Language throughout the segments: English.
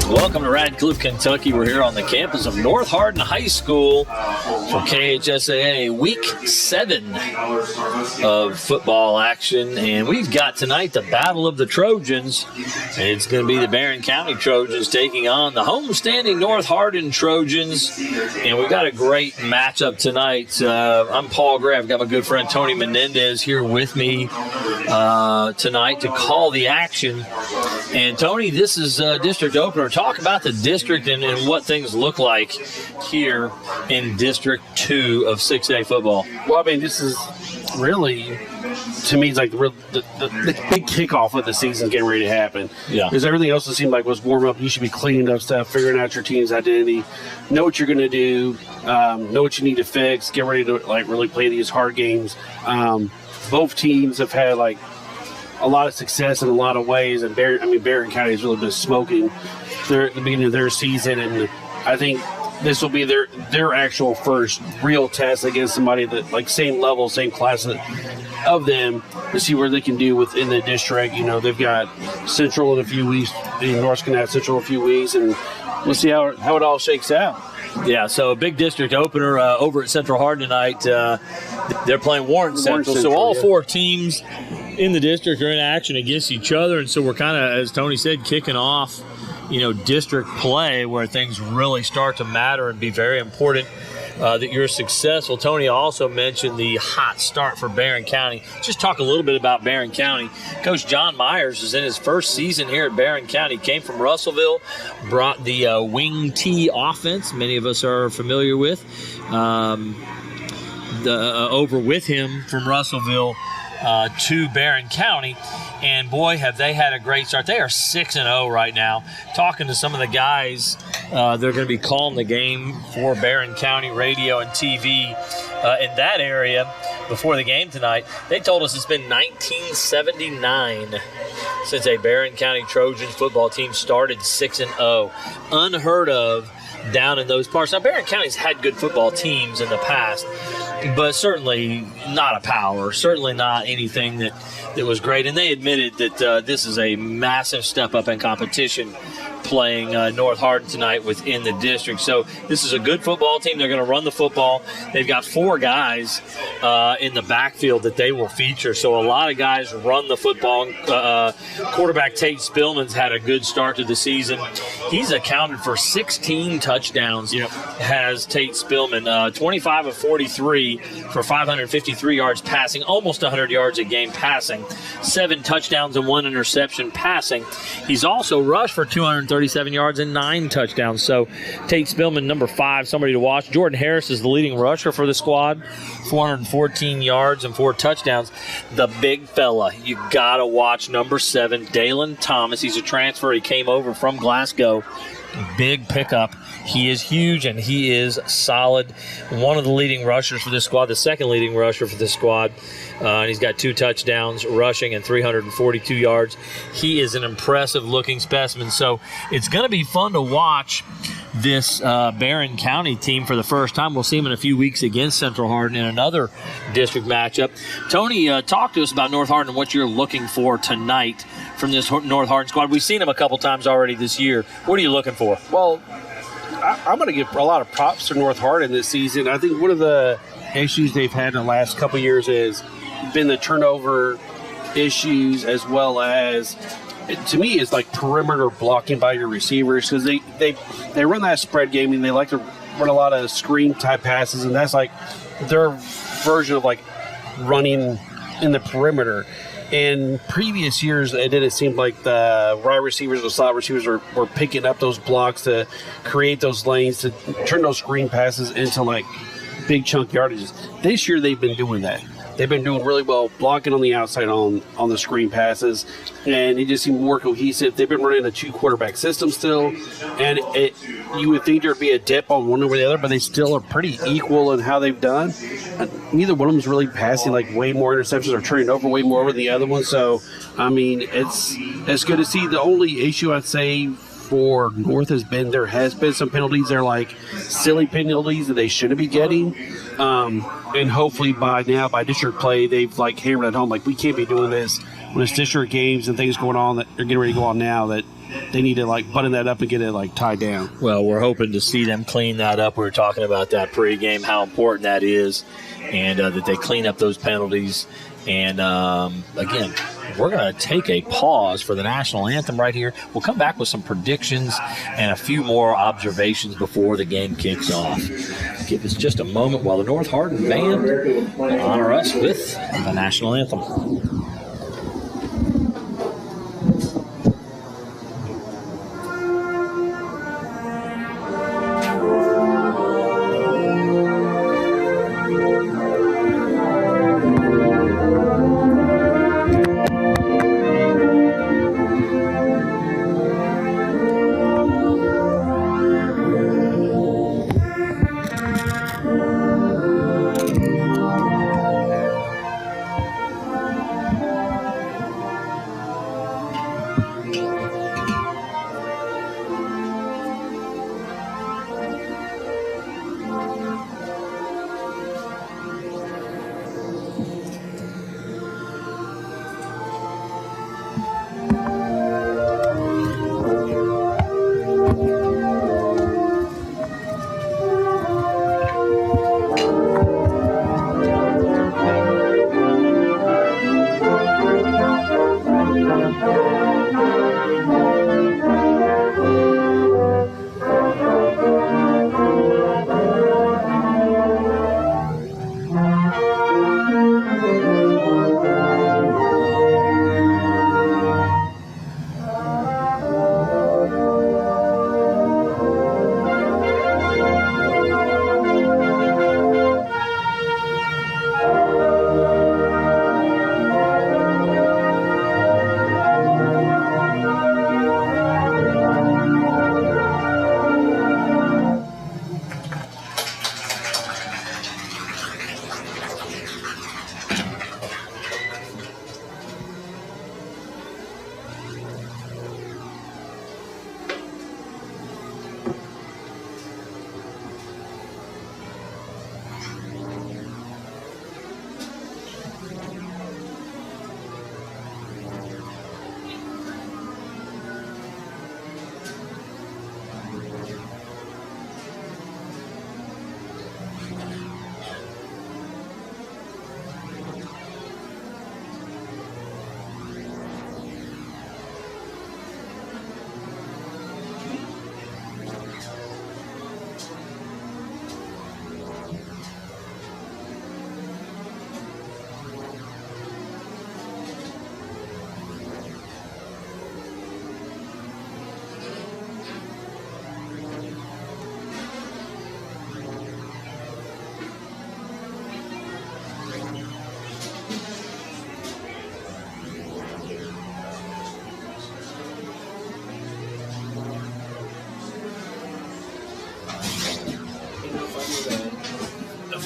Welcome to Radcliffe, Kentucky. We're here on the campus of North Hardin High School for KHSAA Week 7 of football action. And we've got tonight the Battle of the Trojans. And it's going to be the Barron County Trojans taking on the homestanding North Hardin Trojans. And we've got a great matchup tonight. I'm Paul Gray. I've got my good friend Tony Menendez here with me tonight to call the action. And Tony, this is district opener. Talk about the district and what things look like here in District 2 of 6A football. Well, I mean, this is really, to me, it's like the big kickoff of the season getting ready to happen. Yeah. Because everything else, it seemed like was warm up. You should be cleaning up stuff, figuring out your team's identity, know what you're going to do, know what you need to fix, get ready to really play these hard games. Both teams have had a lot of success in a lot of ways, and Barron County has really been smoking at the beginning of their season, and I think this will be their actual first real test against somebody that same level, same class of them, to see where they can do within the district. You know, they've got Central in a few weeks, North's going to have Central in a few weeks, and we'll see how it all shakes out. Yeah, so a big district opener over at Central Hardin tonight. They're playing Warren Central. So all four teams in the district are in action against each other, and so we're kind of, as Tony said, kicking off, district play where things really start to matter and be very important that you're successful. Tony also mentioned the hot start for Barron County. Just talk a little bit about Barron County. Coach John Myers is in his first season here at Barron County. Came from Russellville, brought the wing T offense, many of us are familiar with, over with him from Russellville to Barron County, and boy, have they had a great start. They are 6-0 right now. Talking to some of the guys, they're going to be calling the game for Barron County radio and TV in that area before the game tonight. They told us it's been 1979 since a Barron County Trojans football team started 6-0. Unheard of down in those parts. Now, Barron County's had good football teams in the past, but certainly not a power, certainly not anything that was great. And they admitted that this is a massive step up in competition playing North Hardin tonight within the district. So this is a good football team. They're going to run the football. They've got four guys in the backfield that they will feature. So a lot of guys run the football. Quarterback Tate Spillman's had a good start to the season. He's accounted for 16 touchdowns, has Tate Spillman. 25 of 43 for 553 yards passing, almost 100 yards a game passing, 7 touchdowns and 1 interception passing. He's also rushed for 237 yards and 9 touchdowns. So Tate Spillman, number 5, somebody to watch. Jordan Harris is the leading rusher for the squad, 414 yards and 4 touchdowns. The big fella, you got to watch number 7, Dalen Thomas. He's a transfer. He came over from Glasgow. Big pickup. He is huge, and he is solid. One of the leading rushers for this squad, the second leading rusher for this squad. And he's got 2 touchdowns rushing and 342 yards. He is an impressive-looking specimen. So it's going to be fun to watch this Barron County team for the first time. We'll see him in a few weeks against Central Hardin in another district matchup. Tony, talk to us about North Hardin and what you're looking for tonight from this North Hardin squad. We've seen them a couple times already this year. What are you looking for? Well, I'm going to give a lot of props to North Hardin this season. I think one of the issues they've had in the last couple of years has been the turnover issues, as well as, to me, it's like perimeter blocking by your receivers, because they run that spread game and they like to run a lot of screen type passes, and that's like their version of running in the perimeter. In previous years, it didn't seem like the wide receivers or slot receivers were picking up those blocks to create those lanes, to turn those screen passes into big chunk yardages. This year, they've been doing that. They've been doing really well blocking on the outside on the screen passes, and it just seemed more cohesive. They've been running a 2-quarterback system still, and you would think there'd be a dip on one over the other, but they still are pretty equal in how they've done. Neither one of them is really passing way more interceptions or turning over way more over the other one. So, I mean, it's good to see. The only issue I'd say for North there has been some penalties. They're silly penalties that they shouldn't be getting. And hopefully by district play, they've hammered it home. We can't be doing this. when it's district games and things going on that are getting ready to go on now, that they need to like button that up and get it like tied down. Well, we're hoping to see them clean that up. We were talking about that pregame, how important that is, and that they clean up those penalties. And again, we're going to take a pause for the national anthem right here. We'll come back with some predictions and a few more observations before the game kicks off. Give us just a moment while the North Hardin Band honor us with the national anthem.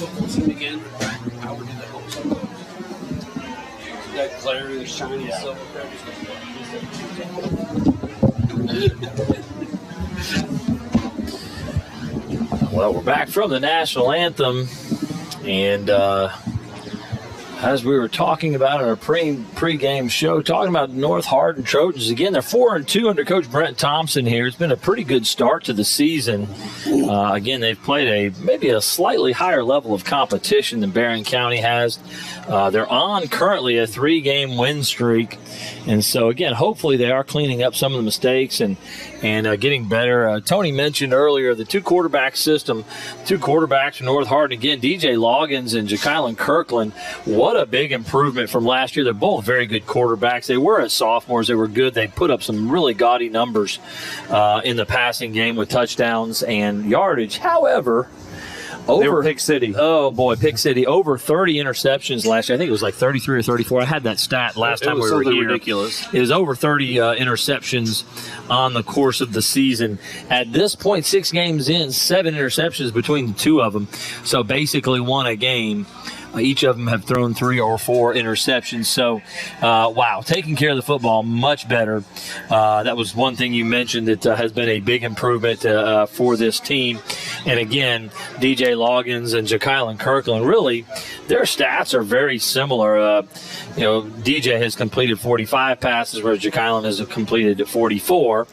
Football team again, I would do that whole something. That glare, shiny silver Well, we're back from the national anthem, and as we were talking about in our pre-game show, talking about North Hardin Trojans. Again, they're 4-2 under Coach Brent Thompson here. It's been a pretty good start to the season. Again, they've played maybe a slightly higher level of competition than Barron County has. They're on currently a 3-game win streak. And so, again, hopefully they are cleaning up some of the mistakes and getting better. Tony mentioned earlier the two-quarterback system, 2 quarterbacks from North Hardin. Again, DJ Loggins and Ja'Kylan Kirkland. What a big improvement from last year. They're both very good quarterbacks. They were as sophomores. They were good. They put up some really gaudy numbers in the passing game with touchdowns and yardage. However, they were Pick City. Oh, boy, Pick City. Over 30 interceptions last year. I think it was like 33 or 34. I had that stat last time we were here. Ridiculous. It was over 30 interceptions on the course of the season. At this point, 6 games in, 7 interceptions between the two of them. So basically won a game. Each of them have thrown 3 or 4 interceptions. So, wow, taking care of the football much better. That was one thing you mentioned that has been a big improvement for this team. And again, DJ Loggins and Ja'Kylan Kirkland, really, their stats are very similar. DJ has completed 45 passes, whereas Ja'Kylan has completed 44.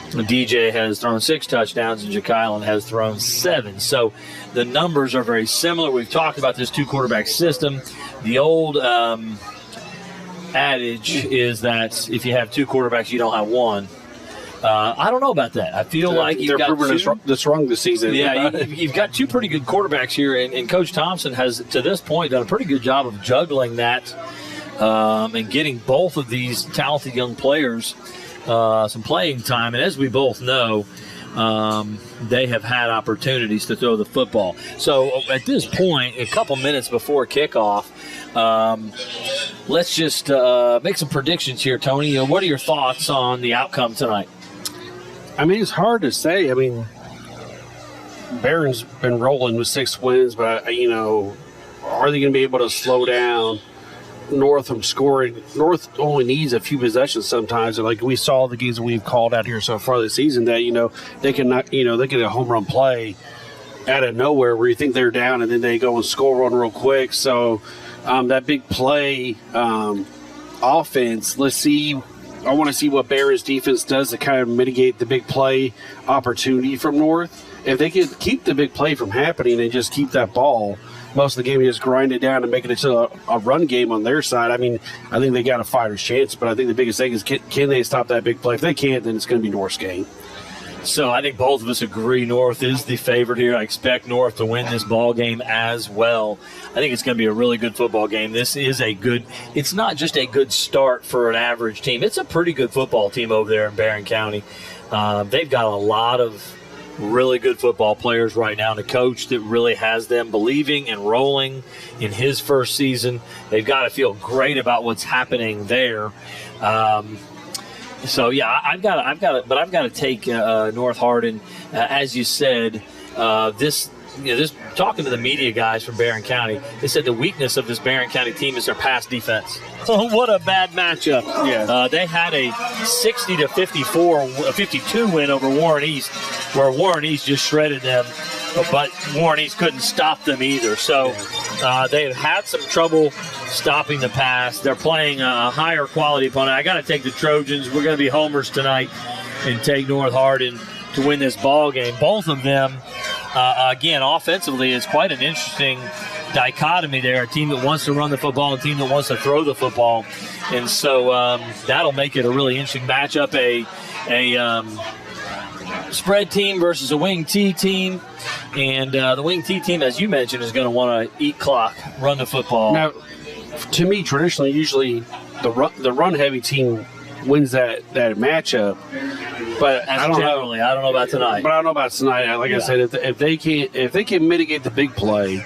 DJ has thrown 6 touchdowns, and Ja'Kylan has thrown 7. So the numbers are very similar. We've talked about this 2-quarterback system. The old adage is that if you have 2 quarterbacks, you don't have one. I don't know about that. I feel like you've got that's wrong this season. Yeah, you've got 2 pretty good quarterbacks here, and Coach Thompson has, to this point, done a pretty good job of juggling that and getting both of these talented young players some playing time. And as we both know, they have had opportunities to throw the football. So at this point, a couple minutes before kickoff, let's just make some predictions here, Tony. What are your thoughts on the outcome tonight? I mean, it's hard to say. I mean, Barron's been rolling with 6 wins, but, are they going to be able to slow down North from scoring? North only needs a few possessions sometimes. And like we saw the games that we've called out here so far this season, that, they can not, they get a home run play out of nowhere where you think they're down and then they go and score one real quick. So that big play offense, let's see. I want to see what Barron's defense does to kind of mitigate the big play opportunity from North. If they can keep the big play from happening and just keep that ball most of the game, just grind it down and make it into a run game on their side, I mean, I think they got a fighter's chance. But I think the biggest thing is, can they stop that big play? If they can't, then it's going to be North's game. So I think both of us agree North is the favorite here. I expect North to win this ball game as well. I think it's going to be a really good football game. This is it's not just a good start for an average team. It's a pretty good football team over there in Barron County. They've got a lot of really good football players right now, and a coach that really has them believing and rolling in his first season. They've got to feel great about what's happening there. So yeah, I've got to take North Hardin, as you said. This talking to the media guys from Barron County, they said the weakness of this Barron County team is their pass defense. What a bad matchup! Yeah, they had a 60-52 win over Warren East, where Warren East just shredded them, but Warren East couldn't stop them either. So they've had some trouble stopping the pass. They're playing a higher quality opponent. I got to take the Trojans. We're going to be homers tonight and take North Hardin to win this ball game. Both of them, again, offensively, is quite an interesting dichotomy there. A team that wants to run the football and a team that wants to throw the football. And so that'll make it a really interesting matchup. A spread team versus a wing T team. And the wing T team, as you mentioned, is going to want to eat clock, run the football. Now, to me, traditionally, usually the run-heavy team wins that matchup. But I don't know about tonight. But I don't know about tonight. Like I said, if they can mitigate the big play,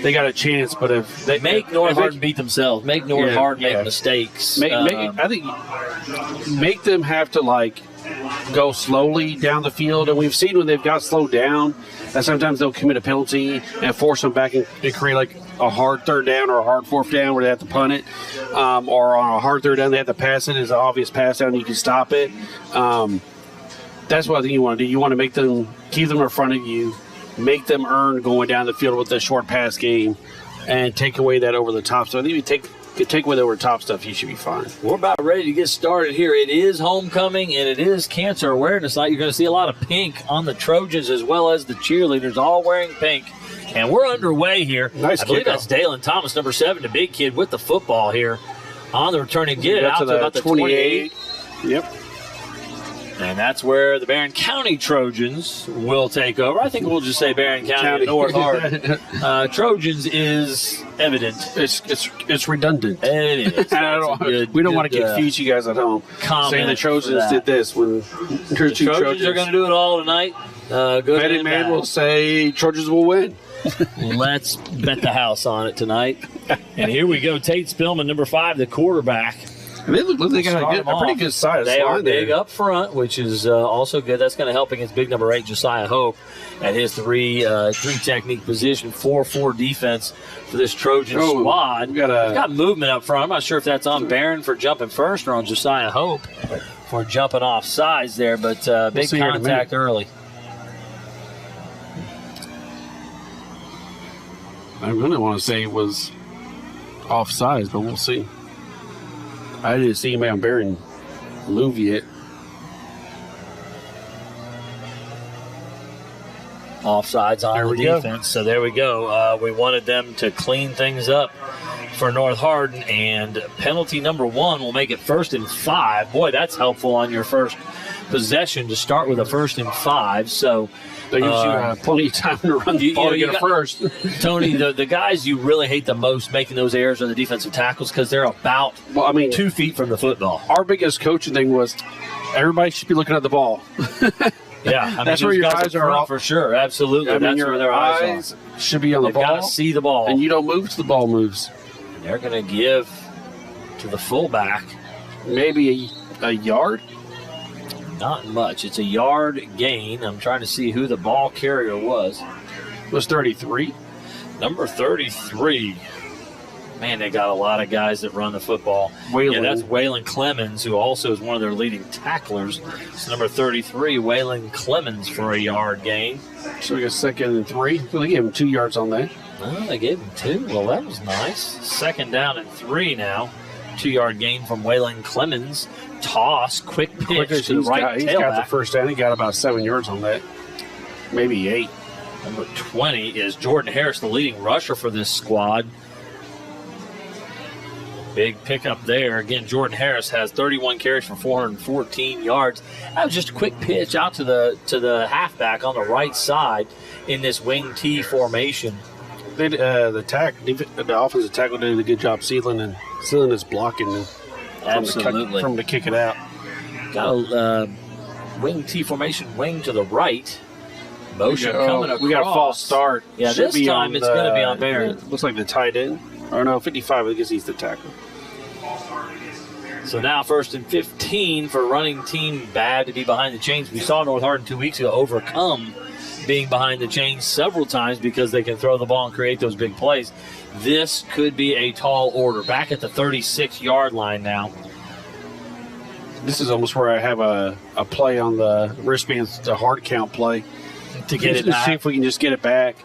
they got a chance. But if they make North Hardin beat themselves, make North Hardin make mistakes. I think make them have to go slowly down the field. And we've seen when they've got slowed down that sometimes they'll commit a penalty and force them back and create a hard third down or a hard fourth down where they have to punt it, or on a hard third down they have to pass it. It's an obvious pass down, you can stop it. That's what I think you want to do. You want to keep them in front of you, make them earn going down the field with the short pass game, and take away that over the top. So I think if you take away the over the top stuff, you should be fine. We're about ready to get started here. It is homecoming and it is Cancer Awareness Night. You're going to see a lot of pink on the Trojans as well as the cheerleaders, all wearing pink. And we're underway here. Nice I believe kickoff. that's Dalen Thomas, number 7, the big kid with the football here on the return and get it out to about the 28. Yep. And that's where the Barron County Trojans will take over. I think we'll just say Barron County. North Hardin. Trojans is evident. It's redundant. It is. We don't want to confuse you guys at home saying the Trojans did this when the Trojans are going to do it all tonight. Good betting man will say Trojans will win. Let's bet the house on it tonight. And here we go. Tate Spillman, number 5, the quarterback. They look like they got a pretty good size. They are big there. up front, which is also good. That's going to help against big number 8, Josiah Hope, at his three technique position, 4-4 defense for this Trojan squad. We've got movement up front. I'm not sure if that's on Barron for jumping first or on Josiah Hope for jumping off sides there, but big contact early. I really want to say it was offsides, but we'll see. I didn't see anybody on Barron move yet. Offsides on the defense. So there we go. We wanted them to clean things up for North Hardin, and penalty number 1 will make it 1st and 5. Boy, that's helpful on your first possession to start with a 1st and 5. So that gives you plenty of time to run the ball to get a first. Tony, the guys you really hate the most making those errors are the defensive tackles because they're about 2 feet from the football. Our biggest coaching thing was everybody should be looking at the ball. Yeah, that's where your eyes are for sure. Absolutely, that's where their eyes should be on the ball. They've got to see the ball, and you don't move till the ball moves. They're going to give to the fullback maybe a yard. Not much. It's a yard gain. I'm trying to see who the ball carrier was. It was 33. Number 33. Man, they got a lot of guys that run the football. Yeah, that's Waylon Clemens, who also is one of their leading tacklers. It's number 33, Waylon Clemens, for a yard gain. So we got 2nd and 3. Well, they gave him 2 yards on that. Oh, they gave him 2. Well, that was nice. 2nd down and 3 now. 2-yard gain from Waylon Clemens. Toss, quick pitch to the right tailback. He's got the first down. He got about 7 yards on that. Maybe 8. Number 20 is Jordan Harris, the leading rusher for this squad. Big pickup there. Again, Jordan Harris has 31 carries for 414 yards. That was just a quick pitch out to the halfback on the right side in this wing T formation. The offensive tackle did a good job sealing his blocking. Absolutely. From to kick it out. Got a wing T formation, wing to the right. Motion coming across. We got a false start. Yeah, this time it's going to be on Barron. Looks like the tight end. Or no, 55, I guess he's the tackle. So now 1st and 15 for running team. Bad to be behind the chains. We saw North Hardin 2 weeks ago overcome being behind the chains several times because they can throw the ball and create those big plays. This could be a tall order. Back at the 36-yard line now. This is almost where I have a play on the wristbands, the hard count play. To get it back. See if we can just get it back.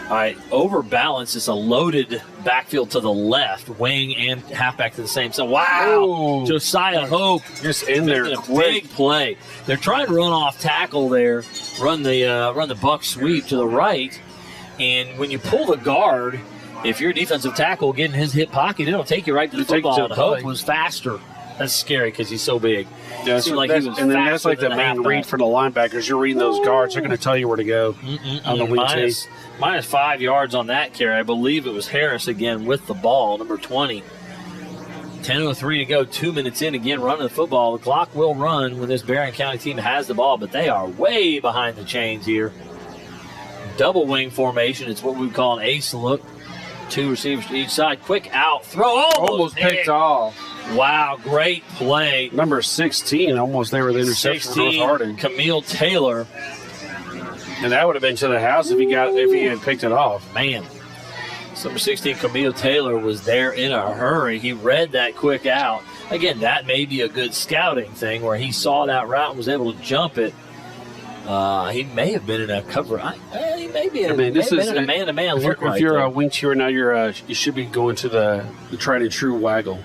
All right, overbalance is a loaded backfield to the left, wing and halfback to the same side. Wow! Oh, Josiah Hope just in there, a big play. They're trying to run off tackle there, run the buck sweep to the right, and when you pull the guard, if you're a defensive tackle getting his hip pocket, it'll take you right to the football. And Hope was faster. That's scary because he's so big. Yeah, and then that's like the main read for the linebackers. You're reading those guards; they're going to tell you where to go on the wing minus 5 yards on that carry. I believe it was Harris again with the ball, number 20. 10:03 to go, 2 minutes in. Again, running the football. The clock will run when this Barron County team has the ball, but they are way behind the chains here. Double wing formation. It's what we call an ace look. 2 receivers to each side. Quick out. Throw almost picked off. Wow, great play. Number 16, almost there with the interception for North Hardin. Camille Taylor. And that would have been to the house if he had picked it off. Man. Number 16, Camille Taylor, was there in a hurry. He read that quick out. Again, that may be a good scouting thing where he saw that route and was able to jump it. He may have been in a cover. He may be in a man-to-man look. If you're a wing cheerer now, you should be going to the tried and true waggle.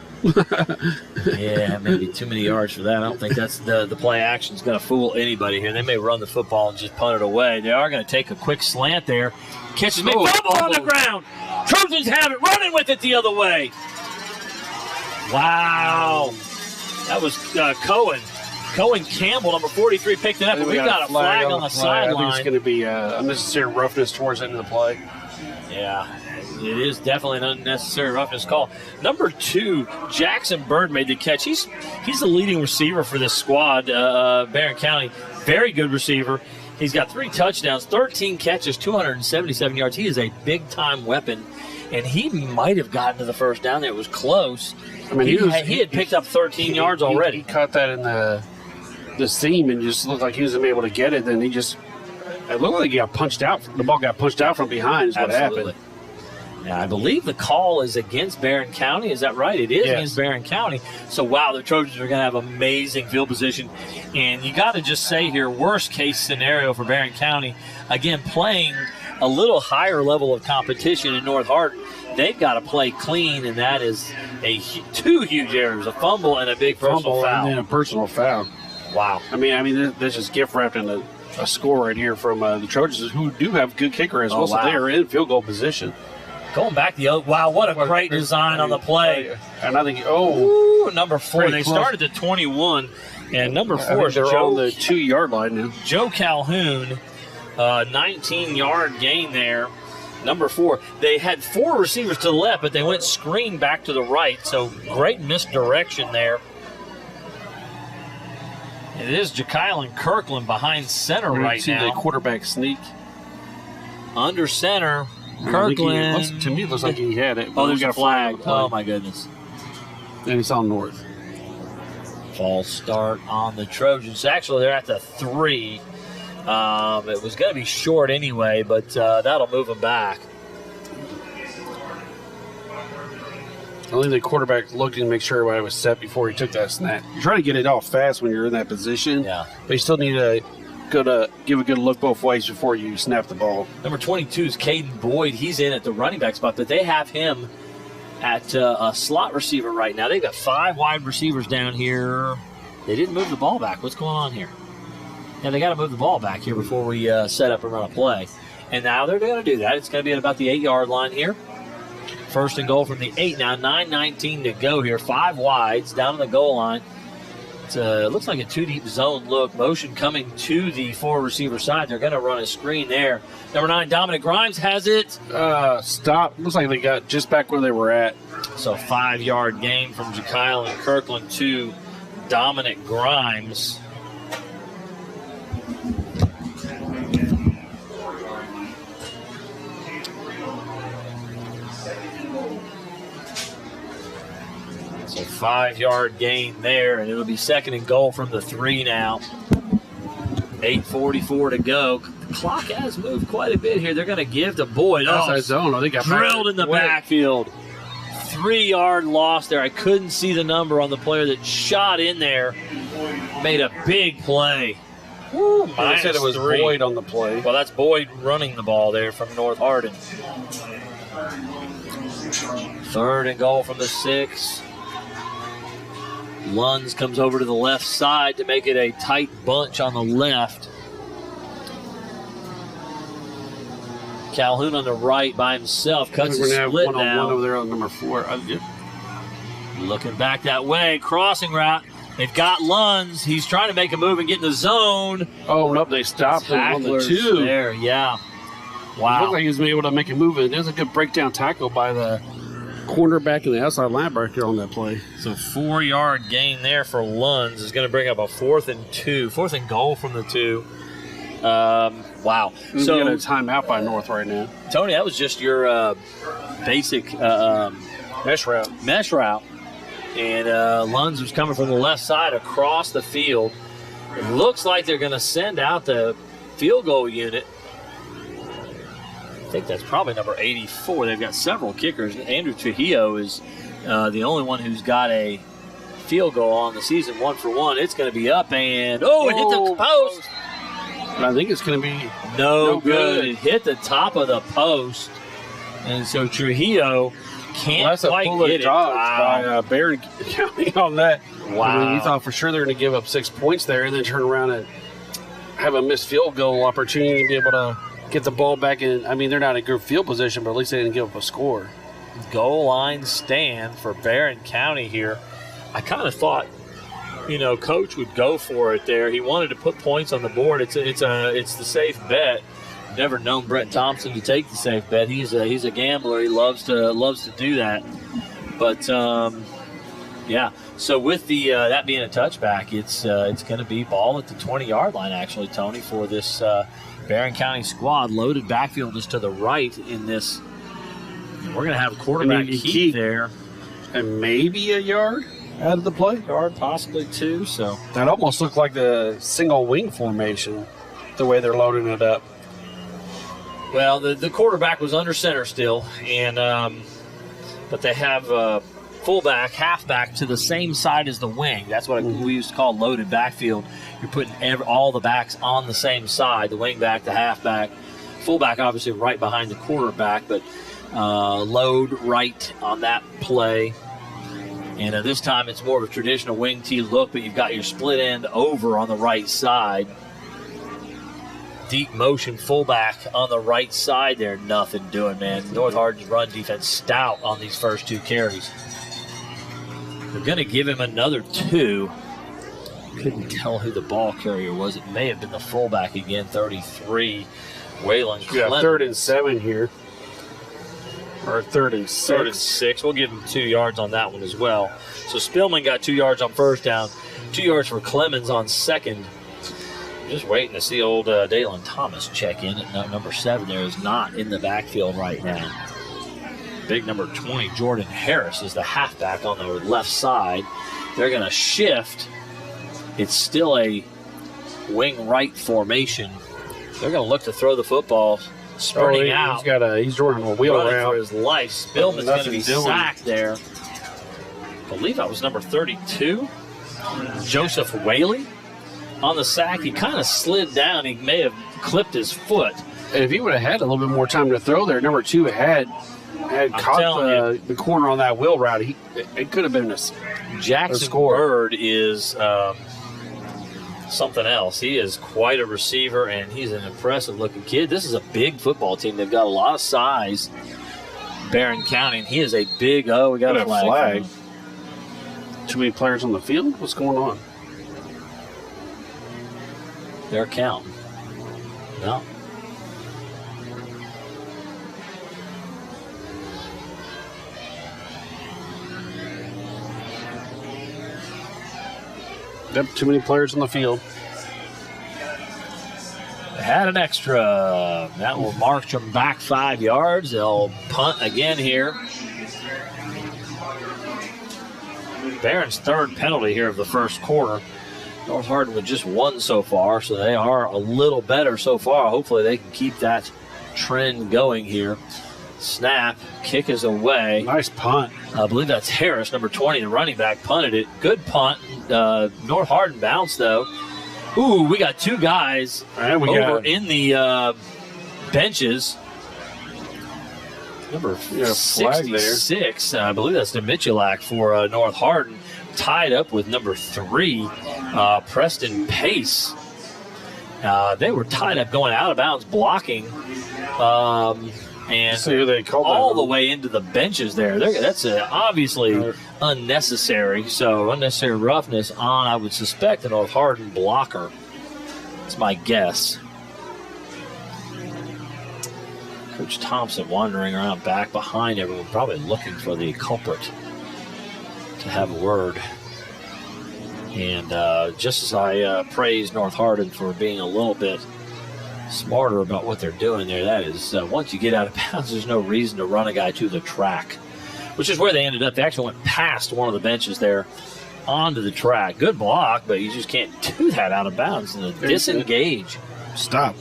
Yeah, maybe too many yards for that. I don't think that's the play action is going to fool anybody here. They may run the football and just punt it away. They are going to take a quick slant there. Catches me. Fumble on the ground. Trojans have it. Running with it the other way. Wow. That was Cohen. Cohen Campbell, number 43, picked it up. We got a flag on the sideline. I think it's going to be unnecessary roughness towards the end of the play. Yeah, it is definitely an unnecessary roughness call. Number 2, Jackson Bird made the catch. He's the leading receiver for this squad, Barron County. Very good receiver. He's got 3 touchdowns, 13 catches, 277 yards. He is a big-time weapon. and he might have gotten to the first down there. It was close. I mean, he had picked up 13 yards already. He caught that in the seam and just looked like he wasn't able to get it. Then it looked like he got punched out. The ball got punched out from behind is what happened. Now, I believe the call is against Barron County. Is that right? It is against Barron County. So, wow, the Trojans are going to have amazing field position. And you got to just say here, worst case scenario for Barron County, again, playing a little higher level of competition in North Hart. They've got to play clean, and that is two huge errors, a fumble and a big personal foul. And then a personal foul. Wow. I mean, this is gift wrapped in a score right here from the Trojans, who do have good kicker as well. So they are in field goal position. Going back wow, what a great design on the play. And I think, number 4. They started at 21, and number 4 is they're on the 2-yard line now. Joe Calhoun, 19-yard gain there. Number 4. They had 4 receivers to the left, but they went screen back to the right, so great misdirection there. It is Jekyll Kirkland behind center right now. The quarterback sneak. Under center. Kirkland. To me, it looks like he had it. Oh, there's a flag. Oh, my goodness. And it's on north. False start on the Trojans. Actually, they're at the 3. It was going to be short anyway, but that'll move them back. I think the quarterback looked to make sure everybody was set before he took that snap. You're trying to get it off fast when you're in that position. Yeah. But you still need to give a good look both ways before you snap the ball. Number 22 is Caden Boyd. He's in at the running back spot, but they have him at a slot receiver right now. They've got 5 wide receivers down here. They didn't move the ball back. What's going on here? Yeah, they got to move the ball back here before we set up and run a play. And now they're going to do that. It's going to be at about the 8-yard line here. First and goal from the 8 now. 9:19 to go here. 5 wides down on the goal line. It looks like a 2-deep zone look. Motion coming to the 4 receiver side. They're going to run a screen there. Number 9, Dominic Grimes has it. Stop. Looks like they got just back where they were at. So 5-yard gain from Jekyll Kirkland to Dominic Grimes. So 5-yard gain there, and it'll be second and goal from the 3 now. 8:44 to go. The clock has moved quite a bit here. They're going to give to Boyd. Outside zone. I think drilled in the backfield. 3-yard loss there. I couldn't see the number on the player that shot in there. Made a big play. Woo, I said it was -3. Boyd on the play. Well, that's Boyd running the ball there from North Hardin. Third and goal from the 6. Lunds comes over to the left side to make it a tight bunch on the left. Calhoun on the right by himself. Cuts a split now. One over there on number 4. Looking back that way. Crossing route. They've got Lunds. He's trying to make a move and get in the zone. Oh, no, they stopped him on the 2. There, yeah. Wow. It looked like he was able to make a move. And there's a good breakdown tackle by the cornerback and the outside linebacker on that play. So 4-yard gain there for Lunds is going to bring up a 4th and 2. 4th and goal from the 2. Wow. So a timeout by North right now. Tony, that was just your basic mesh route. And Lunds was coming from the left side across the field. It looks like they're going to send out the field goal unit. I think that's probably number 84. They've got several kickers. Andrew Trujillo is the only one who's got a field goal on the season, 1 for 1. It's going to be up and, it hit the post. I think it's going to be no good. It hit the top of the post. And so Trujillo can't quite get it. By Barron County on that. Wow. I mean, you thought for sure they're going to give up 6 points there and then turn around and have a missed field goal opportunity to be able to get the ball back in. I mean, they're not in good field position, but at least they didn't give up a score. Goal line stand for Barron County here. I kind of thought, Coach would go for it there. He wanted to put points on the board. It's the safe bet. Never known Brett Thompson to take the safe bet. He's a gambler. He loves to do that. But yeah. So with the that being a touchback, it's going to be ball at the 20-yard line actually, Tony, for this Barron County squad. Loaded backfield is to the right in this We're going to have a quarterback keep there. And maybe a yard out of the play. Yard, possibly 2. So that almost looked like the single wing formation, the way they're loading it up. Well, the quarterback was under center still, and but they have fullback, halfback to the same side as the wing. That's what we used to call loaded backfield. You're putting all the backs on the same side, the wing back, the halfback. Fullback obviously right behind the quarterback, but load right on that play. And this time it's more of a traditional wing tee look, but you've got your split end over on the right side. Deep motion fullback on the right side there. Nothing doing, man. North Hardin's run defense stout on these first 2 carries. They're going to give him another 2. Couldn't tell who the ball carrier was. It may have been the fullback again, 33, Waylon Clemens. Yeah, 3rd and 7 here. Or 3rd and 6. 3rd and 6. We'll give him 2 yards on that one as well. So Spillman got 2 yards on first down, 2 yards for Clemens on second. Just waiting to see old Dalen Thomas check in at number 7 there. Is not in the backfield right now. Big number 20, Jordan Harris, is the halfback on the left side. They're going to shift. It's still a wing right formation. They're going to look to throw the football, sprinting out. He's running a wheel around for his life. Spillman's going to be sacked there. I believe that was number 32, Joseph Whaley. On the sack, he kind of slid down. He may have clipped his foot. And if he would have had a little bit more time to throw there, number 2 had caught the corner on that wheel route. It could have been a Jackson Bird is something else. He is quite a receiver, and he's an impressive-looking kid. This is a big football team. They've got a lot of size. Barron County, and he is a big. Oh, we got a flag. Too many players on the field? What's going on? They're counting. No. Yep, too many players on the field. They had an extra. That will march them back 5 yards. They'll punt again here. Barron's 3rd penalty here of the first quarter. North Hardin with just 1 so far, so they are a little better so far. Hopefully they can keep that trend going here. Snap, kick is away. Nice punt. I believe that's Harris, number 20, the running back, punted it. Good punt. North Hardin bounced, though. Ooh, we got 2 guys over in the benches. Number 66, I believe that's Demichelak for North Hardin. Tied up with number 3, Preston Pace. They were tied up going out of bounds, blocking, and all the way into the benches there. That's obviously unnecessary. So unnecessary roughness on, I would suspect, the North Hardin blocker. That's my guess. Coach Thompson wandering around back behind everyone, probably looking for the culprit to have a word. And just as I praise North Hardin for being a little bit smarter about what they're doing there, that is, once you get out of bounds, there's no reason to run a guy to the track, which is where they ended up. They actually went past one of the benches there onto the track. Good block, but you just can't do that out of bounds and disengage. Stop.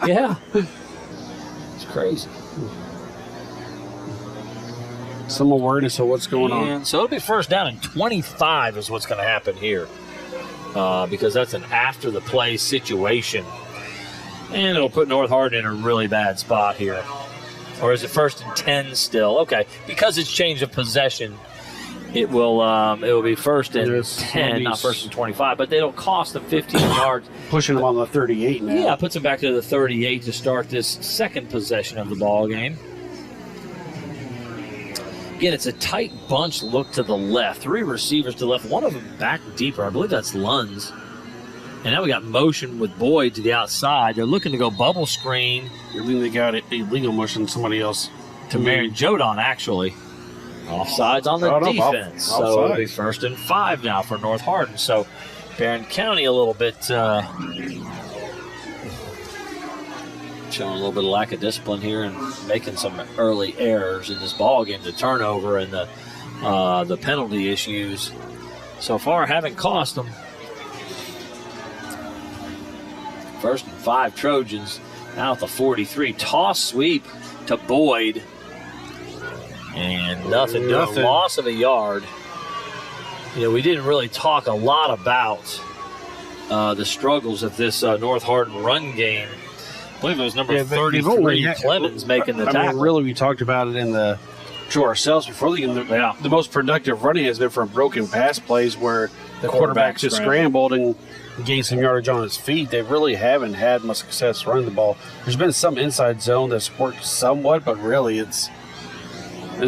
Yeah. It's crazy. Some awareness of what's going on. So it'll be first down and 25 is what's going to happen here, because that's an after-the-play situation. And it'll put North Hardin in a really bad spot here. Or is it first and 10 still? Okay, because it's change of possession, it will be first and 10, not first and 25. But it'll cost them 15 yards. Pushing them on the 38 now. Yeah, puts them back to the 38 to start this second possession of the ball game. Again, it's a tight bunch look to the left. 3 receivers to the left. One of them back deeper. I believe that's Lunds. And now we got motion with Boyd to the outside. They're looking to go bubble screen. I think they got it illegal motion somebody else. To Marion Jodon, actually. Offsides on the defense. So it'll be first and 5 now for North Hardin. So Barron County a little bit showing a little bit of lack of discipline here and making some early errors in this ball game. The turnover and the penalty issues so far haven't cost them. 1st and 5 Trojans out the 43. Toss sweep to Boyd. And nothing. Loss of a yard. You know, we didn't really talk a lot about the struggles of this North Hardin run game. I believe it was number 33, Clemens, making the tackle. I mean, really, we talked about it to ourselves before the game. The most productive running has been from broken pass plays where the quarterback just scrambled and gained some yardage on his feet. They really haven't had much success running the ball. There's been some inside zone that's worked somewhat, but really it's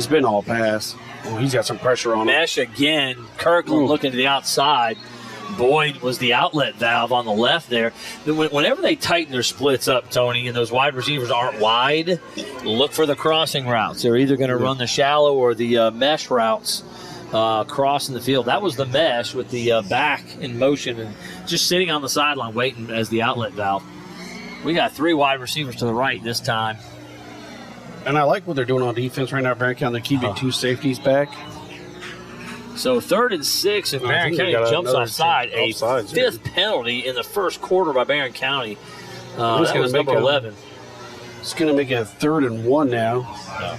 been all pass. Well, he's got some pressure on him. Mesh again. Kirkland looking to the outside. Boyd was the outlet valve on the left there. Whenever they tighten their splits up, Tony, and those wide receivers aren't wide, look for the crossing routes. They're either going to run the shallow or the mesh routes crossing the field. That was the mesh with the back in motion and just sitting on the sideline waiting as the outlet valve. We got 3 wide receivers to the right this time. And I like what they're doing on defense right now, Barron County. They're keeping 2 safeties back. So 3rd and 6, and Barron County jumps offside. A 5th penalty in the first quarter by Barron County. That was number 11. It's going to make it a 3rd and 1 now. Yeah.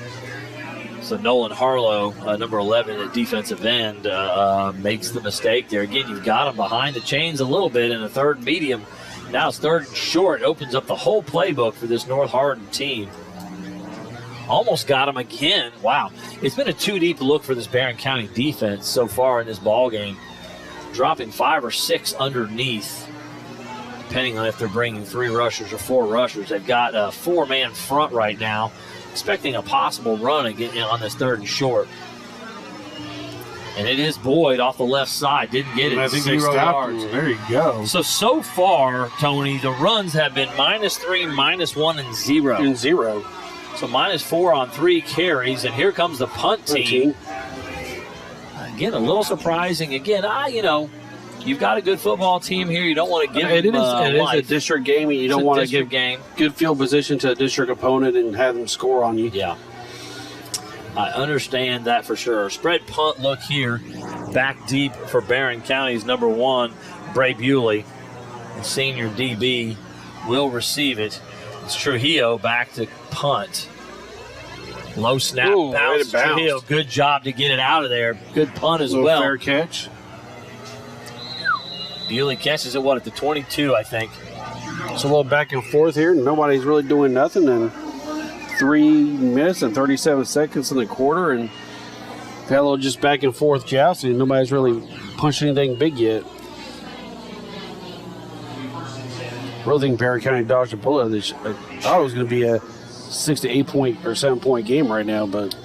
So Nolan Harlow, number 11 at defensive end, makes the mistake there. Again, you've got him behind the chains a little bit in a 3rd and medium. Now it's 3rd and short. It opens up the whole playbook for this North Hardin team. Almost got him again. Wow. It's been a 2-deep look for this Barron County defense so far in this ball game. Dropping 5 or 6 underneath, depending on if they're bringing 3 rushers or 4 rushers. They've got a 4-man front right now, expecting a possible run again on this 3rd and short. And it is Boyd off the left side. Didn't get it. I think 0 yards. There you go. So far, Tony, the runs have been -3, -1, and 0. And 0. So -4 on 3 carries, and here comes the punt team. Again, a little surprising. Again, you've got a good football team here. You don't want to give them It is a district game, and you don't want to give good field position to a district opponent and have them score on you. Yeah. I understand that for sure. Spread punt look here. Back deep for Barron County's number 1, Bray Bewley. The senior DB will receive it. It's Trujillo back to punt. Low snap, bounce. Trujillo, good job to get it out of there. Good punt as well. Fair catch. Bewley catches it, at the 22, I think. It's a little back and forth here. Nobody's really doing nothing. And 3 minutes and 37 seconds in the quarter. And had a little just back and forth jousting. Nobody's really punched anything big yet. I really think Barron County dodged a bullet. I thought it was going to be a 6 to 8 point or 7 point game right now, but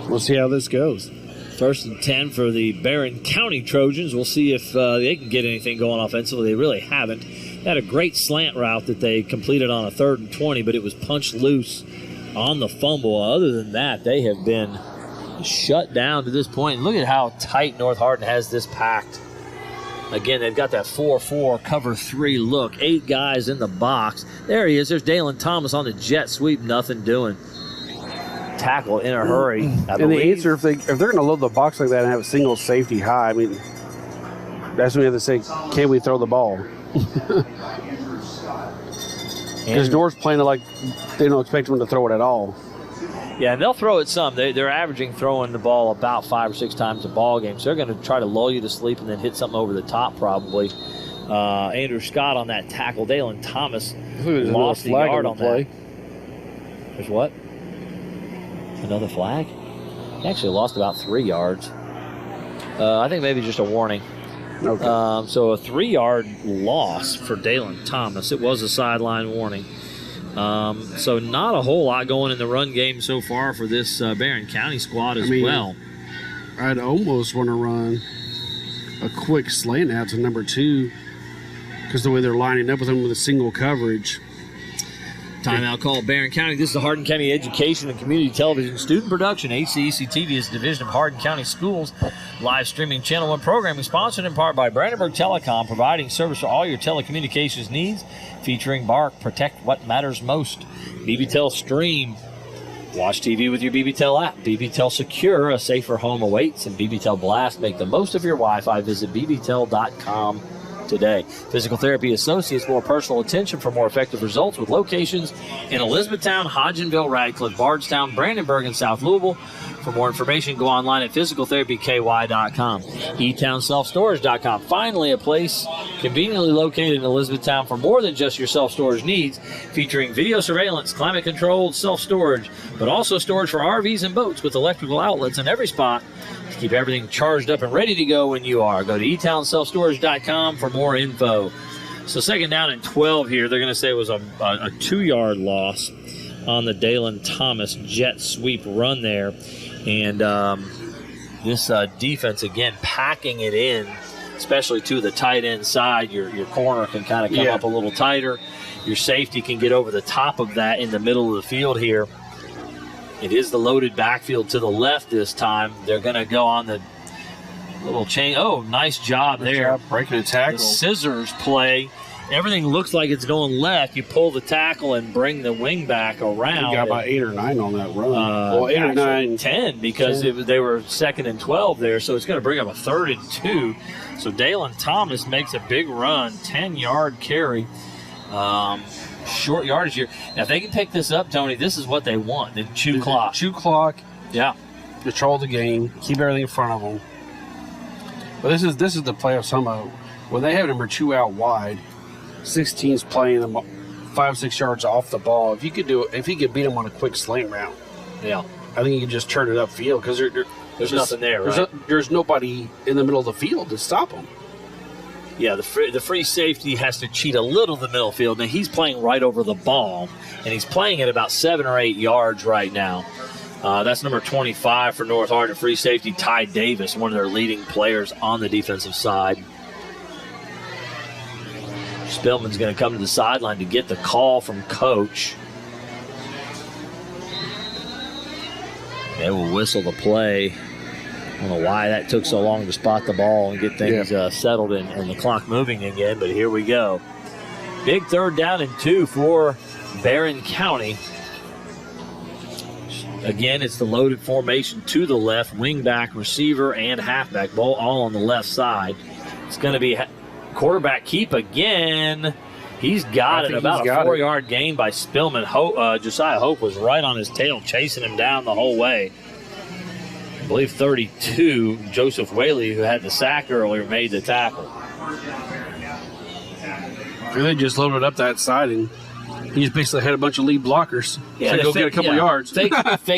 we'll see how this goes. 1st and 10 for the Barron County Trojans. We'll see if they can get anything going offensively. They really haven't. They had a great slant route that they completed on a 3rd and 20, but it was punched loose on the fumble. Other than that, they have been shut down to this point. Look at how tight North Hardin has this packed. Again, they've got that 4-4 cover 3 look. 8 guys in the box. There he is. There's Dalen Thomas on the jet sweep. Nothing doing. Tackle in a hurry. And the answer, if they're going to load the box like that and have a single safety high, I mean, that's when we have to say, can we throw the ball? Because North's playing it like they don't expect them to throw it at all. Yeah, and they'll throw it some. They're averaging throwing the ball about 5 or 6 times a ball game. So they're going to try to lull you to sleep and then hit something over the top probably. Andrew Scott on that tackle. Dalen Thomas lost the yard on that. There's what? Another flag? He actually lost about 3 yards. I think maybe just a warning. Okay. So a 3-yard loss for Dalen Thomas. It was a sideline warning. So not a whole lot going in the run game so far for this Barron County squad as well. I'd almost want to run a quick slant out to number 2 because the way they're lining up with them with a single coverage. Timeout call, Barron County. This is the Hardin County Education and Community Television Student Production. HCEC-TV is a division of Hardin County Schools. Live streaming Channel 1 programming sponsored in part by Brandenburg Telecom, providing service for all your telecommunications needs, featuring Bark, protect what matters most. BBTEL Stream. Watch TV with your BBTEL app. BBTEL Secure, a safer home awaits. And BBTEL Blast, make the most of your Wi-Fi. Visit bbtel.com today. Physical Therapy Associates, more personal attention for more effective results with locations in Elizabethtown, Hodgenville, Radcliffe, Bardstown, Brandenburg, and South Louisville. For more information, go online at physicaltherapyky.com. eTownSelfStorage.com. Finally, a place conveniently located in Elizabethtown for more than just your self-storage needs, featuring video surveillance, climate-controlled self-storage, but also storage for RVs and boats with electrical outlets in every spot to keep everything charged up and ready to go when you are. Go to eTownSelfStorage.com for more info. So second down and 12 here. They're going to say it was a 2-yard loss on the Dalen Thomas jet sweep run there. And this defense, again, packing it in, especially to the tight end side. Your corner can kind of come up a little tighter. Your safety can get over the top of that in the middle of the field here. It is the loaded backfield to the left this time. They're going to go on the little chain. Oh, nice job there. Breaking a tackle. The scissors play. Everything looks like it's going left. You pull the tackle and bring the wing back around. We got about 8 or 9 on that run. Well, 8 or 9. 10 because they were 2nd and 12 there, so it's going to bring up a 3rd and 2. So Dalen Thomas makes a big run, 10-yard carry. Short yardage here. Now, if they can pick this up, Tony, this is what they want. They chew clock. Chew clock. Yeah. Control the game. Keep everything in front of them. But this is the play of some of when they have number 2 out wide. 16's playing them 5-6 yards off the ball. If you could beat them on a quick slant route, yeah, I think you can just turn it upfield because there's nothing there. Right? There's nobody in the middle of the field to stop them. Yeah, the free safety has to cheat a little in the middle field. Now he's playing right over the ball, and he's playing at about 7 or 8 yards right now. That's number 25 for North Hardin, free safety Ty Davis, one of their leading players on the defensive side. Spillman's going to come to the sideline to get the call from Coach. They will whistle the play. I don't know why that took so long to spot the ball and get things settled and the clock moving again, but here we go. Big 3rd down and 2 for Barron County. Again, it's the loaded formation to the left, wing back, receiver, and halfback, all on the left side. It's going to be quarterback keep again. He's got it. About a 4-yard gain by Spillman. Josiah Hope was right on his tail, chasing him down the whole way. I believe 32, Joseph Whaley, who had the sack earlier, made the tackle. They just loaded up that side, and he just basically had a bunch of lead blockers. Yeah, so go get a couple yards. Fake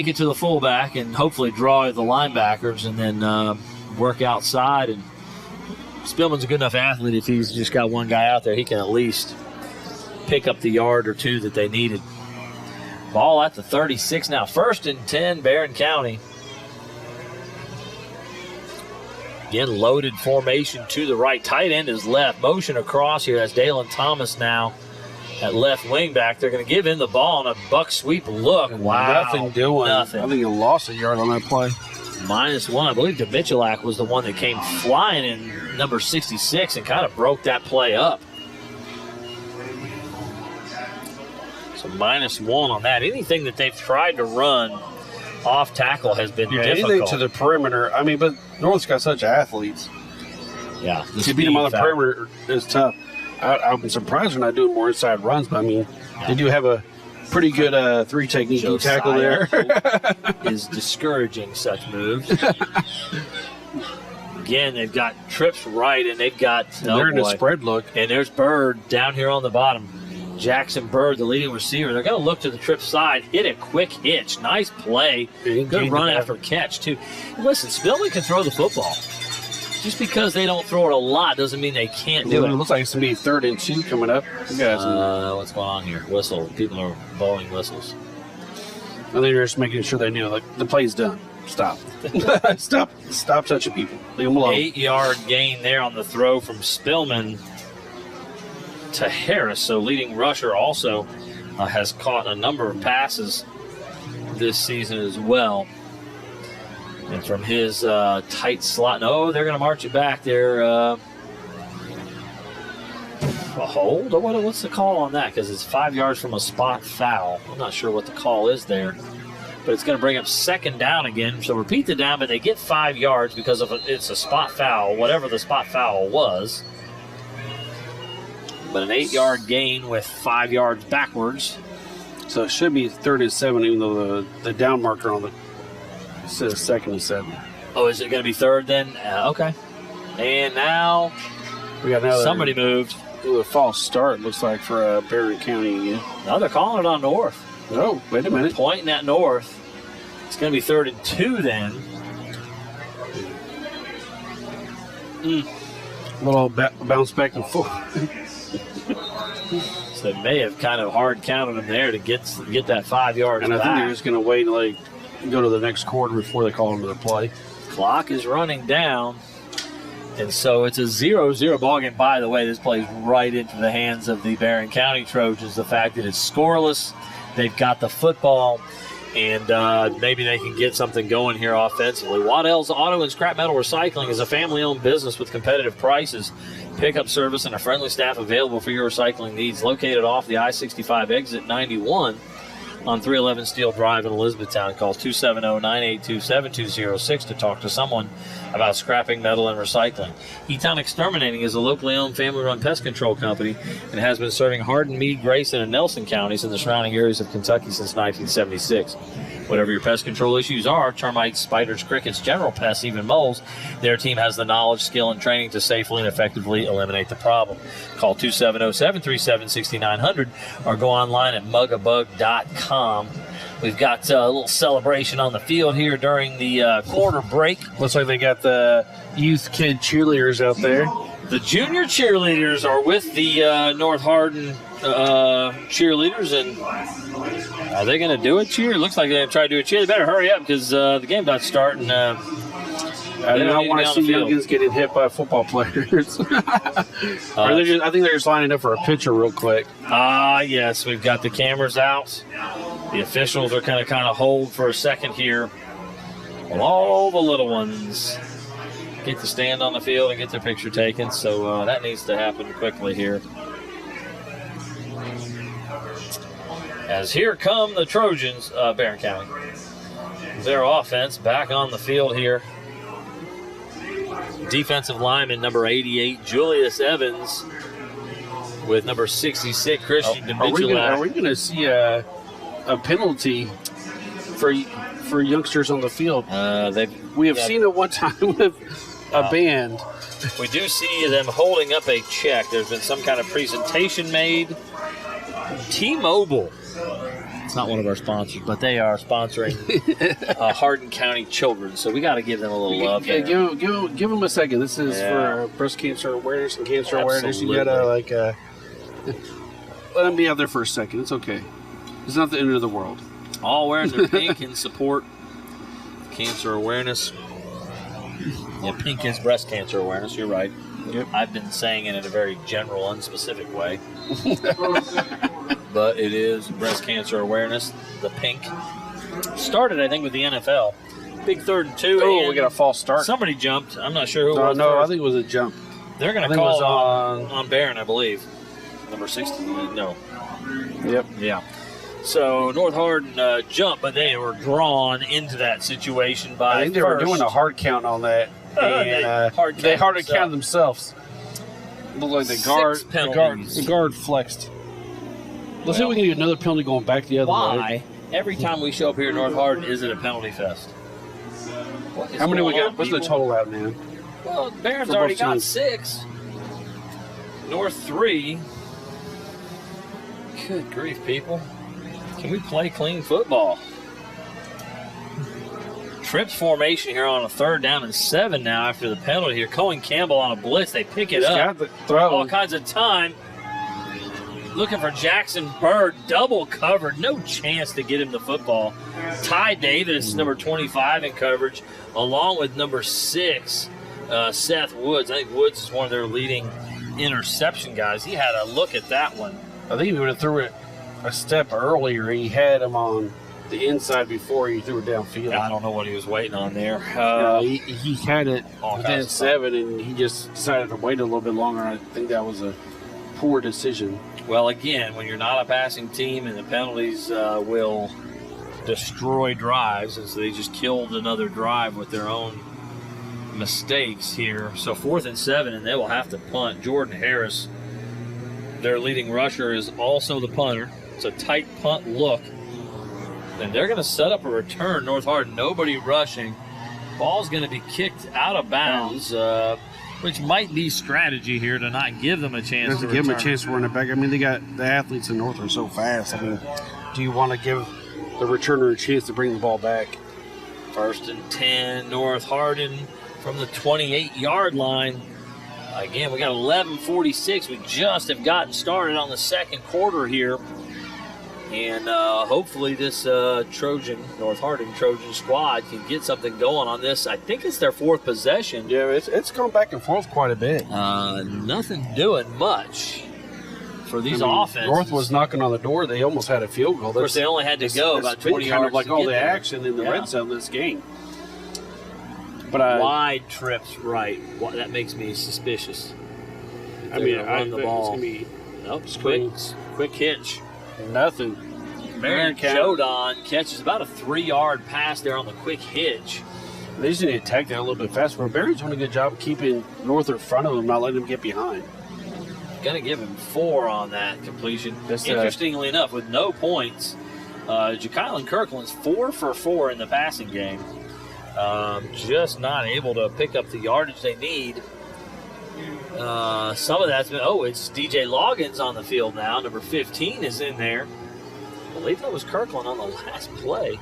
it to the fullback and hopefully draw the linebackers and then work outside. And Spillman's a good enough athlete. If he's just got one guy out there, he can at least pick up the yard or two that they needed. Ball at the 36 now. 1st and 10, Barron County. Again, loaded formation to the right. Tight end is left. Motion across here. That's Dalen Thomas now at left wing back. They're going to give him the ball on a buck sweep look. Wow. Nothing doing. Nothing. I think he lost a yard on that play. -1. I believe DeMitchelak was the one that came flying in number 66 and kind of broke that play up. So -1 on that. Anything that they've tried to run off tackle has been difficult. Anything to the perimeter. I mean, but North's got such athletes. Yeah. To beat them on the perimeter is tough. I'm surprised they're not doing more inside runs, but I mean, they do have a pretty good 3-technique tackle there. Is discouraging such moves. Again, they've got trips right, and they've got they're in a spread look. And there's Bird down here on the bottom. Jackson Bird, the leading receiver. They're going to look to the trip side, hit a quick hitch. Nice play. Good run after catch, too. Listen, Spillman can throw the football. Just because they don't throw it a lot doesn't mean they can't do it. It looks like it's going to be 3rd and 2 coming up. What's going on here? Whistle. People are blowing whistles. I think they're just making sure they know the play's done. Stop. Stop touching people. Leave them alone. 8-yard gain there on the throw from Spillman to Harris. So leading rusher also has caught a number of passes this season as well. And from his tight slot, no, they're going to march it back there. A hold? What's the call on that? Because it's 5 yards from a spot foul. I'm not sure what the call is there. But it's going to bring up second down again. So repeat the down, but they get 5 yards because it's a spot foul, whatever the spot foul was. But an 8-yard gain with 5 yards backwards. So it should be 3rd and 7, even though the down marker on the says 2nd and 7. Oh, is it going to be 3rd then? Okay. And now We got another. somebody moved. A false start, looks like, for Barron County again. Now they're calling it on North. Oh, wait a minute. Pointing at North. It's going to be 3rd and 2 then. Little bounce back and forth. So they may have kind of hard counted them there to get that 5 yards And I back. think they're just going to wait and go to the next quarter before they call another play. Clock is running down. And so it's a 0-0 ball game. By the way, this plays right into the hands of the Barron County Trojans. The fact that it's scoreless, they've got the football, and maybe they can get something going here offensively. Waddell's Auto and Scrap Metal Recycling is a family-owned business with competitive prices, pickup service, and a friendly staff available for your recycling needs. Located off the I-65 exit 91 on 311 Steel Drive in Elizabethtown. Call 270-982-7206 to talk to someone about scrapping metal and recycling. E-Town Exterminating is a locally owned family-run pest control company and has been serving Hardin, Meade, Grayson, and Nelson counties in the surrounding areas of Kentucky since 1976. Whatever your pest control issues are, termites, spiders, crickets, general pests, even moles, their team has the knowledge, skill, and training to safely and effectively eliminate the problem. Call 270-737-6900 or go online at mugabug.com. We've got a little celebration on the field here during the quarter break. Looks like they got the youth kid cheerleaders out there. The junior cheerleaders are with the North Hardin cheerleaders, and are they going to do a cheer? It looks like they're going to try to do a cheer. They better hurry up because the game about to start. And I do not want to see youngins getting hit by football players. I think they're just lining up for a picture real quick. Yes, we've got the cameras out. The officials are kind of hold for a second here. Well, all the little ones get to stand on the field and get their picture taken, so that needs to happen quickly here. As here come the Trojans, Barron County. Their offense back on the field here. Defensive lineman number 88, Julius Evans, with number 66, Christian Demichulak. Are we going to see a penalty for youngsters on the field? We have seen it one time with a band. We do see them holding up a check. There's been some kind of presentation made. T-Mobile. It's not one of our sponsors, but they are sponsoring Hardin County children, so we got to give them a little love. Yeah, give them a second. This is for breast cancer awareness and cancer awareness. You gotta let them be out there for a second. It's okay. It's not the end of the world. All wearing their pink in support cancer awareness. Yeah, pink is breast cancer awareness. You're right. Yep. I've been saying it in a very general, unspecific way. But it is breast cancer awareness. The pink started, I think, with the NFL. Big 3rd and 2. Oh, we got a false start. Somebody jumped. I'm not sure who it was. No, first. I think it was a jump. They're going to call on Barron, I believe. Number 60. No. Yep. Yeah. So North Hardin jumped, but they were drawn into that situation by I think they were doing a hard count on that. And they hard counted themselves. Looked like the guard flexed. Let's see if we can get another penalty going back the other way. Why? Every time we show up here at North Hardin, is it a penalty fest? How many we got? What's the total out now? Well, Barron's already got 6. North 3. Good grief, people. Can we play clean football? Trips formation here on a 3rd down and 7 now after the penalty here. Cohen Campbell on a blitz. They pick it up. All kinds of time. Looking for Jackson Bird. Double covered. No chance to get him the football. Ty Davis, number 25 in coverage, along with number 6, Seth Woods. I think Woods is one of their leading interception guys. He had a look at that one. I think he would have threw it a step earlier, he had him on the inside before he threw it downfield. I don't know what he was waiting on there. He had it within 7, and he just decided to wait a little bit longer. I think that was a poor decision. Well, again, when you're not a passing team and the penalties will destroy drives, and so they just killed another drive with their own mistakes here. So 4th and 7, and they will have to punt. Jordan Harris, their leading rusher, is also the punter. It's a tight punt look. And they're going to set up a return. North Hardin, nobody rushing. Ball's going to be kicked out of bounds, which might be strategy here to not give them a chance to give them a chance to run it back. I mean, they got the athletes in North are so fast. I mean, do you want to give the returner a chance to bring the ball back? 1st and 10, North Hardin from the 28-yard line. Again, we got 11:46. We just have gotten started on the second quarter here. And hopefully this North Hardin Trojan squad can get something going on this. I think it's their 4th possession. Yeah, it's gone back and forth quite a bit. Nothing doing much for these offenses. North was knocking on the door. They almost had a field goal. Of course, they only had to go about 20 yards. Kind of like all the there. action in the red zone this game. But wide trips right. Well, that makes me suspicious. I mean, run the ball. It's gonna be nope, quick hitch. Nothing. Baron Jodan catches about a 3-yard pass there on the quick hitch. They just need to attack that a little bit faster. Barron's doing a good job of keeping North in front of them, not letting them get behind. Going to give him 4 on that completion. Interestingly enough, with no points, Ja'Kylan Kirkland's 4 for 4 in the passing game. Just not able to pick up the yardage they need. Some of that's been, it's DJ Loggins on the field now. Number 15 is in there. I believe that was Kirkland on the last play.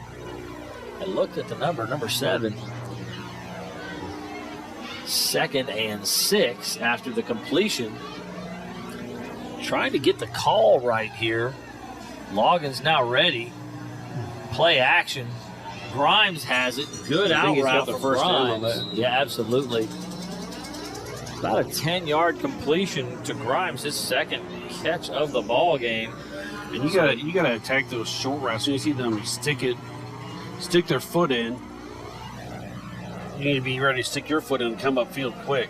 I looked at the number 7. 2nd and 6 after the completion. Trying to get the call right here. Loggins now ready. Play action. Grimes has it. Good out route from Grimes. Yeah, absolutely. About a 10-yard completion to Grimes, his 2nd catch of the ball game. And you gotta attack those short routes. When you see them stick their foot in, you need to be ready to stick your foot in and come upfield quick.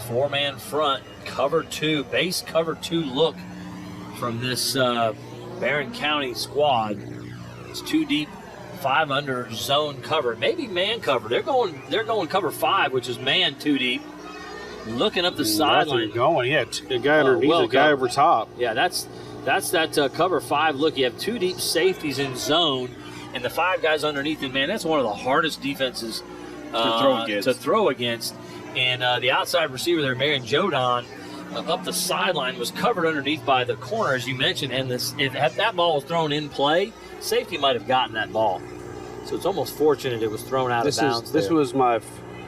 4-man front, cover 2, base cover 2 look from this Barron County squad. It's 2 deep, 5 under zone cover, maybe man cover. They're going cover 5, which is man 2 deep. Looking up the sideline. Going, yeah, a guy underneath, a guy over top. Yeah, that's that cover 5 look. You have 2 deep safeties in zone, and the 5 guys underneath it. Man, that's one of the hardest defenses to throw against. And the outside receiver there, Baron Jodan, up the sideline, was covered underneath by the corner, as you mentioned. And if that ball was thrown in play, safety might have gotten that ball. So it's almost fortunate it was thrown out of bounds. This was my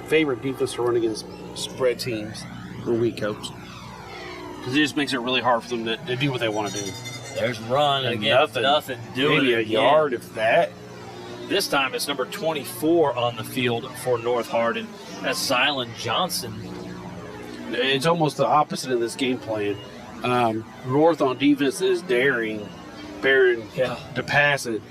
favorite defense to run against spread teams when we coach. Because it just makes it really hard for them to do what they want to do. There's run, and again, nothing doing maybe a yard, if that. This time it's number 24 on the field for North Hardin. That's Zylan Johnson. It's almost the opposite of this game plan. North on defense is daring Barron to pass it.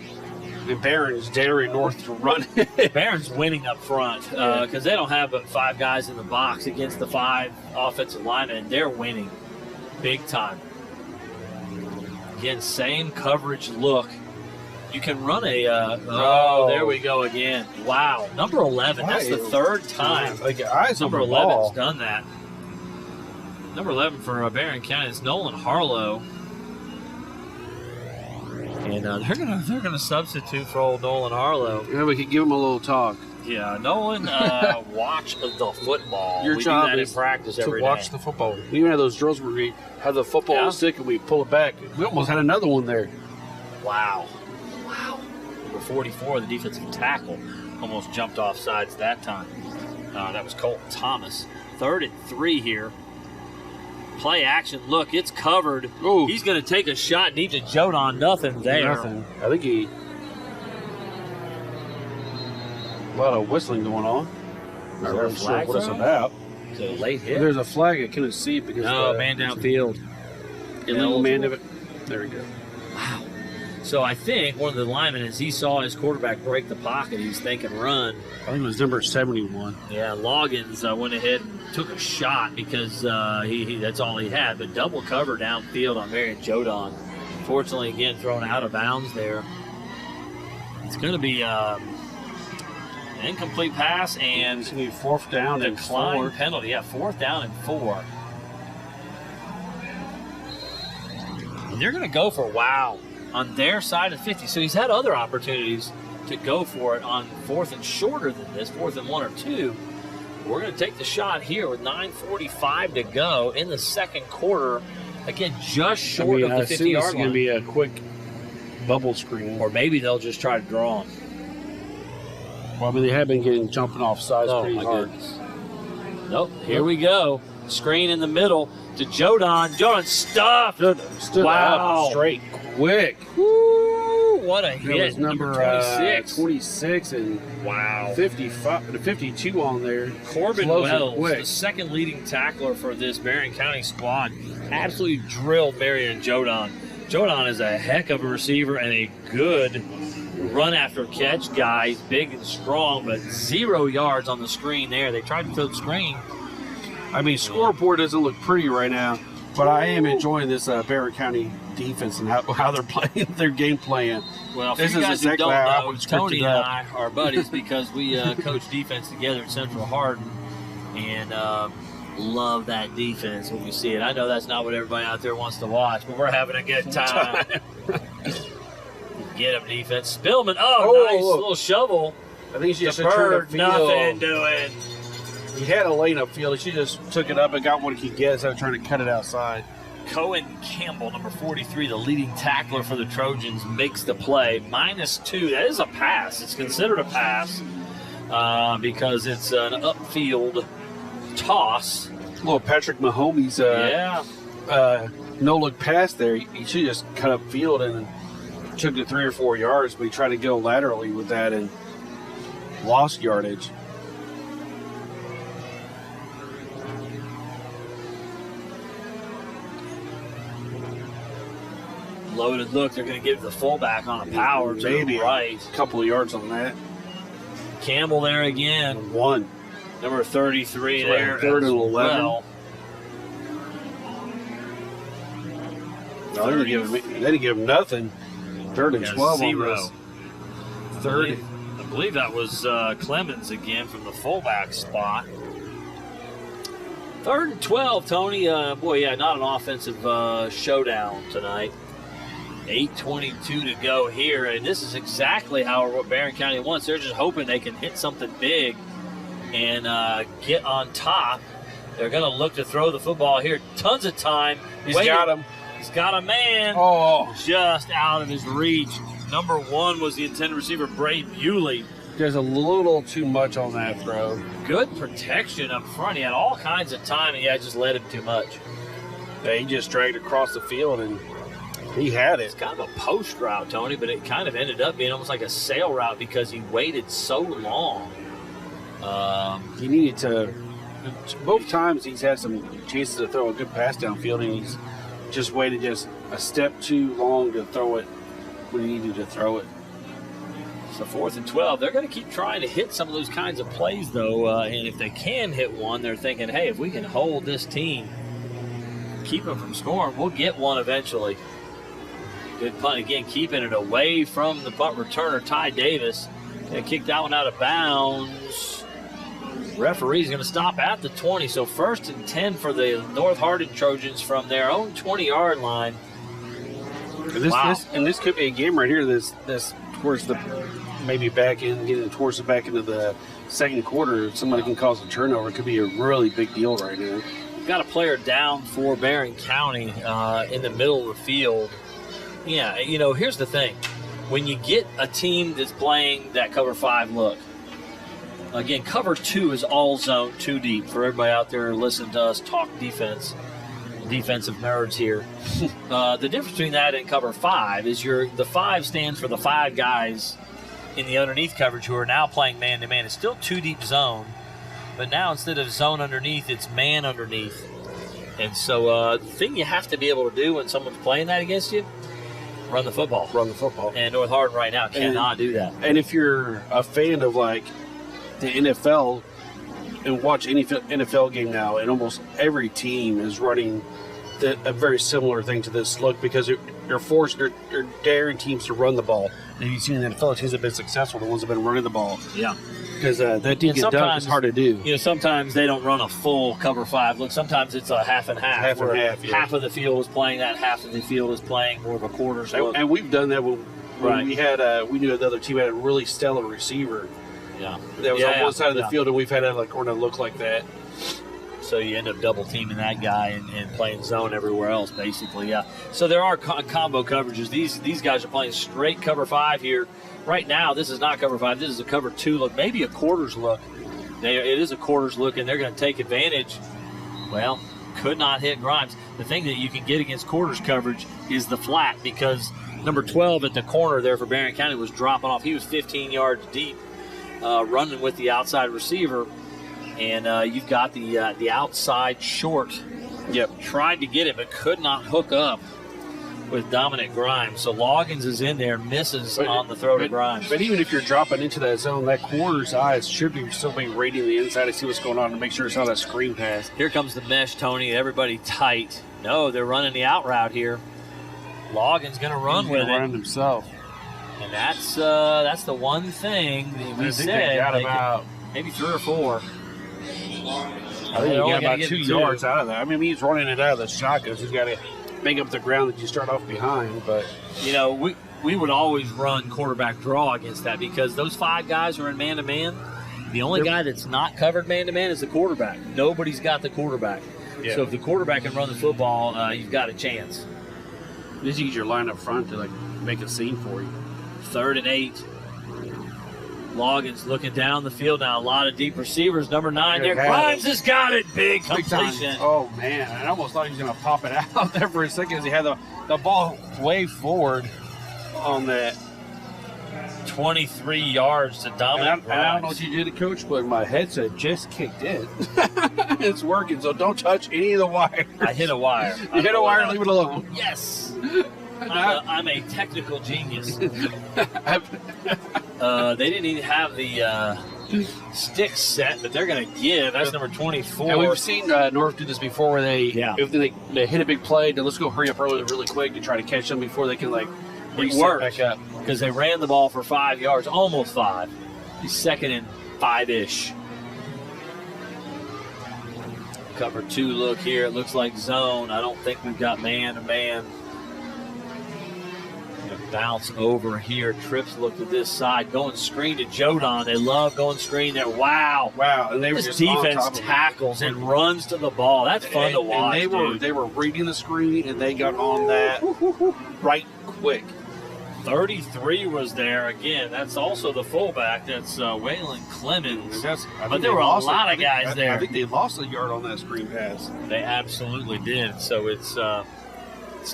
And Barron's daring North to run it. Barron's winning up front because they don't have but 5 guys in the box against the 5 offensive linemen, and they're winning big time. Again, same coverage look. You can run there we go again. Wow. Number 11. That's the 3rd time. Number 11's done that. Number 11 for Barron County is Nolan Harlow. And they're gonna substitute for old Nolan Harlow. Yeah, we could give him a little talk. Yeah, Nolan, watch the football. Your job do that is in practice every to watch the football. We even had those drills where we have the football stick and we pull it back. We almost had another one there. Wow. Number 44, the defensive tackle, almost jumped off sides that time. That was Colton Thomas. 3rd and 3 here. Play action. Look, it's covered. Ooh. He's going to take a shot deep to Jodan. Nothing there. Nothing. I think a lot of whistling going on. Not really sure what it's about. Is it a late hit? There's a flag. I couldn't see it because man downfield. Illegal man of it. There we go. Wow. So I think one of the linemen, as he saw his quarterback break the pocket, he's thinking run. I think it was number 71. Yeah, Loggins went ahead and took a shot because he that's all he had. But double cover downfield on Marion Jodon. Fortunately, again, thrown out of bounds there. It's going to be an incomplete pass and It's going to be 4th down and decline 4. penalty. Yeah, 4th down and 4. And they're going to go for on their side of 50. So he's had other opportunities to go for it on 4th and shorter than this, 4th and 1 or 2. We're going to take the shot here with 9:45 to go in the second quarter. Again, just short of the 50-yard line. It's going to be a quick bubble screen. Or maybe they'll just try to draw him. Well, I mean, they have been getting jumping off sides pretty hard. Goodness. Nope, here we go. Screen in the middle to Jodon. Jodon stuffed. Stood up straight, quick. Woo, what a It hit. was number 26 and 55, 52 on there. Corbin Close and Wells, quick. the second leading tackler for this Marion County squad, absolutely drilled Marion Jodon. Jodon is a heck of a receiver and a good run after catch guy. He's big and strong, but 0 yards on the screen there. They tried to throw the screen. I mean, scoreboard doesn't look pretty right now, but I am enjoying this Barron County defense and how they're playing, their game plan. Well, This for you is guys who exactly don't how I know, would script Tony it and up. I are buddies because we coach defense together at Central Hardin and love that defense when we see it. I know that's not what everybody out there wants to watch, but we're having a good time. Get him, defense. Spillman, nice little shovel. I think she just The turned bird, upfield. nothing doing. He had a lane upfield. She just took it up and got what he could get instead of trying to cut it outside. Cohen Campbell, number 43, the leading tackler for the Trojans, makes the play. -2. That is a pass. It's considered a pass because it's an upfield toss. Little Patrick Mahomes, no-look pass there. He should just cut upfield and took it 3 or 4 yards, but he tried to go laterally with that and lost yardage. Loaded look. They're going to give the fullback on a power to Maybe the right. a couple of yards on that. Campbell there again. 1. Number 33 That's right, there. 3rd and as 11. well. No, they didn't give him nothing. 3rd and 12 on 0. this. 30. I believe that was Clemens again from the fullback spot. 3rd and 12, Tony. Not an offensive showdown tonight. 8:22 to go here, and this is exactly what Barron County wants. They're just hoping they can hit something big and get on top. They're going to look to throw the football here. Tons of time. He's got him. He's got a man. Oh. Just out of his reach. Number 1 was the intended receiver, Braden Bewley. There's a little too much on that throw. Good protection up front. He had all kinds of time, and just led him too much. Yeah, he just dragged across the field, and he had it. It's kind of a post route, Tony, but it kind of ended up being almost like a sail route because he waited so long. He needed to. Both times he's had some chances to throw a good pass downfield, and he's just waited just a step too long to throw it when he needed to throw it. So 4th and 12. They're going to keep trying to hit some of those kinds of plays, though. And if they can hit one, they're thinking, hey, if we can hold this team, keep them from scoring, we'll get one eventually. Good punt again, keeping it away from the punt returner, Ty Davis. They kicked that one out of bounds. Referee's going to stop at the 20. So 1st and 10 for the North Hardin Trojans from their own 20-yard line. And this could be a game right here. This towards the maybe getting towards the back end of the second quarter. If somebody can cause a turnover, it could be a really big deal right now. Got a player down for Barron County in the middle of the field. Yeah, here's the thing. When you get a team that's playing that cover 5 look, again, cover 2 is all zone 2 deep for everybody out there listening to us talk defense. Defensive nerds here. The difference between that and cover 5 is the 5 stands for the 5 guys in the underneath coverage who are now playing man-to-man. It's still 2 deep zone, but now instead of zone underneath, it's man underneath. And so the thing you have to be able to do when someone's playing that against you, run the football. Run the football. And North Hardin right now cannot do that. And if you're a fan of like the NFL and watch any NFL game now, and almost every team is running a very similar thing to this look, because they're daring teams to run the ball. And you've seen the NFL teams that have been successful, the ones that have been running the ball. Yeah. Because that didn't get done. It's hard to do. You know, sometimes they don't run a full cover 5 look. Sometimes it's a half and half. Half and half, yeah. Half of the field is playing that, half of the field is playing more of a quarters look. And we've done that when we knew the other team had a really stellar receiver. Yeah. That was on one side of the field, and we've had a corner look like that. So you end up double teaming that guy and playing zone everywhere else, basically. Yeah. So there are combo coverages. These guys are playing straight cover 5 here. Right now, this is not cover 5. This is a cover 2 look, maybe a quarters look. It is a quarters look, and they're going to take advantage. Well, could not hit Grimes. The thing that you can get against quarters coverage is the flat, because number 12 at the corner there for Barron County was dropping off. He was 15 yards deep, running with the outside receiver. And you've got the outside short. Yep. Tried to get it, but could not hook up with Dominic Grimes. So Loggins is in there, misses on the throw to Grimes. But even if you're dropping into that zone, that quarter's eyes should be still be raiding the inside to see what's going on and make sure it's not a screen pass. Here comes the mesh, Tony. Everybody tight. No, they're running the out route here. Loggins going to run with it. Run himself. And that's the one thing that we said. They got about maybe 3 or 4. I think he got about 2 yards out of that. I mean, he's running it out of the shotgun. He's got to make up the ground that you start off behind. But you know, we would always run quarterback draw against that, because those 5 guys are in man-to-man. The only guy that's not covered man-to-man is the quarterback. Nobody's got the quarterback. Yeah. So if the quarterback can run the football, you've got a chance. Just use your line up front to make a scene for you. 3rd and 8. Loggins looking down the field now. A lot of deep receivers. Number 9 there. Grimes has got it. Big completion. Oh, man. I almost thought he was going to pop it out there for a second, as he had the ball way forward on that. 23 yards to Dominic Grimes. I don't know what you did, Coach, but my headset just kicked in. It's working, so don't touch any of the wires. I hit a wire. You hit a wire, leave it alone. Yes. I'm a technical genius. They didn't even have the stick set, but they're going to give. That's number 24. And we've seen North do this before, where if they hit a big play, then let's go hurry up really quick to try to catch them before they can reset back up. Because they ran the ball for 5 yards, almost 5. He's 2nd and 5-ish. Cover 2 look here. It looks like zone. I don't think we've got man-to-man. Bounce over here. Trips look to this side. Going screen to Jodon. They love going screen there. Wow. And they were this defense tackles and runs to the ball. That's fun to watch. And they were reading the screen, and they got on that right quick. 33 was there again. That's also the fullback. That's Waylon Clemens. But there were a lot of guys there. I think they lost a yard on that screen pass. They absolutely did. So it's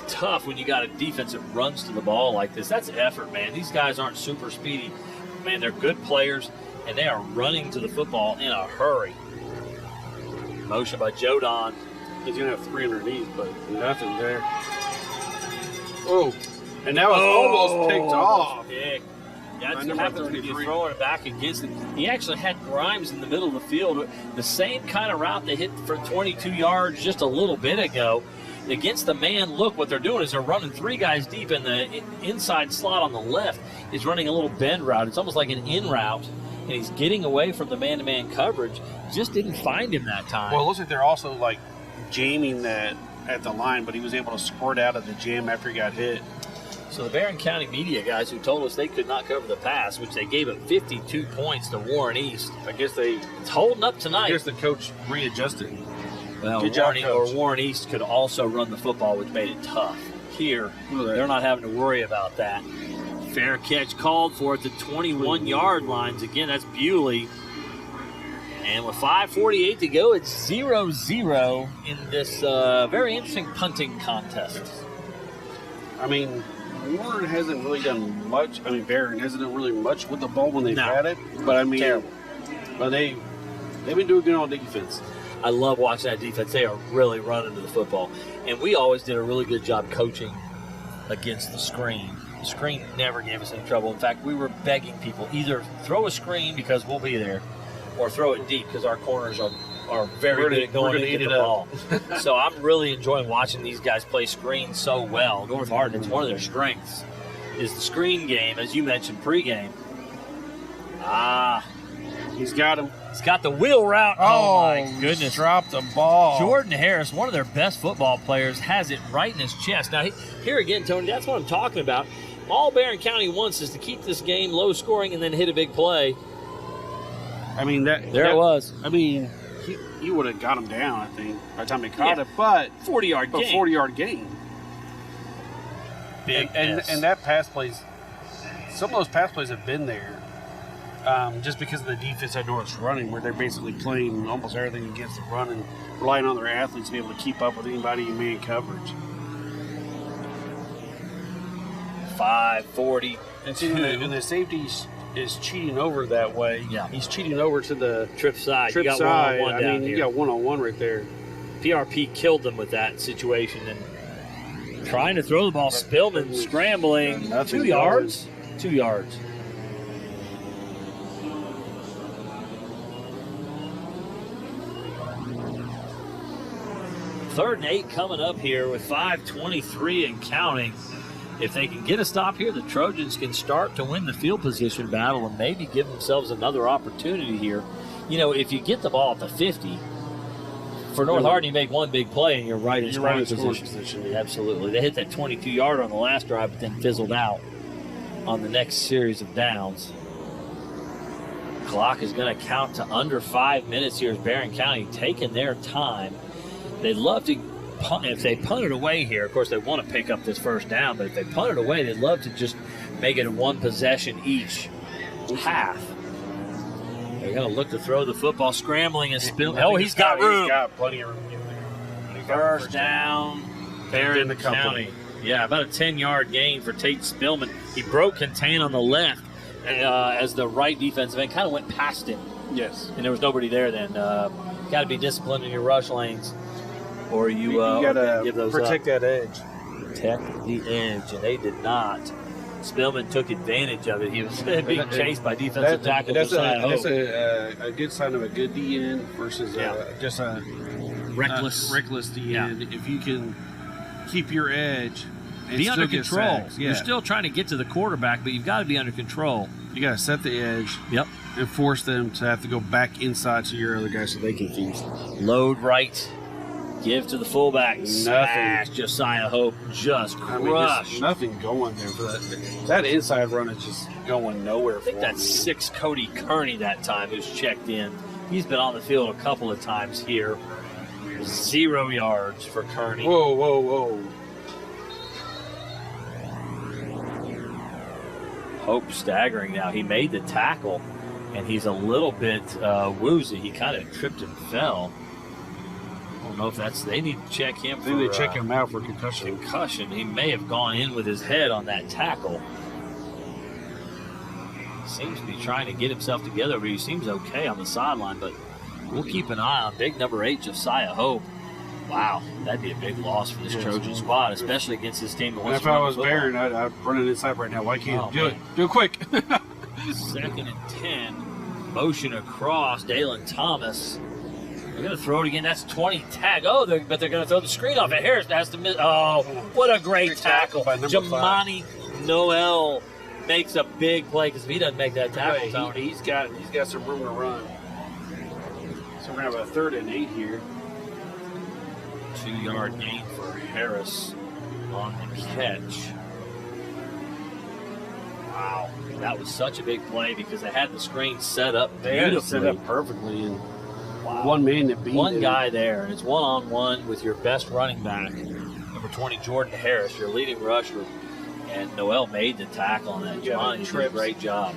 tough when you got a defense that runs to the ball like this. That's effort, man. These guys aren't super speedy. Man, they're good players, and they are running to the football in a hurry. Motion by Jodon. He's going to have 3 underneath, but nothing there. Oh, and that was almost picked off. Pick. That's what happens when you're throwing it back against it. He actually had Grimes in the middle of the field. The same kind of route they hit for 22 yards just a little bit ago. Against the man, look, what they're doing is they're running 3 guys deep, and the inside slot on the left is running a little bend route. It's almost like an in route, and he's getting away from the man-to-man coverage. Just didn't find him that time. Well, it looks like they're also jamming that at the line, but he was able to squirt out of the jam after he got hit. So the Barron County media guys who told us they could not cover the pass, which they gave up 52 points to Warren East. I guess it's holding up tonight. I guess the coach readjusted. Well, Warren East could also run the football, which made it tough. Here, they're not having to worry about that. Fair catch called for at the 21-yard lines. Again, that's Bewley. And with 5:48 to go, it's 0-0 in this very interesting punting contest. I mean, Warren hasn't really done much. I mean, Barron hasn't done really much with the ball when they've had it. But, I mean, terrible. But they've been doing good on defense. I love watching that defense. They are really running to the football. And we always did a really good job coaching against the screen. The screen never gave us any trouble. In fact, we were begging people, either throw a screen because we'll be there, or throw it deep because our corners are very good at going to get the ball. So I'm really enjoying watching these guys play screen so well. North Hardin, it's one of their strengths, is the screen game, as you mentioned pregame. He's got him. He's got the wheel route. Oh my goodness. Dropped the ball. Jordan Harris, one of their best football players, has it right in his chest. Now, here again, Tony, that's what I'm talking about. All Barron County wants is to keep this game low scoring and then hit a big play. I mean, it was. I mean, he would have got him down, I think, by the time he caught it. But 40-yard gain. 40-yard gain. Big and that pass plays, some of those pass plays have been there just because of the defense I know it's running, where they're basically playing almost everything against the run and relying on their athletes to be able to keep up with anybody in man coverage. 5-40. And the safety is cheating over that way. Yeah. He's cheating over to the trip side. Trip you got side. one-on-one down here. here. You got one-on-one right there. PRP killed them with that situation. And trying to throw the ball. Spillman scrambling. 2 yards. 2 yards. Third and 8 coming up here with 5:23 and counting. If they can get a stop here, the Trojans can start to win the field position battle and maybe give themselves another opportunity here. You know, if you get the ball at the 50, for North Hardin, you make one big play and you're right in scoring position. Yeah. Absolutely. They hit that 22-yarder on the last drive, but then fizzled out on the next series of downs. Clock is going to count to under 5 minutes here as Barron County taking their time. They'd love to punt. If they punt it away here, of course, they want to pick up this first down, but if they punt it away, they'd love to just make it a one possession each half. They're going to look to throw the football, scrambling and spilling. Oh, he's got room. He's got plenty of room. First down, Barron County. Yeah, about a 10-yard gain for Tate Spillman. He broke contain on the left as the right defensive end kind of went past him. Yes. And there was nobody there then. Got to be disciplined in your rush lanes, or you got to give those protect that edge. Protect the edge, and they did not. Spillman took advantage of it. He was being chased by defensive tackle. That's a good sign of a good DN versus just a reckless DN. If you can keep your edge and be under get control. Sacks. Yeah. You're still trying to get to the quarterback, but you've got to be under control. You got to set the edge. Yep. And force them to have to go back inside to your other guys so they can feast. Load right. Give to the fullback. Smash. Josiah Hope just crushed. Nothing going there for that. That inside run is just going nowhere. I think that's 6 Cody Kearney that time who's checked in. He's been on the field a couple of times here. 0 yards for Kearney. Whoa. Hope staggering now. He made the tackle, and he's a little bit woozy. He kind of tripped and fell. I don't know if that's... They need to check him They need to check him out for concussion. He may have gone in with his head on that tackle. He seems to be trying to get himself together, but he seems okay on the sideline, but we'll keep an eye on big number 8, Josiah Hope. Wow, that'd be a big loss for this Trojan squad, especially against this team that wants to run. If I was Barron, I'd run it inside right now. Why can't you do it? Do it quick. 2nd and 10. Motion across. Dalen Thomas. They're going to throw it again. That's 20 tag. Oh, but they're going to throw the screen off. And Harris has to miss. Oh, what a great tackle. Jamani Noel makes a big play because if he doesn't make that tackle, Tony, he's got some room to run. So we're going to have a 3rd and 8 here. 2-yard gain for Harris on the catch. Wow, that was such a big play because they had the screen set up beautifully. They had it set up perfectly, and one man to beat one guy there, and it's one-on-one with your best running back, number 20, Jordan Harris, your leading rusher, and Noel made the tackle on that. Johnny did a great job.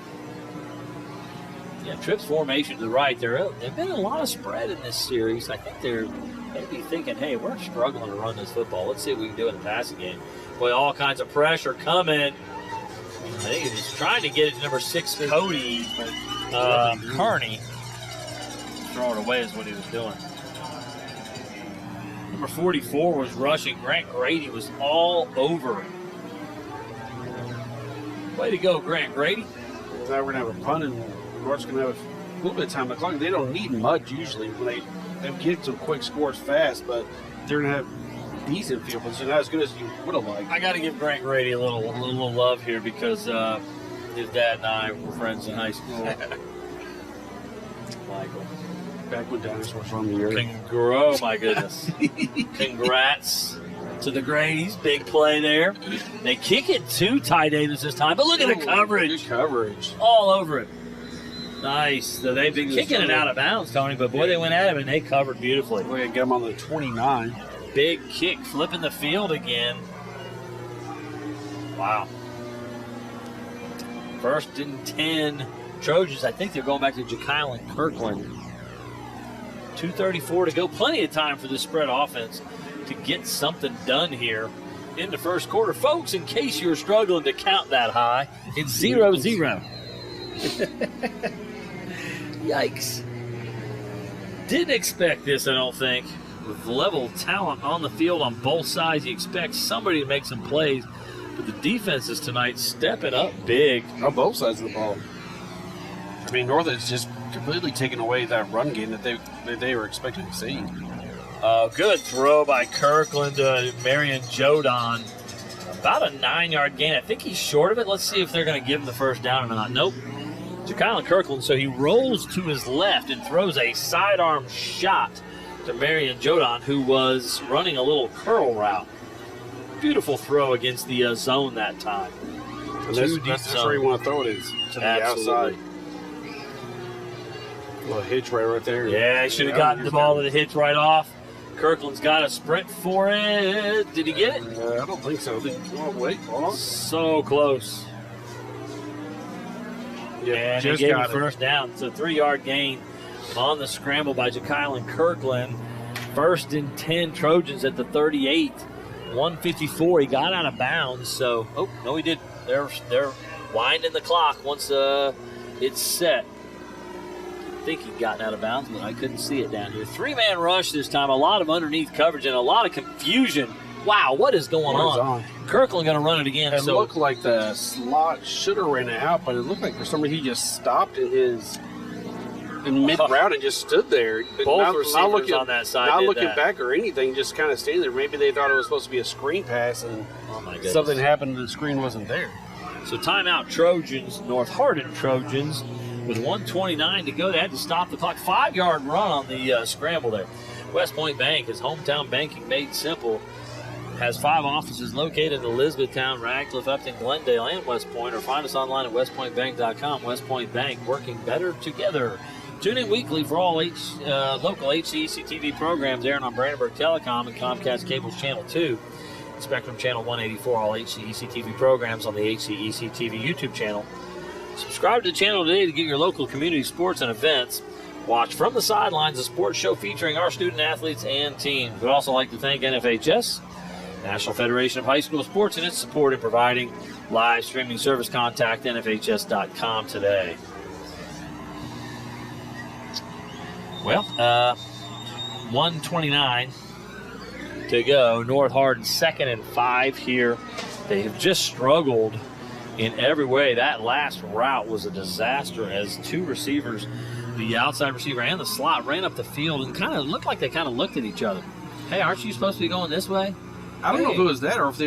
Yeah, trips formation to the right. There've been a lot of spread in this series. I think they're maybe thinking, hey, we're struggling to run this football. Let's see what we can do in the passing game. Boy, all kinds of pressure coming. I think he was trying to get it to number 6, Cody Kearney. Throw it away is what he was doing. number 44 was rushing. Grant Grady was all over it. Way to go, Grant Grady. Now we're going to have a punt, and North's going to have a little bit of time on the clock. They don't need much usually when they get some quick scores fast, but they're going to have decent field position, not as good as you would have liked. I got to give Grant Grady a little love here because his dad and I were friends in high school. Michael. Back when dinosaurs were on the earth. Oh, my goodness. Congrats to the Grady's. Big play there. They kick it to Ty Davis this time, but look at the coverage. Good coverage. All over it. Nice. So they've been kicking it out of bounds, Tony, but boy, they went at him and they covered beautifully. We're going to get them on the 29. Big kick, flipping the field again. Wow. 1st and 10 Trojans. I think they're going back to Jekyll and Kirkland. 2:34 to go. Plenty of time for this spread offense to get something done here in the first quarter. Folks, in case you're struggling to count that high, it's 0-0. Yikes. Didn't expect this, I don't think. With level talent on the field on both sides, you expect somebody to make some plays. But the defenses tonight stepping up big. On both sides of the ball. I mean, North is just completely taking away that run game that they were expecting to see. Good throw by Kirkland to Marion Jodon. About a 9-yard gain. I think he's short of it. Let's see if they're going to give him the first down or not. Nope. Jekyll and Kirkland, so he rolls to his left and throws a sidearm shot to Marion Jodon, who was running a little curl route. Beautiful throw against the zone that time. And that's where you want to throw it is, to the outside. A little hitch right there. Yeah, he should have gotten the ball to the hitch right off. Kirkland's got a sprint for it. Did he get it? I don't think so. Wait, hold on. So close. Yeah, and just he gave got him first down. It's a 3-yard gain on the scramble by Jekyll and Kirkland. 1st and 10 Trojans at the 38. 154. He got out of bounds. So, oh no, he did. They're winding the clock once it's set. I think he'd gotten out of bounds, but I couldn't see it down here. 3-man rush this time. A lot of underneath coverage and a lot of confusion. Wow, what is going on? Kirkland going to run it again. It looked like the slot should have ran it out, but it looked like for some reason he just stopped in mid-route and just stood there. Both receivers on that side not looking back or anything, just kind of standing there. Maybe they thought it was supposed to be a screen pass, and something happened and the screen wasn't there. So timeout Trojans, North Hardin Trojans, with 1:29 to go. They had to stop the clock. 5-yard run on the scramble there. West Point Bank is hometown banking made simple. Has 5 offices located in Elizabethtown, Radcliffe, Upton, Glendale, and West Point, or find us online at westpointbank.com. West Point Bank, working better together. Tune in weekly for all local HCEC-TV programs airing on Brandenburg Telecom and Comcast Cable's Channel 2. Spectrum Channel 184, all HCEC-TV programs on the HCEC-TV YouTube channel. Subscribe to the channel today to get your local community sports and events. Watch From the Sidelines, a sports show featuring our student athletes and teams. We'd also like to thank NHHS, National Federation of High School Sports, and its support in providing live streaming service. Contact NFHS.com today. Well, 1:29 to go. North Hardin 2nd and 5 here. They have just struggled in every way. That last route was a disaster as 2 receivers, the outside receiver and the slot, ran up the field and kind of looked like they kind of looked at each other. Hey, aren't you supposed to be going this way? I don't know if it was that or if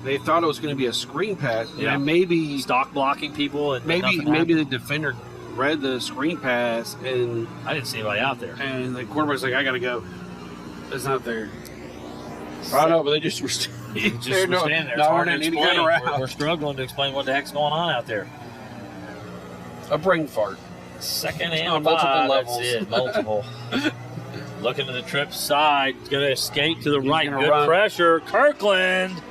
they thought it was going to be a screen pass. Yeah, and maybe stock blocking people. And maybe the defender read the screen pass and I didn't see anybody out there. And the quarterback's like, I got to go. It's not there. I don't know, but they just were standing there. It's hard to explain. We're struggling to explain what the heck's going on out there. A brain fart. 2nd and 5. Multiple levels. That's it. Multiple. Looking to the trip side. Going to escape to the right. Good pressure. Kirkland.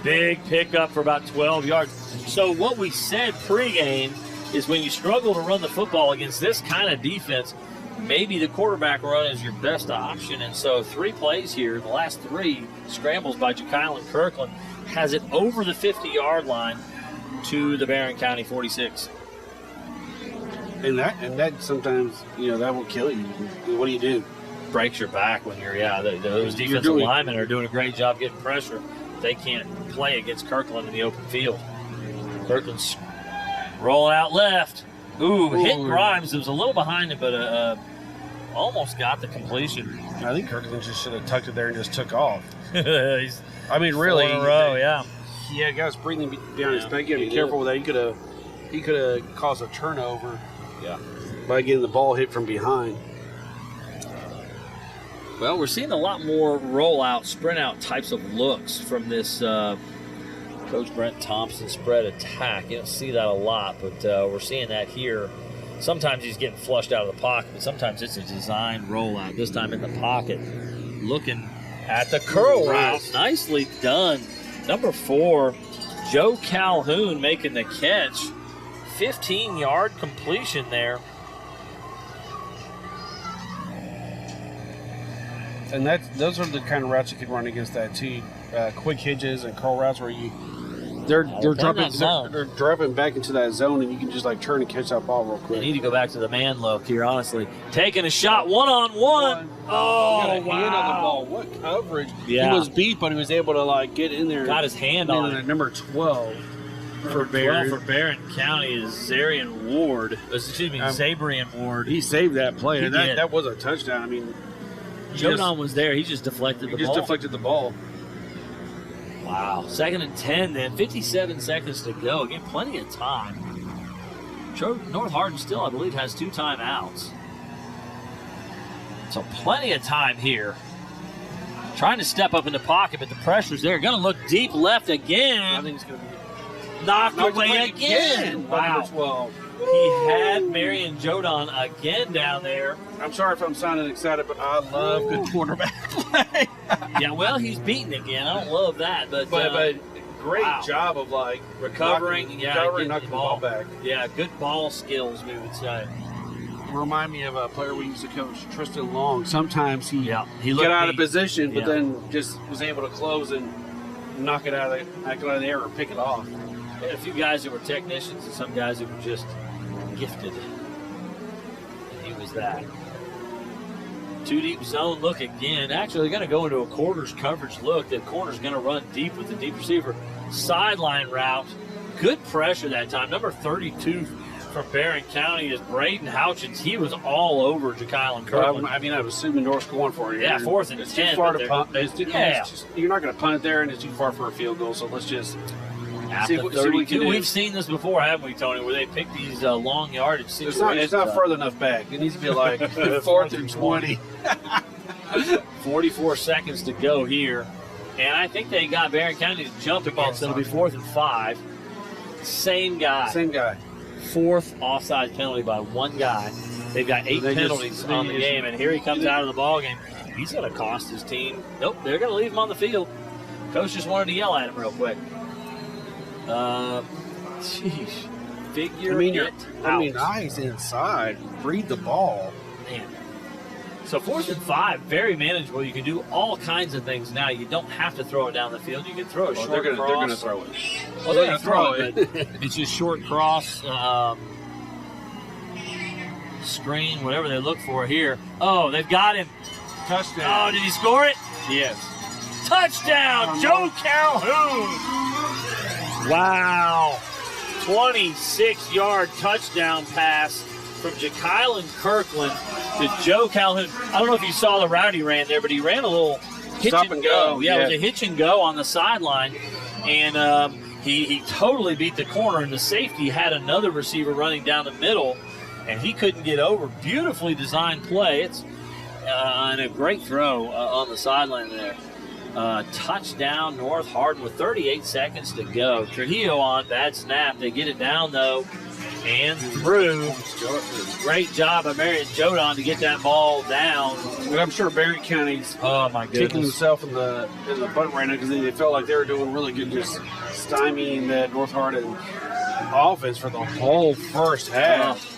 Big pickup for about 12 yards. So what we said pregame is when you struggle to run the football against this kind of defense, maybe the quarterback run is your best option. And so 3 plays here, the last 3 scrambles by Jekyll and Kirkland, has it over the 50-yard line to the Barron County 46. And that sometimes, that will kill you. What do you do? breaks your back when you're, those defensive linemen are doing a great job getting pressure. They can't play against Kirkland in the open field. Kirkland's rolling out left. Ooh, hit Grimes. It was a little behind him, but almost got the completion. I think Kirkland just should have tucked it there and just took off. He's I mean, really. 4 in a row, yeah. Yeah, guys breathing down his back. You got to be careful with that. He could have caused a turnover. Yeah. By getting the ball hit from behind. Well, we're seeing a lot more rollout, sprint out types of looks from this Coach Brent Thompson spread attack. You don't see that a lot, but we're seeing that here. Sometimes he's getting flushed out of the pocket, but sometimes it's a designed rollout. This time in the pocket, looking at the curl route. Nicely done. Number 4, Joe Calhoun making the catch. 15-yard completion there. And those are the kind of routes you can run against that too. Quick hitches and curl routes where they're dropping back into that zone, and you can just like turn and catch that ball real quick. You need to go back to the man look here, honestly. Taking a shot one-on-one. Oh, Hand on the wow. ball. What coverage. Yeah. He was beat, but he was able to like get in there. Got his hand on it. Number 12. For Barron County is Zabrian Ward. He saved that play. And did. that was a touchdown. I mean, Jodan was there. He just deflected the ball. He just deflected the ball. Wow. 2nd and 10 then. 57 seconds to go. Again, plenty of time. North Hardin still, I believe, has 2 timeouts. So plenty of time here. Trying to step up in the pocket, but the pressure's there. Going to look deep left again. I think it's going to be knocked away again. Wow. 12. He had Marion Jodan again down there. I'm sorry if I'm sounding excited, but I love good quarterback play. Yeah, well, he's beaten again. I don't love that, but great job of like recovering, knocking the ball back. Yeah, good ball skills, we would say. Remind me of a player we used to coach, Tristan Long. Sometimes he got out of position, but then just was able to close and knock it out of the air or pick it off. We had a few guys that were technicians and some guys that were just gifted. And he was that. 2 deep zone look again. Actually, they're going to go into a quarters coverage look. The corner's going to run deep with the deep receiver. Sideline route. Good pressure that time. Number 32 from Barron County is Braden Houchins. He was all over Jekyll Kirkland. I mean, I'm assuming North's going for it. Yeah, 4th and 10. It's too far to punt. You're not going to punt it there, and it's too far for a field goal, so let's just see what 32. We've seen this before, haven't we, Tony, where they pick these long yardage situations. It's not further enough back. It needs to be like 4th and 20. 44 seconds to go here. And I think they got Barron County to jump the ball, so it'll be 4th and 5. Same guy. 4th offside penalty by one guy. They've got 8 penalties on the game, and here he comes out of the ball game. He's going to cost his team. Nope, they're going to leave him on the field. Coach just wanted to yell at him real quick. Figure it out. Eyes inside. Read the ball. Man. So 4th and 5, very manageable. You can do all kinds of things now. You don't have to throw it down the field. You can throw a short cross. They're going to throw it. Well, they're going to throw it, but it's just short cross, screen, whatever they look for here. Oh, they've got him. Touchdown. Oh, did he score it? Yes. Touchdown, Joe Calhoun. Wow. 26-yard touchdown pass from Jekyll Kirkland to Joe Calhoun. I don't know if you saw the route he ran there, but he ran a little hitch and go. Yeah, it was a hitch and go on the sideline. And he totally beat the corner, and the safety had another receiver running down the middle, and he couldn't get over. Beautifully designed play. It's and a great throw on the sideline there. Touchdown, North Hardin with 38 seconds to go. Trujillo on, bad snap. They get it down, though, and through. Great job by Marion Jodan to get that ball down. And I'm sure Barron County's kicking himself in the butt right now because they felt like they were doing really good just stymieing that North Hardin offense for the whole first half.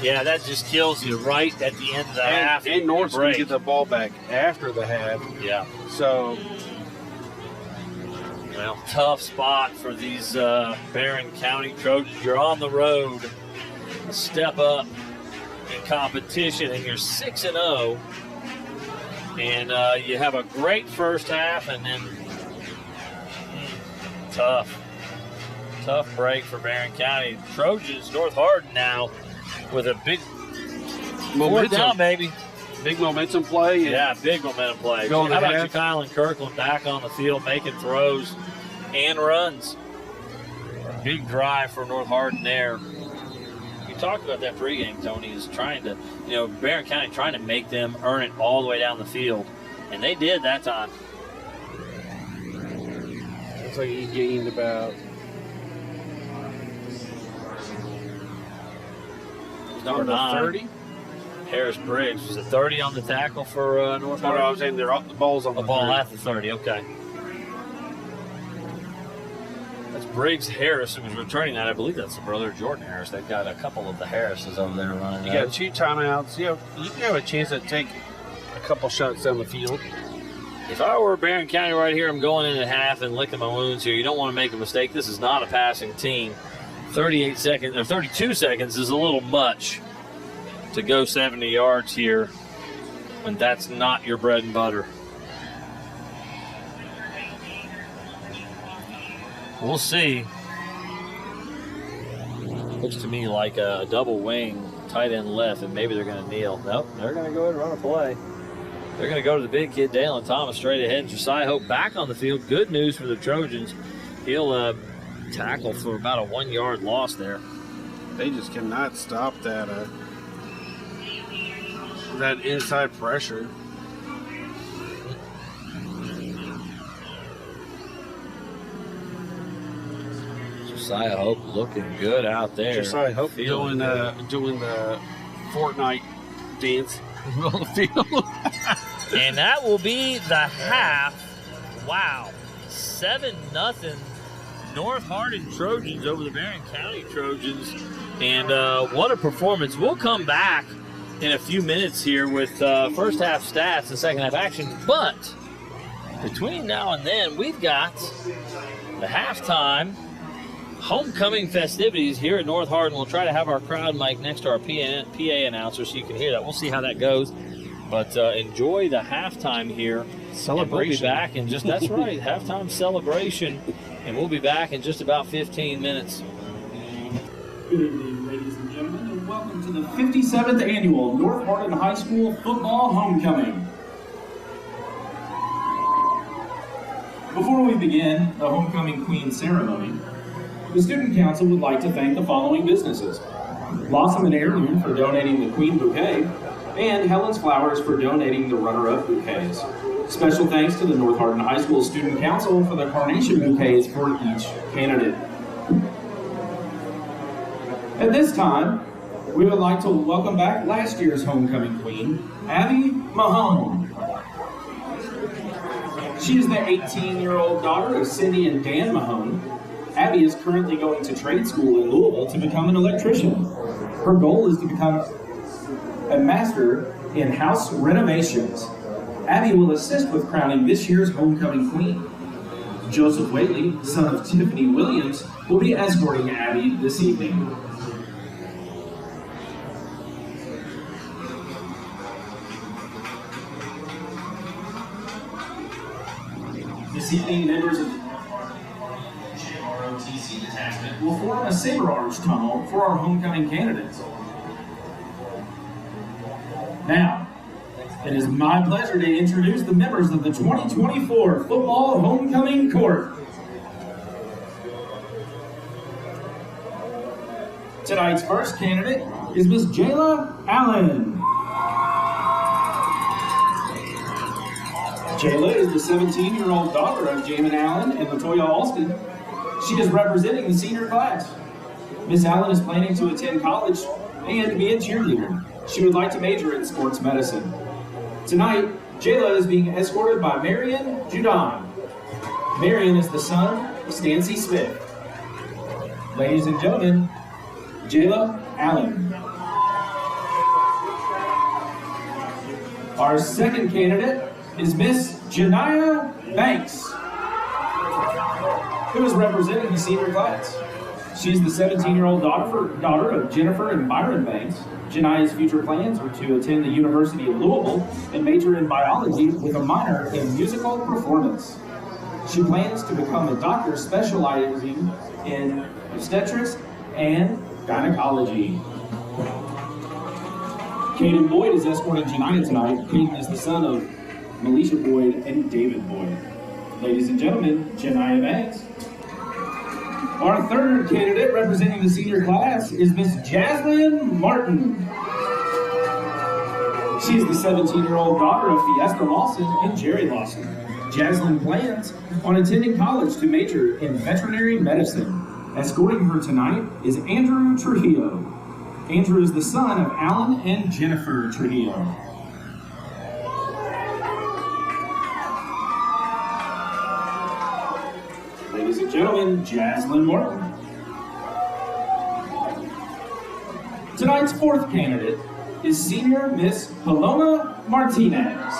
Yeah, that just kills you right at the end of the half. And North's going to get the ball back after the half. Yeah. So, well, tough spot for these Barron County Trojans. You're on the road. Step up in competition, and you're 6-0, and you have a great first half, and then tough break for Barron County. Trojans, North Hardin now with a big momentum, down, baby. Big momentum play. Yeah, big momentum play. How about you, Kyle and Kirkland back on the field making throws and runs? A big drive for North Hardin there. You talked about that pregame, Tony, is trying to, Barron County trying to make them earn it all the way down the field. And they did that time. Looks like he gained about... Number 9. 30? Harris Briggs. Was it 30 on the tackle for North Hardin? No, I was saying the ball's on the ball 30. At the 30, okay. That's Briggs Harris who was returning that. I believe that's the brother of Jordan Harris. They've got a couple of the Harrises over there running. You got 2 timeouts. You have a chance to take a couple shots down the field. If I were Barron County right here, I'm going in at half and licking my wounds here. You don't want to make a mistake. This is not a passing team. 38 seconds or 32 seconds is a little much to go 70 yards here when that's not your bread and butter. We'll see. Looks to me like a double wing tight end left, and maybe they're going to kneel. Nope, they're going to go ahead and run a play. They're going to go to the big kid, Dalen Thomas, straight ahead. Josiah Hope back on the field. Good news for the Trojans. He'll tackle for about a 1-yard loss there. They just cannot stop that inside pressure. Josiah Hope looking good out there. Josiah Hope doing the Fortnite dance on the field. And that will be the half. Wow. 7-0 North Hardin Trojans over the Barron County Trojans. And what a performance. We'll come back in a few minutes here with first half stats and second half action. But between now and then, we've got the halftime homecoming festivities here at North Hardin. We'll try to have our crowd mic next to our PA announcer so you can hear that. We'll see how that goes. But enjoy the halftime here. Celebration. We'll be back in just, that's right, halftime celebration. And we'll be back in just about 15 minutes. Good evening, ladies and gentlemen, and welcome to the 57th annual North Hardin High School Football Homecoming. Before we begin the Homecoming Queen ceremony, the Student Council would like to thank the following businesses: Blossom and Heirloom for donating the Queen Bouquet, and Helen's Flowers for donating the runner-up bouquets. Special thanks to the North Hardin High School Student Council for the carnation bouquets for each candidate. At this time, we would like to welcome back last year's homecoming queen, Abby Mahone. She is the 18-year-old daughter of Cindy and Dan Mahone. Abby is currently going to trade school in Louisville to become an electrician. Her goal is to become a master in house renovations. Abby will assist with crowning this year's homecoming queen. Joseph Whaley, son of Tiffany Williams, will be escorting Abby this evening. This evening, members of the JROTC detachment will form a saber arch tunnel for our homecoming candidates. Now, it is my pleasure to introduce the members of the 2024 Football Homecoming Court. Tonight's first candidate is Miss Jayla Allen. Jayla is the 17-year-old daughter of Jamin Allen and Latoya Alston. She is representing the senior class. Miss Allen is planning to attend college and be a cheerleader. She would like to major in sports medicine. Tonight, Jayla is being escorted by Marion Judon. Marion is the son of Stancy Smith. Ladies and gentlemen, Jayla Allen. Our second candidate is Miss Janiyah Banks, who is representing the senior class. She's the 17-year-old daughter of Jennifer and Byron Banks. Jania's future plans are to attend the University of Louisville and major in biology with a minor in musical performance. She plans to become a doctor specializing in obstetrics and gynecology. Caden Boyd is escorting Jania tonight. Caden is the son of Melisha Boyd and David Boyd. Ladies and gentlemen, Jania Banks. Our third candidate representing the senior class is Miss Jaslyn Martin. She is the 17-year-old daughter of Fiesta Lawson and Jerry Lawson. Jaslyn plans on attending college to major in veterinary medicine. Escorting her tonight is Andrew Trujillo. Andrew is the son of Alan and Jennifer Trujillo. Ladies and gentlemen, Jaslyn Martin. Tonight's fourth candidate is senior Miss Paloma Martinez.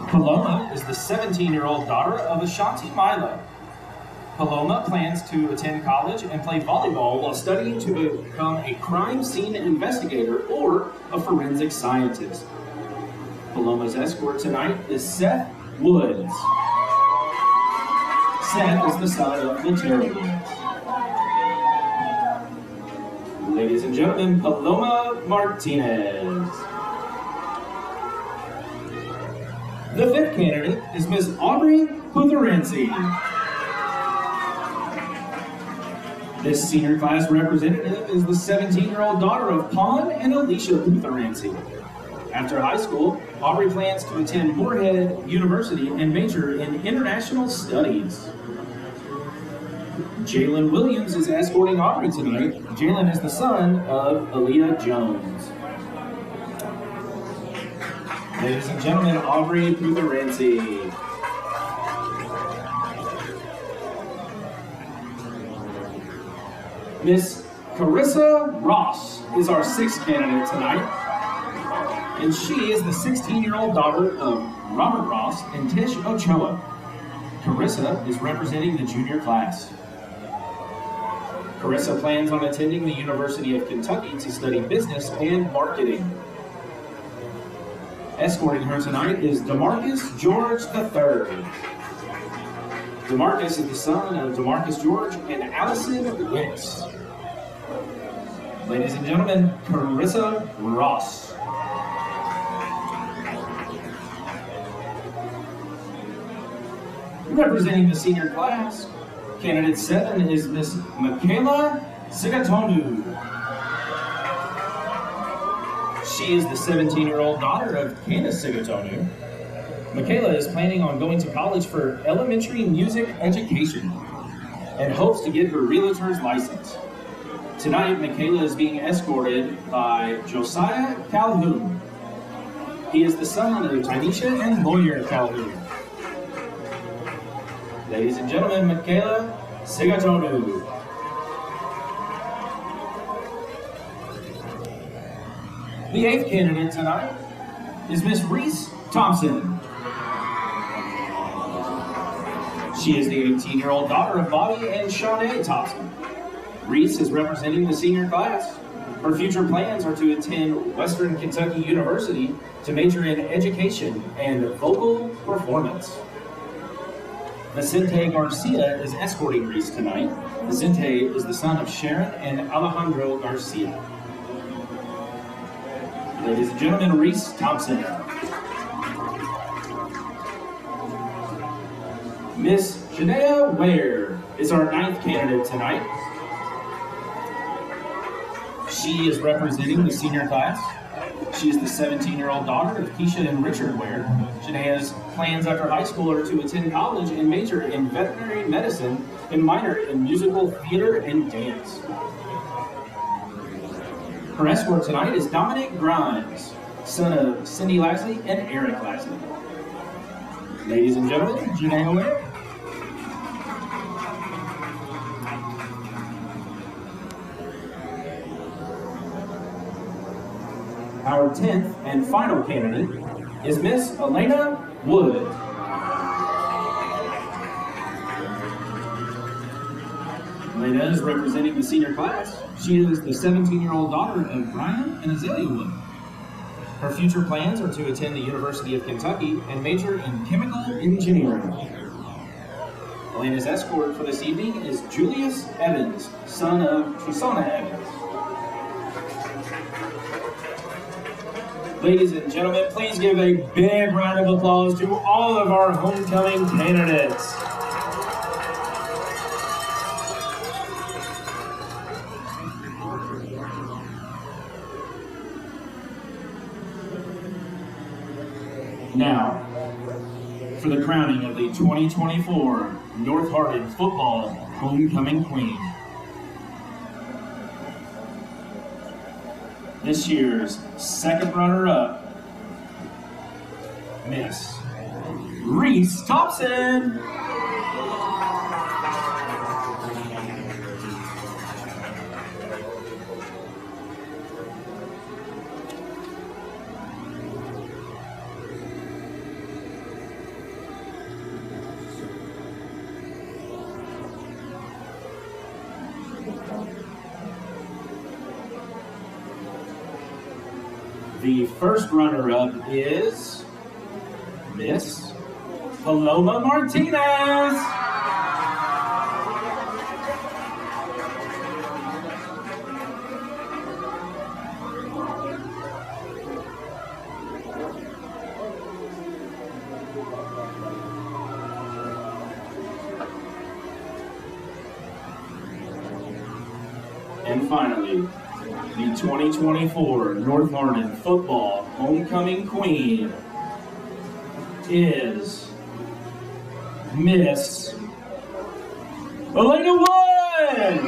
Paloma is the 17-year-old daughter of Ashanti Milo. Paloma plans to attend college and play volleyball while studying to become a crime scene investigator or a forensic scientist. Paloma's escort tonight is Seth Woods. Seth is the son of Laterra Woods. Ladies and gentlemen, Paloma Martinez. The fifth candidate is Miss Aubrey Putherenzi. This senior class representative is the 17-year-old daughter of Pon and Alicia Putherenzi. After high school, Aubrey plans to attend Moorhead University and major in international studies. Jalen Williams is escorting Aubrey tonight. Jalen is the son of Aaliyah Jones. Ladies and gentlemen, Aubrey Putherenzi. Miss Carissa Ross is our sixth candidate tonight. And she is the 16-year-old daughter of Robert Ross and Tish Ochoa. Carissa is representing the junior class. Carissa plans on attending the University of Kentucky to study business and marketing. Escorting her tonight is DeMarcus George III. DeMarcus is the son of DeMarcus George and Allison Wicks. Ladies and gentlemen, Carissa Ross. Representing the senior class, candidate 7 is Miss Michaela Sigatonu. She is the 17-year-old daughter of Candace Sigatonu. Michaela is planning on going to college for elementary music education and hopes to get her realtor's license. Tonight, Michaela is being escorted by Josiah Calhoun. He is the son of Tynesha and Lawyer Calhoun. Ladies and gentlemen, Michaela Sigatonu. The eighth candidate tonight is Miss Reese Thompson. She is the 18-year-old daughter of Bobby and Shawnee Thompson. Reese is representing the senior class. Her future plans are to attend Western Kentucky University to major in education and vocal performance. Vicente Garcia is escorting Reese tonight. Vicente is the son of Sharon and Alejandro Garcia. Ladies and gentlemen, Reese Thompson. Miss Janaea Ware is our ninth candidate tonight. She is representing the senior class. She is the 17-year-old daughter of Keisha and Richard Ware. Janaea's plans after high school are to attend college and major in veterinary medicine and minor in musical theater and dance. Her escort tonight is Dominic Grimes, son of Cindy Lasley and Eric Lasley. Ladies and gentlemen, Janaea Ware. Our 10th and final candidate is Miss Elena Wood. Elena is representing the senior class. She is the 17-year-old daughter of Brian and Azalea Wood. Her future plans are to attend the University of Kentucky and major in chemical engineering. Elena's escort for this evening is Julius Evans, son of Trisana Evans. Ladies and gentlemen, please give a big round of applause to all of our homecoming candidates. Now, for the crowning of the 2024 North Hardin Football Homecoming Queen. This year's second runner-up, Miss Reese Thompson. The first runner-up is Miss Paloma Martinez. And finally, the 2024 North Hardin Football Homecoming Queen is Miss Elena Wood.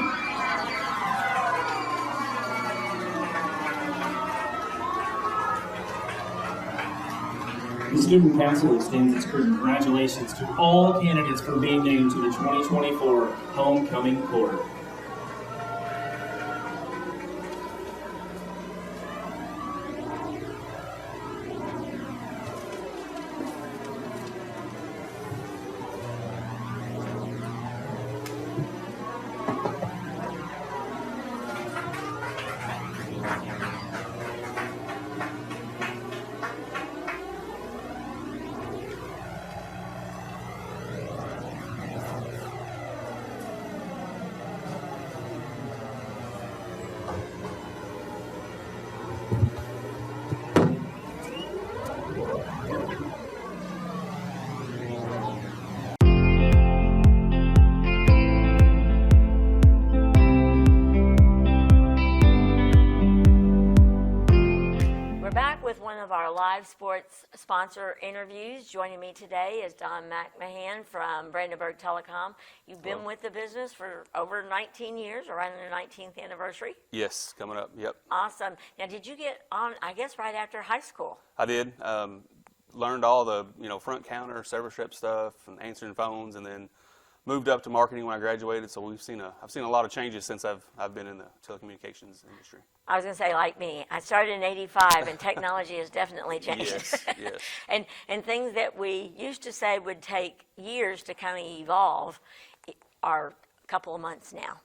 The Student Council extends its congratulations to all candidates for being named to the 2024 Homecoming Court. Live sports sponsor interviews. Joining me today is Don McMahon from Brandenburg Telecom. You've been with the business for over 19 years, around their 19th anniversary. Yes, coming up, yep. Awesome. Now, did you get on, I guess, right after high school? I did. Learned all the, front counter, service rep stuff and answering phones, and then moved up to marketing when I graduated. So I've seen a lot of changes since I've been in the telecommunications industry. I was going to say, like me, I started in '85, and technology has definitely changed. Yes. And things that we used to say would take years to kind of evolve are a couple of months now.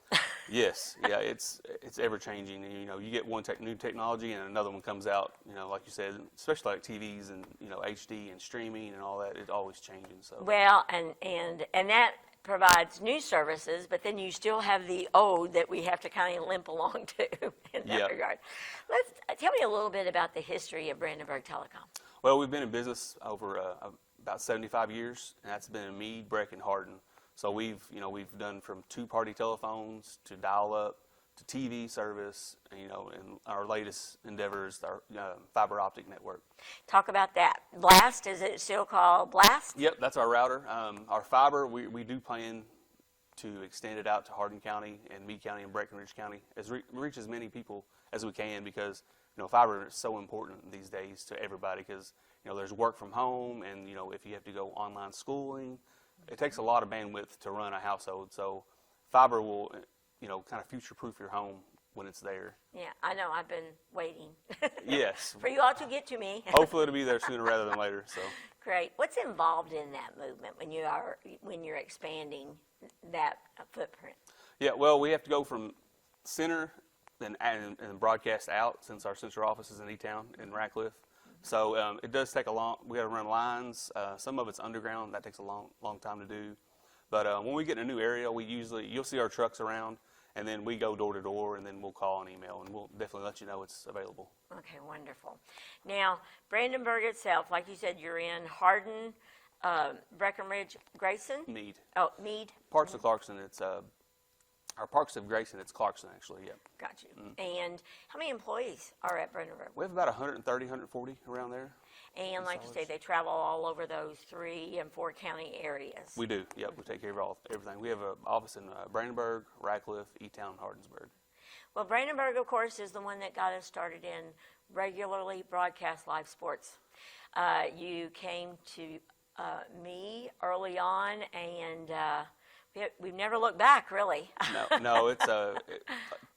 Yes, yeah, it's ever changing. And, you get one new technology and another one comes out. Like you said, especially like TVs and HD and streaming and all that. It's always changing. So well, and that provides new services, but then you still have the old that we have to kind of limp along to in that regard. Tell me a little bit about the history of Brandenburg Telecom. Well, we've been in business over about 75 years, and that's been in Meade, Breck, and Hardin. So we've done from two-party telephones to dial-up to TV service, and our latest endeavor is our fiber optic network. Talk about that. Blast, is it still called Blast? Yep, that's our router. Our fiber, we do plan to extend it out to Hardin County and Meade County and Breckenridge County, reach as many people as we can, because fiber is so important these days to everybody, because there's work from home, and if you have to go online schooling, it takes a lot of bandwidth to run a household. So fiber will kind of future-proof your home when it's there. Yeah, I know. I've been waiting. Yes. For you all to get to me. Hopefully it'll be there sooner rather than later. So. Great. What's involved in that movement when you're expanding that footprint? Yeah, well, we have to go from center and broadcast out, since our central office is in E-Town in Ratcliffe. So it does take a long. We got to run lines. Some of it's underground. That takes a long time to do. But when we get in a new area, you'll see our trucks around, and then we go door to door, and then we'll call and email, and we'll definitely let you know it's available. Okay, wonderful. Now, Brandenburg itself, like you said, you're in Hardin, Breckenridge, Grayson? Meade. Oh, Meade. Parts of Clarkson, it's our parts of Grayson, it's Clarkson actually, yeah. Got you. And how many employees are at Brandenburg? We have about 130, 140 around there. And like you say, they travel all over those 3 and 4 county areas. We do, yep. We take care of everything. We have an office in Brandenburg, Ratcliffe, E-Town, Hardinsburg. Well, Brandenburg, of course, is the one that got us started in regularly broadcast live sports. You came to me early on, and we've never looked back, really. No, it's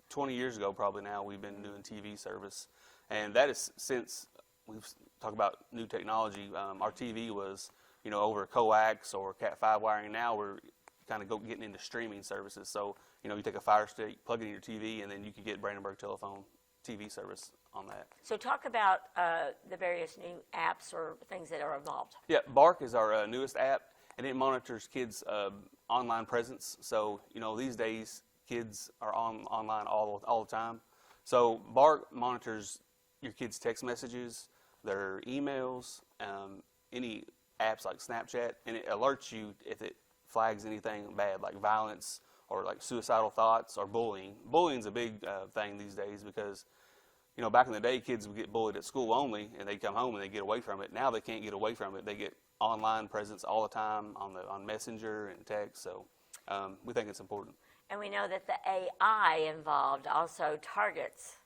20 years ago probably now we've been doing TV service, and that is since we've talked about new technology. Our TV was, over coax or Cat5 wiring. Now we're kind of getting into streaming services. So, you take a Fire Stick, plug it in your TV, and then you can get Brandenburg Telephone TV service on that. So talk about the various new apps or things that are involved. Yeah, Bark is our newest app, and it monitors kids' online presence. So, these days kids are online all the time. So Bark monitors your kids' text messages, their emails, any apps like Snapchat, and it alerts you if it flags anything bad, like violence or like suicidal thoughts or bullying. Bullying's a big thing these days because, back in the day, kids would get bullied at school only, and they'd come home and they'd get away from it. Now they can't get away from it. They get online presence all the time on Messenger and text. So we think it's important. And we know that the AI involved also targets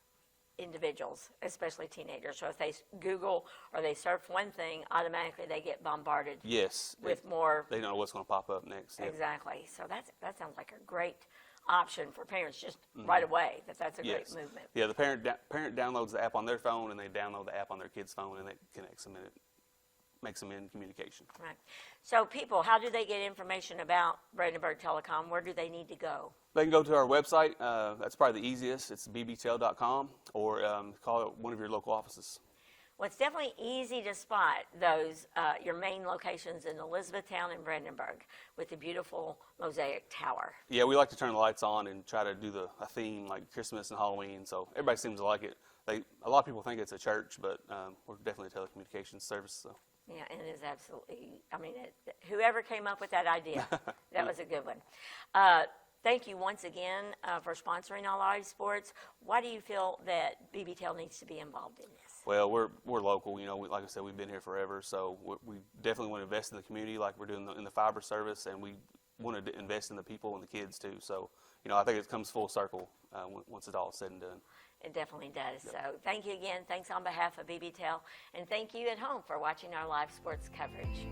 individuals, especially teenagers. So if they Google or they surf one thing, automatically they get bombarded. Yes. With more. They don't know what's going to pop up next. Yep. Exactly. So that sounds like a great option for parents just right away. That's a great movement. Yeah, the parent downloads the app on their phone, and they download the app on their kid's phone, and it connects them, and it makes them in communication. Right. So people, how do they get information about Brandenburg Telecom? Where do they need to go? They can go to our website. That's probably the easiest. It's bbtel.com, or call one of your local offices. Well, it's definitely easy to spot those, your main locations in Elizabethtown and Brandenburg with the beautiful mosaic tower. Yeah, we like to turn the lights on and try to do a theme like Christmas and Halloween, so everybody seems to like it. A lot of people think it's a church, but we're definitely a telecommunications service. So. Yeah, and it is absolutely, whoever came up with that idea, that was a good one. Thank you once again for sponsoring all live sports. Why do you feel that BBTEL needs to be involved in this? Well, we're local. Like I said, we've been here forever, so we definitely want to invest in the community like we're doing in the fiber service, and we want to invest in the people and the kids too. So, I think it comes full circle once it's all said and done. It definitely does. Yep. So thank you again. Thanks on behalf of BBTEL, and thank you at home for watching our live sports coverage.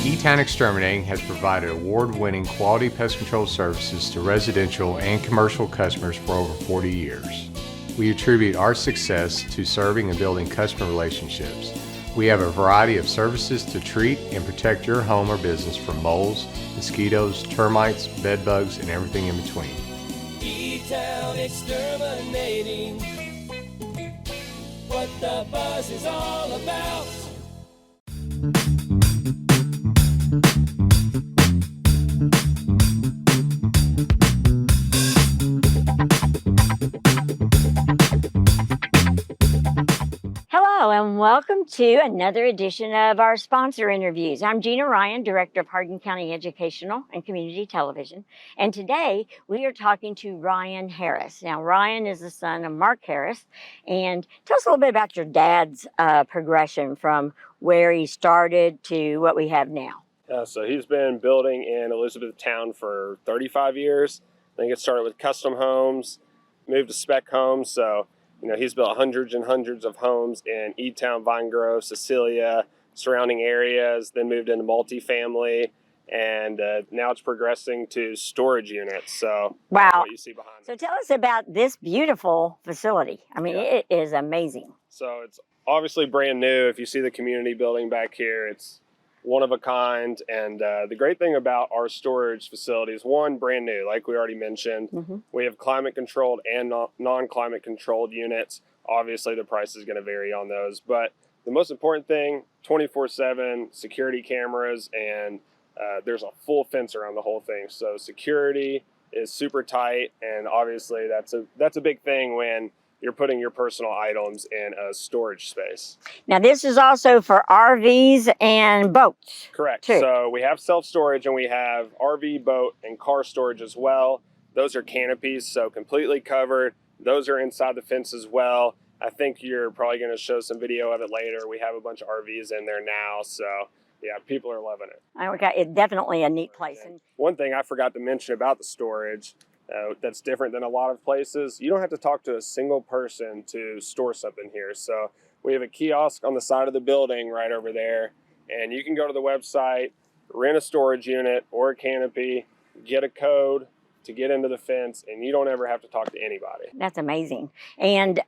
E-Town Exterminating has provided award-winning quality pest control services to residential and commercial customers for over 40 years. We attribute our success to serving and building customer relationships. We have a variety of services to treat and protect your home or business from moles, mosquitoes, termites, bed bugs, and everything in between. E-Town Exterminating, what the buzz is all about. Hello and welcome to another edition of our sponsor interviews. I'm Gina Ryan, Director of Hardin County Educational and Community Television, and today we are talking to Ryan Harris. Now, Ryan is the son of Mark Harris, and tell us a little bit about your dad's progression from where he started to what we have now. So he's been building in Elizabethtown for 35 years. I think it started with custom homes, moved to spec homes, so he's built hundreds and hundreds of homes in E-Town, Vine Grove, Cecilia, surrounding areas, then moved into multifamily, and now it's progressing to storage units. So Wow. what you see behind So me. tell us about this beautiful facility. I mean, it is amazing. So it's obviously brand new. If you see the community building back here, it's one of a kind. And the great thing about our storage facility is, one, brand new, like we already mentioned. Mm-hmm. We have climate controlled and non-climate controlled units. Obviously the price is going to vary on those, but the most important thing, 24/7 security cameras, and there's a full fence around the whole thing. So security is super tight, and obviously that's a big thing when you're putting your personal items in a storage space. Now, this is also for RVs and boats. Correct. Too. So we have self-storage, and we have RV, boat, and car storage as well. Those are canopies, so completely covered. Those are inside the fence as well. I think you're probably going to show some video of it later. We have a bunch of RVs in there now, so yeah, people are loving it. Okay, it's definitely a neat place. And one thing I forgot to mention about the storage that's different than a lot of places, you don't have to talk to a single person to store something here. So we have a kiosk on the side of the building right over there, and you can go to the website, rent a storage unit or a canopy, get a code to get into the fence, and you don't ever have to talk to anybody. That's amazing. And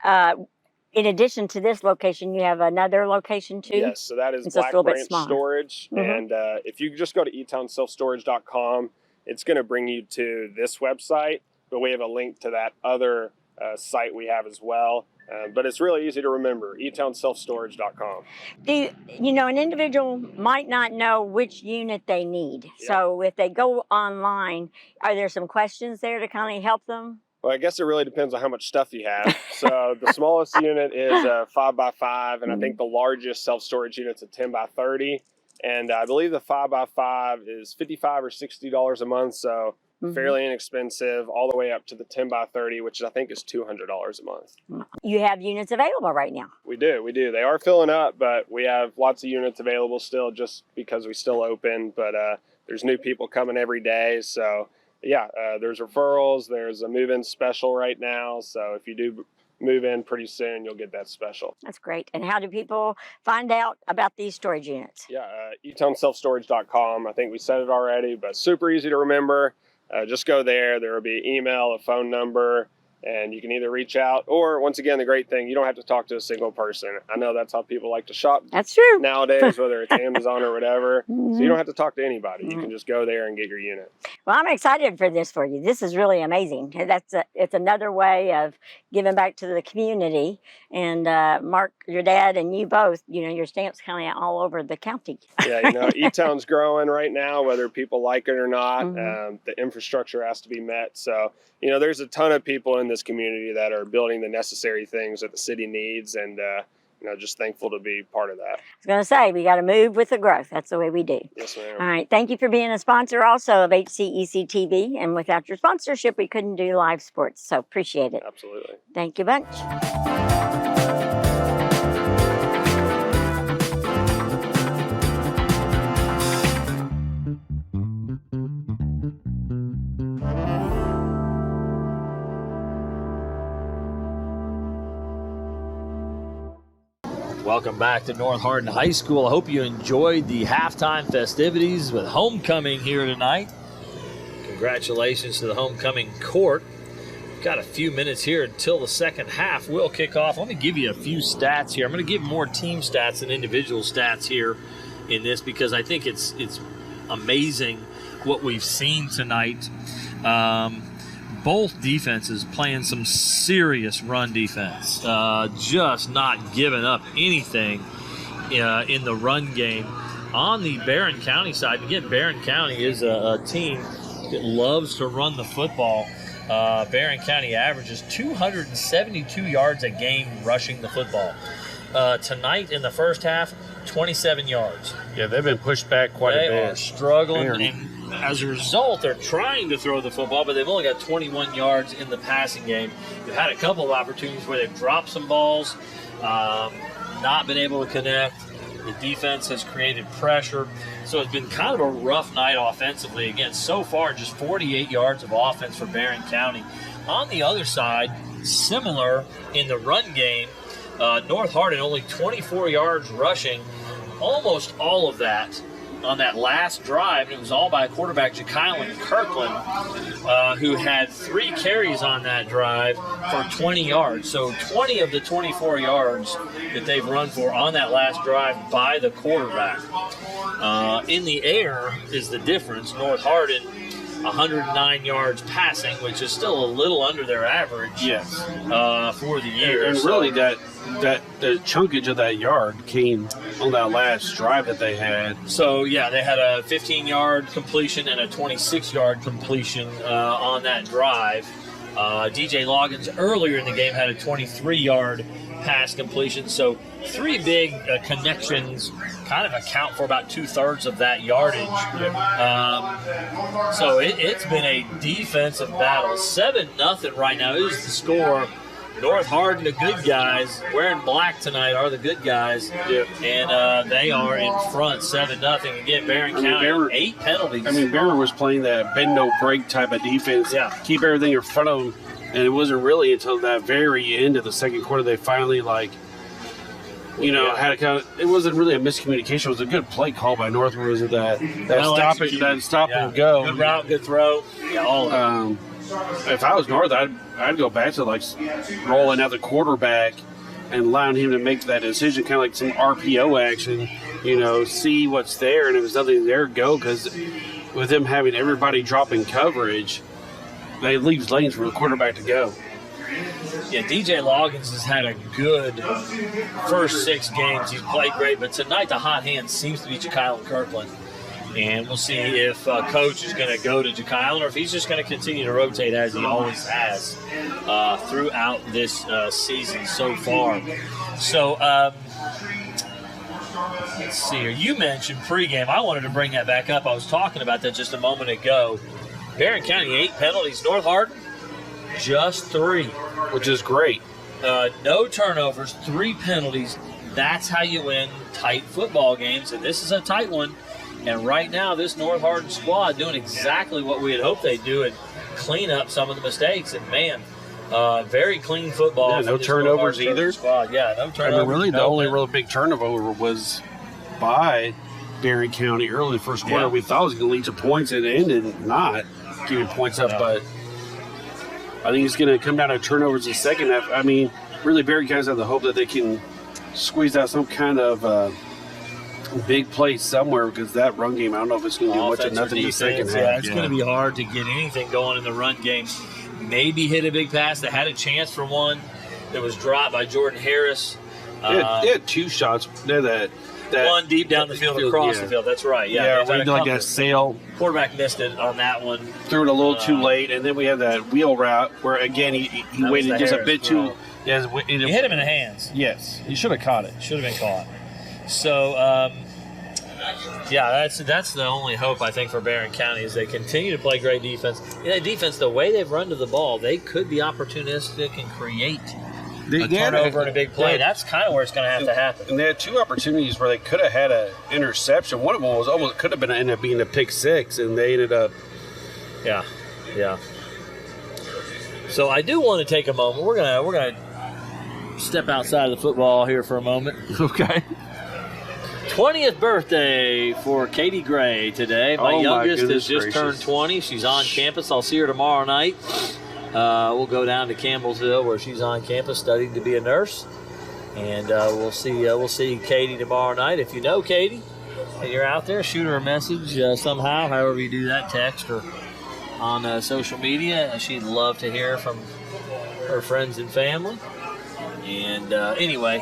in addition to this location, you have another location too? Yes, so that is It's just Black a little bit Branch smaller. Storage. Mhm. And if you just go to etownselfstorage.com, it's going to bring you to this website, but we have a link to that other site we have as well. But it's really easy to remember, etownselfstorage.com. An individual might not know which unit they need. Yep. So if they go online, are there some questions there to kind of help them? Well, I guess it really depends on how much stuff you have. So the smallest unit is a 5x5, and I think the largest self-storage unit's a 10x30. And I believe the 5x5 is $55 or $60 a month, so fairly inexpensive, all the way up to the 10x30, which I think is $200 a month. You have units available right now. We do. They are filling up, but we have lots of units available still just because we still open. But there's new people coming every day, so yeah, there's referrals. There's a move-in special right now, so if you do move in pretty soon, you'll get that special. That's great. And how do people find out about these storage units? Yeah, etownselfstorage.com. I think we said it already, but super easy to remember. Just go there. There will be email, a phone number, and you can either reach out or, once again, the great thing, you don't have to talk to a single person. I know that's how people like to shop That's true. nowadays, whether it's Amazon or whatever. So you don't have to talk to anybody. You can just go there and get your unit. Well, I'm excited for this for you. This is really amazing. It's another way of giving back to the community. And Mark, your dad, and you both, your stamp's kind of all over the county. Yeah, E-Town's growing right now, whether people like it or not. The infrastructure has to be met. So, there's a ton of people in this community that are building the necessary things that the city needs, and just thankful to be part of that. I was going to say, we got to move with the growth. That's the way we do. Yes, ma'am. All right. Thank you for being a sponsor also of HCEC-TV. And without your sponsorship, we couldn't do live sports. So appreciate it. Absolutely. Thank you bunch. Welcome back to North Hardin High School. I hope you enjoyed the halftime festivities with homecoming here tonight. Congratulations to the homecoming court. We've got a few minutes here until the second half will kick off. Let me give you a few stats here. I'm going to give more team stats than individual stats here in this because I think it's amazing what we've seen tonight. Both defenses playing some serious run defense, just not giving up anything in the run game. On the Barron County side, again, Barron County is a team that loves to run the football. Barron County averages 272 yards a game rushing the football. Tonight in the first half, 27 yards. Yeah, they've been pushed back quite a bit. They are struggling, and as a result, they're trying to throw the football, but they've only got 21 yards in the passing game. They've had a couple of opportunities where they've dropped some balls, not been able to connect. The defense has created pressure. So it's been kind of a rough night offensively. Again, so far, just 48 yards of offense for Barron County. On the other side, similar in the run game, North Hardin only 24 yards rushing. Almost all of that on that last drive, and it was all by quarterback Ja'Kylan Kirkland, who had 3 carries on that drive for 20 yards. So 20 of the 24 yards that they've run for on that last drive by the quarterback. In the air is the difference. North Hardin, 109 yards passing, which is still a little under their average. Yes. For the year. And really, the chunkage of that yard came on that last drive that they had. So, yeah, they had a 15-yard completion and a 26-yard completion on that drive. DJ Loggins earlier in the game had a 23-yard pass completion. So 3 big connections kind of account for about 2/3 of that yardage. So it's been a defensive battle. 7-0 right now is the score. North Hardin, the good guys, wearing black tonight, are the good guys. And they are in front 7-0. Again, Barron County, 8 penalties. I mean, Barron was playing that bend no break type of defense. Yeah. Keep everything in front of them. And it wasn't really until that very end of the second quarter they finally, had a kind of. It wasn't really a miscommunication. It was a good play call by North. Was it that stop and go? Good route, good throw. Yeah, all of it. If I was North, I'd go back to rolling out the quarterback and allowing him to make that decision, kind of like some RPO action. See what's there, and if there's nothing there, go. Because with them having everybody dropping coverage, they leaves lanes for the quarterback to go. Yeah, DJ Loggins has had a good first 6 games. He's played great, but tonight the hot hand seems to be Ja'Kylan Kirkland. And we'll see if Coach is going to go to Ja'Kylan or if he's just going to continue to rotate as he always has throughout this season so far. So, let's see here. You mentioned pregame. I wanted to bring that back up. I was talking about that just a moment ago. Barron County, 8 penalties. North Hardin, just 3. Which is great. No turnovers, 3 penalties. That's how you win tight football games, and this is a tight one. And right now, this North Hardin squad doing exactly what we had hoped they'd do and clean up some of the mistakes. And, man, very clean football. Yeah, no turnovers either. Squad. Yeah, no turnovers. Really, the only real big turnover was by Barron County early in the first quarter. Yeah. We thought it was going to lead to points, and it ended not giving points up. But I think it's going to come down to turnovers in the second half. I mean, really, Barron County's have the hope that they can squeeze out some kind of big play somewhere, because that run game, I don't know if it's going to do much of nothing in the second half. Yeah, it's going to be hard to get anything going in the run game. Maybe hit a big pass. They had a chance for one that was dropped by Jordan Harris. They had 2 shots. That one deep down the field, across the field. That's right. Yeah, we did like a sail. Quarterback missed it on that one. Threw it a little too late, and then we had that wheel route where, again, he waited just a bit too. Yeah, he hit him in the hands. Yes, he should have caught it. Should have been caught. So, that's the only hope, I think, for Barron County is they continue to play great defense. That defense, the way they've run to the ball, they could be opportunistic and create a turnover and a big play. That's kind of where it's going to have to happen. And they had 2 opportunities where they could have had an interception. One of them was almost could have been ended up being a pick 6, and they ended up. Yeah. So I do want to take a moment. We're gonna step outside of the football here for a moment. Okay. 20th birthday for Katie Gray today. My youngest has just turned 20. She's on campus. I'll see her tomorrow night. We'll go down to Campbellsville where she's on campus studying to be a nurse. And we'll see Katie tomorrow night. If you know Katie and you're out there, shoot her a message somehow, however you do that, text or on social media. She'd love to hear from her friends and family. And anyway,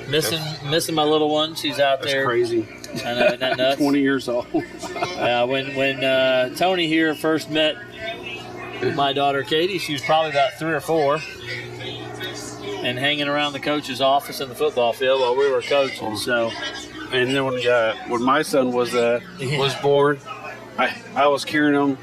missing my little one. She's out there. That's crazy. I know, isn't that nuts? 20 years old. When Tony here first met my daughter Katie, she was probably about 3 or 4, and hanging around the coach's office in the football field while we were coaching. So, and then when my son was born, I was carrying him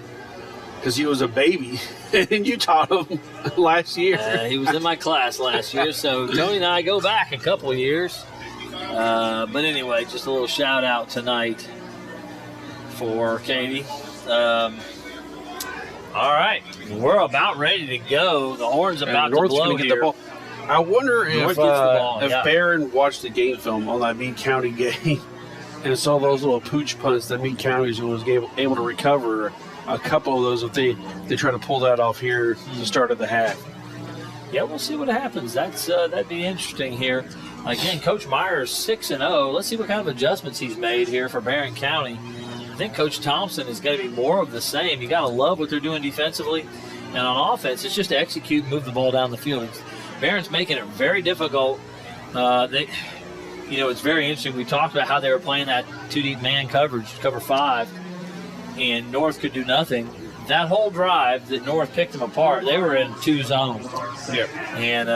because he was a baby, and you taught him last year. He was in my class last year, so Tony and I go back a couple of years. But anyway, just a little shout out tonight for Katie. All right, we're about ready to go. The horn's about to blow here. The ball. I wonder if Barron watched the game film on that Meade County game and saw those little pooch punts that Meade County was able to recover a couple of those if they try to pull that off here at the start of the half. Yeah, we'll see what happens. That'd be interesting here. Again, Coach Myers 6-0. Let's see what kind of adjustments he's made here for Barron County. I think Coach Thompson is going to be more of the same. You got to love what they're doing defensively, and on offense, it's just to execute, move the ball down the field. Barron's making it very difficult. It's very interesting. We talked about how they were playing that two-deep man coverage, cover 5, and North could do nothing. That whole drive that North picked them apart, they were in 2 zones. Yeah. And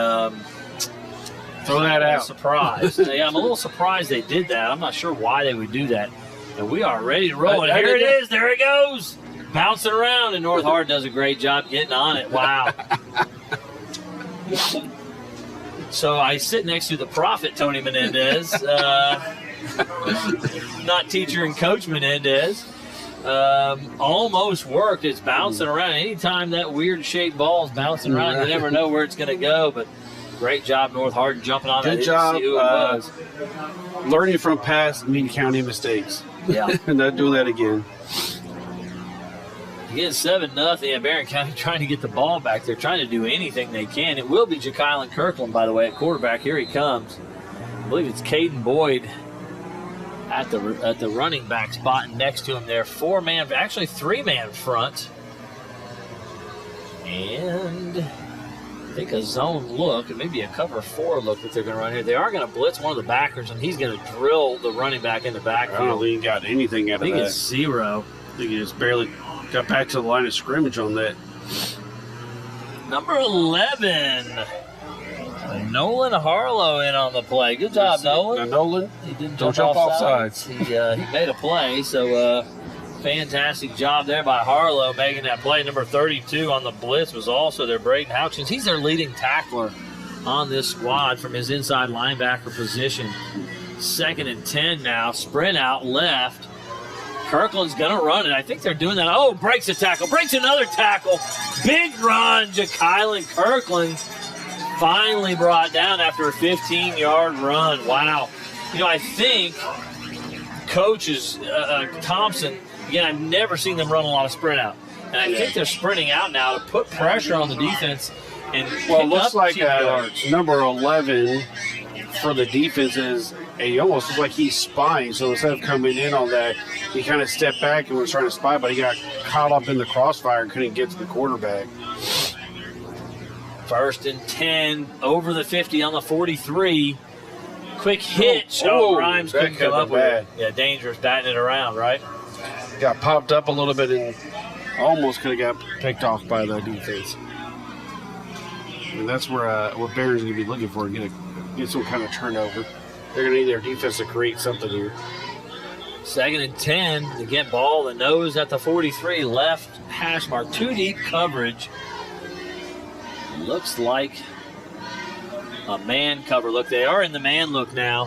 throw that out. Surprised. Yeah, I'm a little surprised they did that. I'm not sure why they would do that. And we are ready to roll. And here it is. There it goes. Bouncing around. And North Hardin does a great job getting on it. Wow. So I sit next to the prophet, Tony Menendez. Not teacher and coach Menendez. Almost worked. It's bouncing around. Anytime that weird shaped ball is bouncing around, you never know where it's going to go. But great job, North Hardin, jumping on that. Good job. See who it was. Learning from past Meade County mistakes. Yeah. And not doing that again. Again, 7-0. Yeah, Barron County trying to get the ball back. They're trying to do anything they can. It will be Ja'Kylan Kirkland, by the way, at quarterback. Here he comes. I believe it's Caden Boyd at the running back spot, and next to him there, 4-man, actually 3-man front. And I think a zone look, and maybe a cover 4 look that they're going to run here. They are going to blitz one of the backers, and he's going to drill the running back in the backfield. I don't think he got anything out of that. I think it's 0. I think he just barely got back to the line of scrimmage on that. Number 11, Nolan Harlow in on the play. Good job, Nolan. Nolan, he didn't don't jump off sides. He made a play, so fantastic job there by Harlow making that play. Number 32 on the blitz was also there, Braden Houchins. He's their leading tackler on this squad from his inside linebacker position. 2nd and 10 now. Sprint out left. Kirkland's going to run it. I think they're doing that. Oh, breaks a tackle. Breaks another tackle. Big run. Ja'Kylan Kirkland finally brought down after a 15-yard run. Wow. I think Coach Thompson, again, I've never seen them run a lot of sprint out. And I think they're sprinting out now to put pressure on the defense. And well, it looks up like yards. Number 11 for the defense is he almost looks like he's spying. So instead of coming in on that, he kind of stepped back and was trying to spy, but he got caught up in the crossfire and couldn't get to the quarterback. 1st and 10, over the 50 on the 43. Quick hitch. Oh, Grimes couldn't come up with it. Yeah, dangerous batting it around, right? Got popped up a little bit and almost could have got picked off by the defense. And that's where what Barron's going to be looking for, get some kind of turnover. They're going to need their defense to create something here. 2nd and 10. Again, ball the nose at the 43. Left hash mark. 2 deep coverage. Looks like a man cover look. They are in the man look now.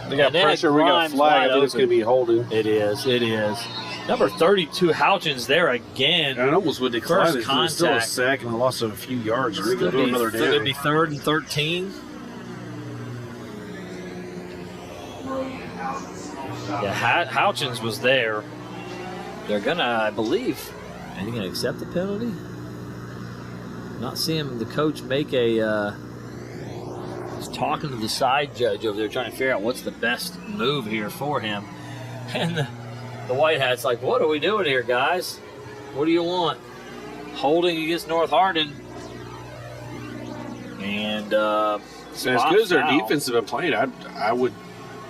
They got pressure. We got a flag. I think it's going to be holding. It is. Number 32, Houchins there again. And almost would decline. First contact. It's still a sack and a loss of a few yards. We're going to do another down. It'll be 3rd and 13. Yeah, Houchins was there. They're going to, I believe, are they going to accept the penalty? Not seeing the coach make a, he's talking to the side judge over there trying to figure out what's the best move here for him. And the White Hat's like, what are we doing here, guys? What do you want? Holding against North Hardin. And as good as their defense have been playing, I would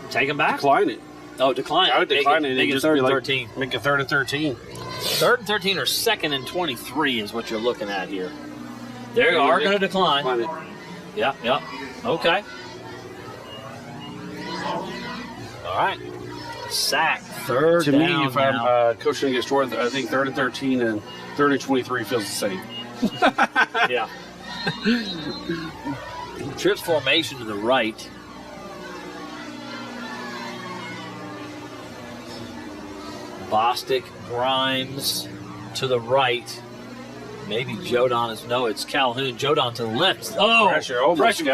take them back. Decline it. Oh, decline it. I would decline it. Make it 3rd and 13. Make it 3rd and 13. 3rd and 13 or 2nd and 23 is what you're looking at here. They are going to decline. Yeah. Okay. All right. Sack. 3rd to down. To me, if I'm coaching against North, I think 3rd and 13 and 3rd and 23 feels the same. Yeah. Trips formation to the right. Bostic, Grimes to the right. Maybe Jodon is, no, it's Calhoun. Jodon to the left. Oh, pressure.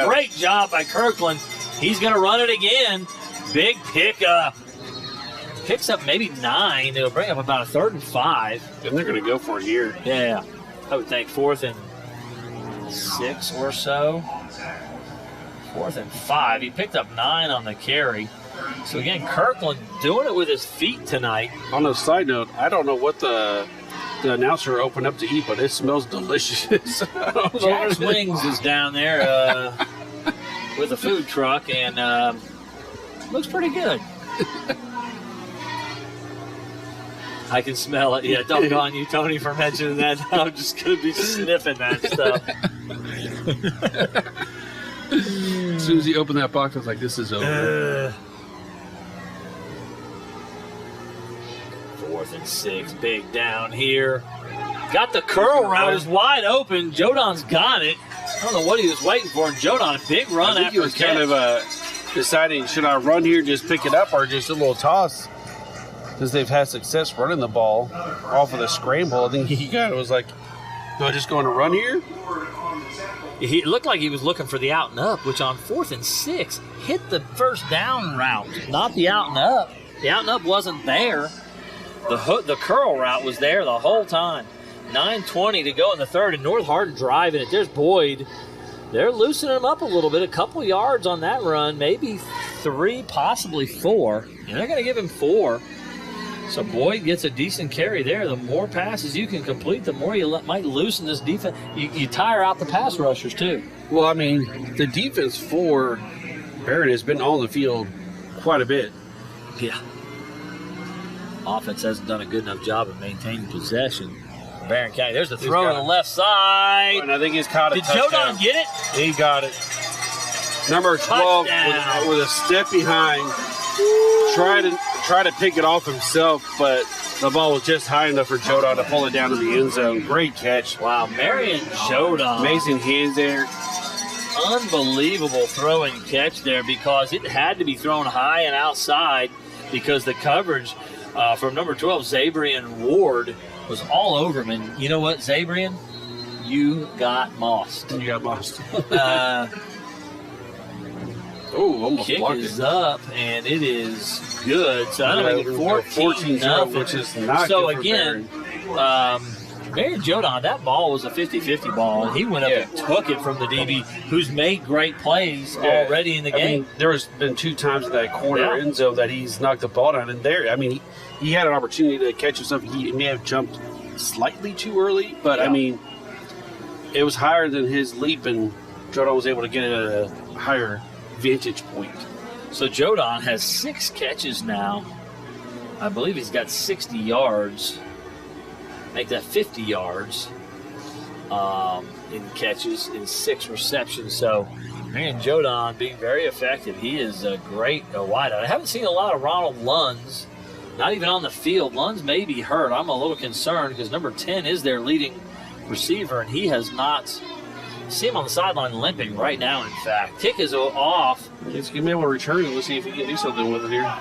Great job by Kirkland. He's going to run it again. Big pickup. picks up maybe 9. It'll bring up about a 3rd and 5. And they're going to go for it here. Yeah, I would think 4th and 6 or so. 4th and 5. He picked up 9 on the carry. So again, Kirkland doing it with his feet tonight. On a side note, I don't know what the announcer opened up to eat, but it smells delicious. Jack's Wings is down there with a food truck, and looks pretty good. I can smell it. Yeah, doggone you, Tony, for mentioning that. I'm just going to be sniffing that stuff. As soon as he opened that box, I was like, this is over. 4th and 6, big down here. Got the curl route, is wide open. Jodon's got it. I don't know what he was waiting for. And Jodon, a big run I think after he was kind of deciding, should I run here, just pick it up, or just a little toss? Because they've had success running the ball off of the scramble. I think he was like, do I just go on a run here? It looked like he was looking for the out and up, which on 4th and 6 hit the first down route, not the out and up. The out and up wasn't there. The curl route was there the whole time. 9:20 to go in the 3rd, and North Hardin driving it. There's Boyd. They're loosening him up a little bit, a couple yards on that run, maybe 3, possibly 4. And they're going to give him 4. So Boyd gets a decent carry there. The more passes you can complete, the more you might loosen this defense. You tire out the pass rushers, too. Well, I mean, the defense for Barron has been on the field quite a bit. Yeah. Offense hasn't done a good enough job of maintaining possession. Barron County, there's the throw on the left side. And I think he's caught it. Did Jodon get it? He got it. Number 12 with a step behind. Try to pick it off himself, but the ball was just high enough for Jodon to pull it down to the end zone. Great catch. Wow, Marion Jodon. Amazing hands there. Unbelievable throw and catch there, because it had to be thrown high and outside, because the coverage from number 12, Zabrian Ward, was all over him. And you know what, Zabrian? You got mossed. You got mossed. Almost kick is up, and it is good. So I don't make it 14-0, which is not so good for again, Marion Jodon, that ball was a 50-50 ball, and he went up and took it from the DB, who's made great plays already in the game. Mean, there has been 2 times in that corner end zone that he's knocked the ball down, and there, I mean, he had an opportunity to catch himself. He may have jumped slightly too early, but I mean, it was higher than his leap, and Jodon was able to get it at a higher vantage point. So Jodon has 6 catches now. I believe he's got 60 yards. Make that 50 yards in catches in 6 receptions. So Marion Jodon being very effective. He is a great wideout. I haven't seen a lot of Ronald Lunds, not even on the field. Lunds may be hurt. I'm a little concerned because number 10 is their leading receiver, and he has not. See him on the sideline limping right now, in fact. Kick is off. He's going to be able to return it. Let's see if he can do something with it here.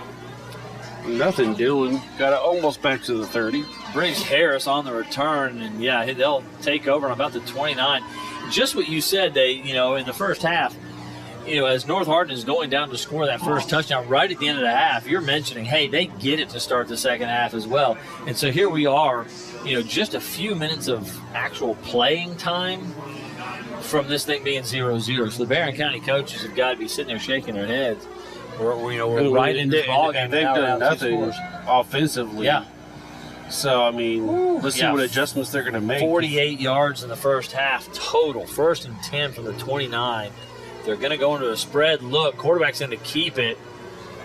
Nothing doing. Got it almost back to the 30. Briggs Harris on the return, and they'll take over on about the 29. Just what you said, they, in the first half, as North Hardin is going down to score that first touchdown right at the end of the half, you're mentioning, hey, they get it to start the second half as well. And so here we are, just a few minutes of actual playing time from this thing being 0-0. So the Barron County coaches have got to be sitting there shaking their heads. We're right into this ball game. They've done nothing offensively. Yeah. So, I mean, let's see what adjustments they're going to make. 48 yards in the first half total. 1st and 10 from the 29. They're going to go into a spread look. Quarterback's going to keep it.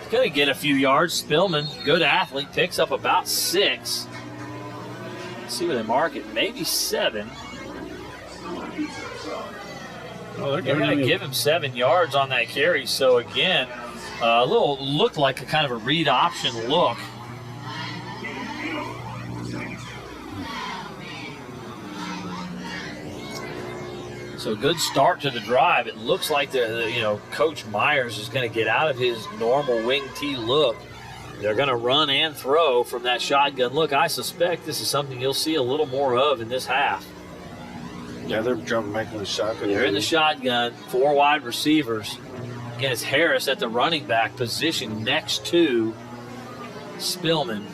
He's going to get a few yards. Spillman, good athlete, picks up about 6. Let's see where they mark it. Maybe 7. They're going to give him 7 yards on that carry. So, again, a little looked like a kind of a read option look. So good start to the drive. It looks like Coach Myers is going to get out of his normal wing T look. They're going to run and throw from that shotgun look. I suspect this is something you'll see a little more of in this half. Yeah, they're jumping back in the shotgun. They're in the shotgun, 4 wide receivers. Again, it's Harris at the running back position next to Spillman.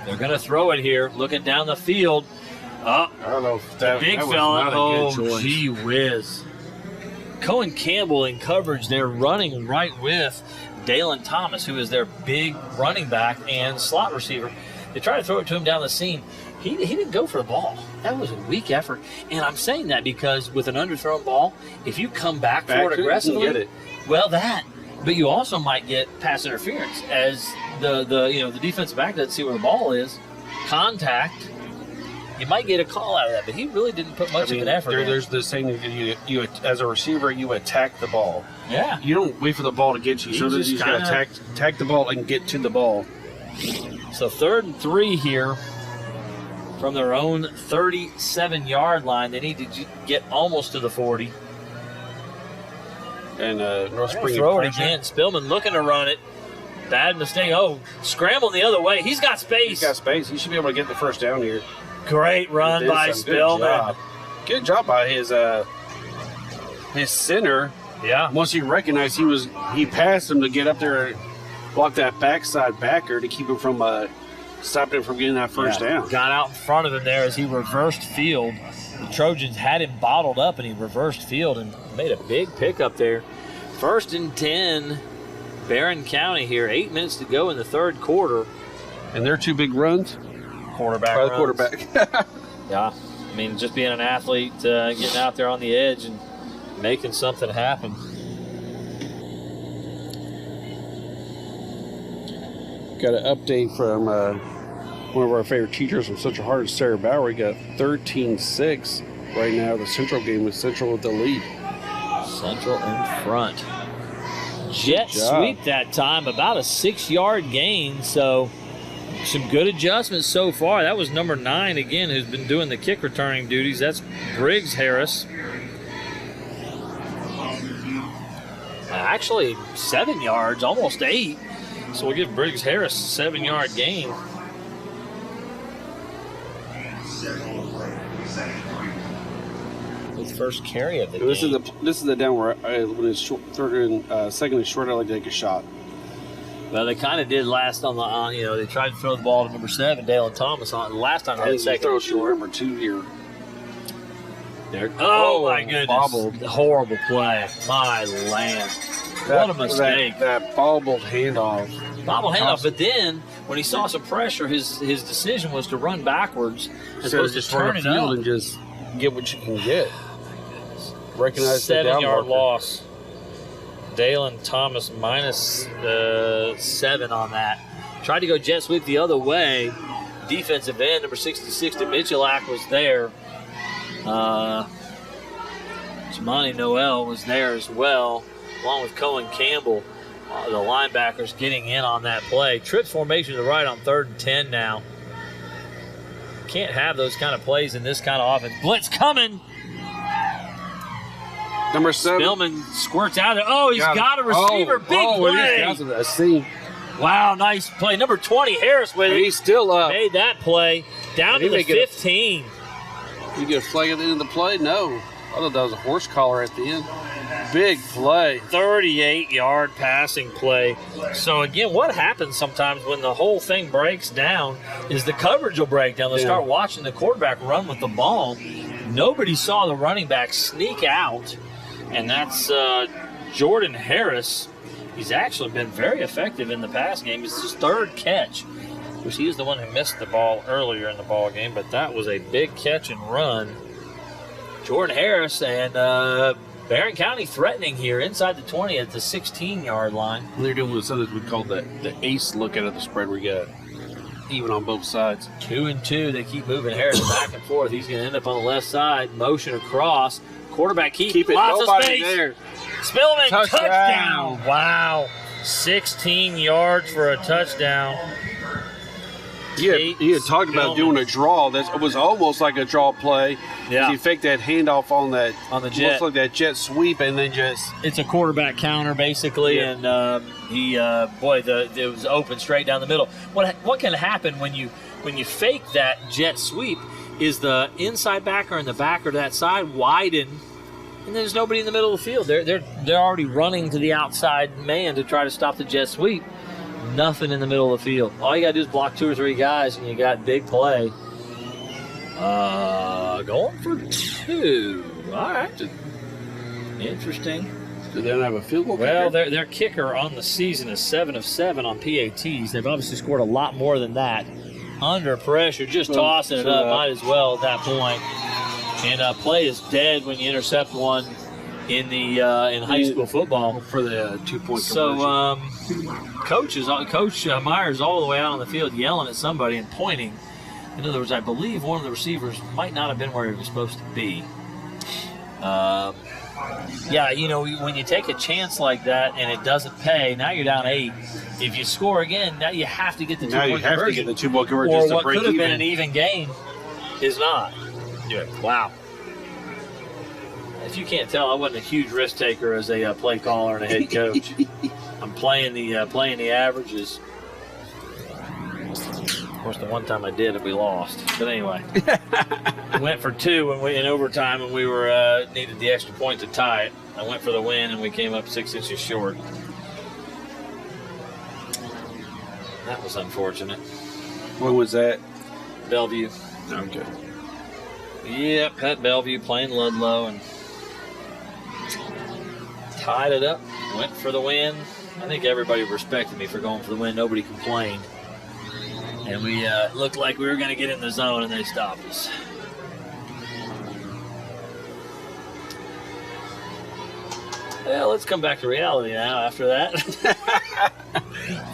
They're going to throw it here, looking down the field. I don't know if that, Big that was fella. not a Oh, good choice. gee whiz. Cohen Campbell in coverage. They're running right with Dalen Thomas, who is their big running back and slot receiver. They try to throw it to him down the seam. He didn't go for the ball. That was a weak effort. And I'm saying that because with an underthrown ball, if you come back for it aggressively, get it. well, that. But you also might get pass interference as the defensive back doesn't see where the ball is. Contact. You might get a call out of that, but he really didn't put much of an effort in. There's this thing, you as a receiver, you attack the ball. Yeah. You don't wait for the ball to get you. You Sometimes just you just got to attack the ball and get to the ball. So 3rd and 3 here from their own 37-yard line. They need to get almost to the 40. And North Spring Throw it again. Spillman looking to run it. Bad mistake. Oh, scrambling the other way. He's got space. He's got space. He should be able to get the first down here. Great run by Spillman. Good job by his center. Yeah. Once he recognized he passed him to get up there and block that backside backer to keep him from stopping him from getting that first down. Got out in front of him there as he reversed field. The Trojans had him bottled up, and he reversed field and made a big pickup there. 1st and 10, Barron County here. 8 minutes to go in the 3rd quarter. And their 2 big runs. Quarterback By the runs. quarterback. Yeah, I mean, just being an athlete, getting out there on the edge and making something happen. Got an update from one of our favorite teachers from Central Hardin, Sarah Bauer. We got 13-6 right now. The Central game with Central with the lead. Central in front. Jet job. sweep that time, about a 6-yard gain, so some good adjustments so far. That was number 9 again, who's been doing the kick returning duties. That's Briggs Harris. Actually, 7 yards, almost 8. So we'll give Briggs Harris a 7-yard gain. His first carry of the game. This is the down where when it's short, 3rd and 2nd and short, I like to take a shot. Well, they kind of did last on the, they tried to throw the ball to number 7, Dalen Thomas, on last time they had 2nd throw and short. number 2 here. There. Oh, my goodness. Bobbled. Horrible play. My land. What a mistake. That bobbled handoff. Bobble handoff, but then when he saw some pressure, his decision was to run backwards as opposed to turn it up. And just get what you can get. Recognize the down 7-yard marker. loss. Dalen Thomas minus 7 on that. Tried to go jet sweep the other way. Defensive end, number 66, Michalak was there. Jamani Noel was there as well, along with Cohen Campbell. The linebackers getting in on that play. Trips formation to the right on 3rd and 10 now. Can't have those kind of plays in this kind of offense. Blitz coming. Number 7. Spillman squirts out there. Oh, he's got a receiver. Big play. I see. Wow, nice play. Number 20, Harris with And it. he's still up. Made that play. Down to the 15. You get a flag at the end of the play? No. I thought that was a horse collar at the end. Big play. 38-yard passing play. So, again, what happens sometimes when the whole thing breaks down is the coverage will break down. They'll start watching the quarterback run with the ball. Nobody saw the running back sneak out, and that's Jordan Harris. He's actually been very effective in the pass game. It's his 3rd catch. Of course, he was the one who missed the ball earlier in the ball game, but that was a big catch and run. Jordan Harris and Barron County threatening here inside the 20 at the 16-yard line. They're doing something we call the ace look out of the spread we got, even on both sides. 2 and 2. They keep moving Harris back and forth. He's going to end up on the left side. Motion across. Quarterback keep it. Lots Nobody of space. there. Spillman, Touchdown. Wow. 16 yards for a touchdown. He had talked about doing a draw. That was almost like a draw play. Yeah. He faked that handoff on the jet. Looks like that jet sweep, and then just It's a quarterback counter, basically, and it was open straight down the middle. What can happen when you fake that jet sweep is the inside backer and the backer to that side widen, and there's nobody in the middle of the field. They're already running to the outside man to try to stop the jet sweep. Nothing in the middle of the field. All you got to do is block 2 or 3 guys, and you got big play. Going for 2. All right. Interesting. Do they don't have a field goal Well, kicker? their kicker on the season is 7 of 7 on PATs. They've obviously scored a lot more than that. Under pressure, just tossing it up. Might as well at that point. And play is dead when you intercept one in the in high school football for the 2-point So Coach Myers all the way out on the field yelling at somebody and pointing. In other words, I believe one of the receivers might not have been where he was supposed to be. Yeah, you know, when you take a chance like that and it doesn't pay, now you're down 8. If you score again, now you have to get the 2-point conversion. Now you have to get the 2-point conversion Or just to what break could have even. been an even game is not. Yeah. Wow. If you can't tell, I wasn't a huge risk taker as a play caller and a head coach. I'm playing the averages. Of course, the one time I did it, we lost. But anyway, we went for 2 in overtime, and we were needed the extra point to tie it. I went for the win, and we came up 6 inches short. That was unfortunate. When was that? Bellevue. Okay. Yep, at Bellevue, playing Ludlow, and tied it up. Went for the win. I think everybody respected me for going for the win. Nobody complained. And we looked like we were going to get in the zone, and they stopped us. Well, let's come back to reality now after that.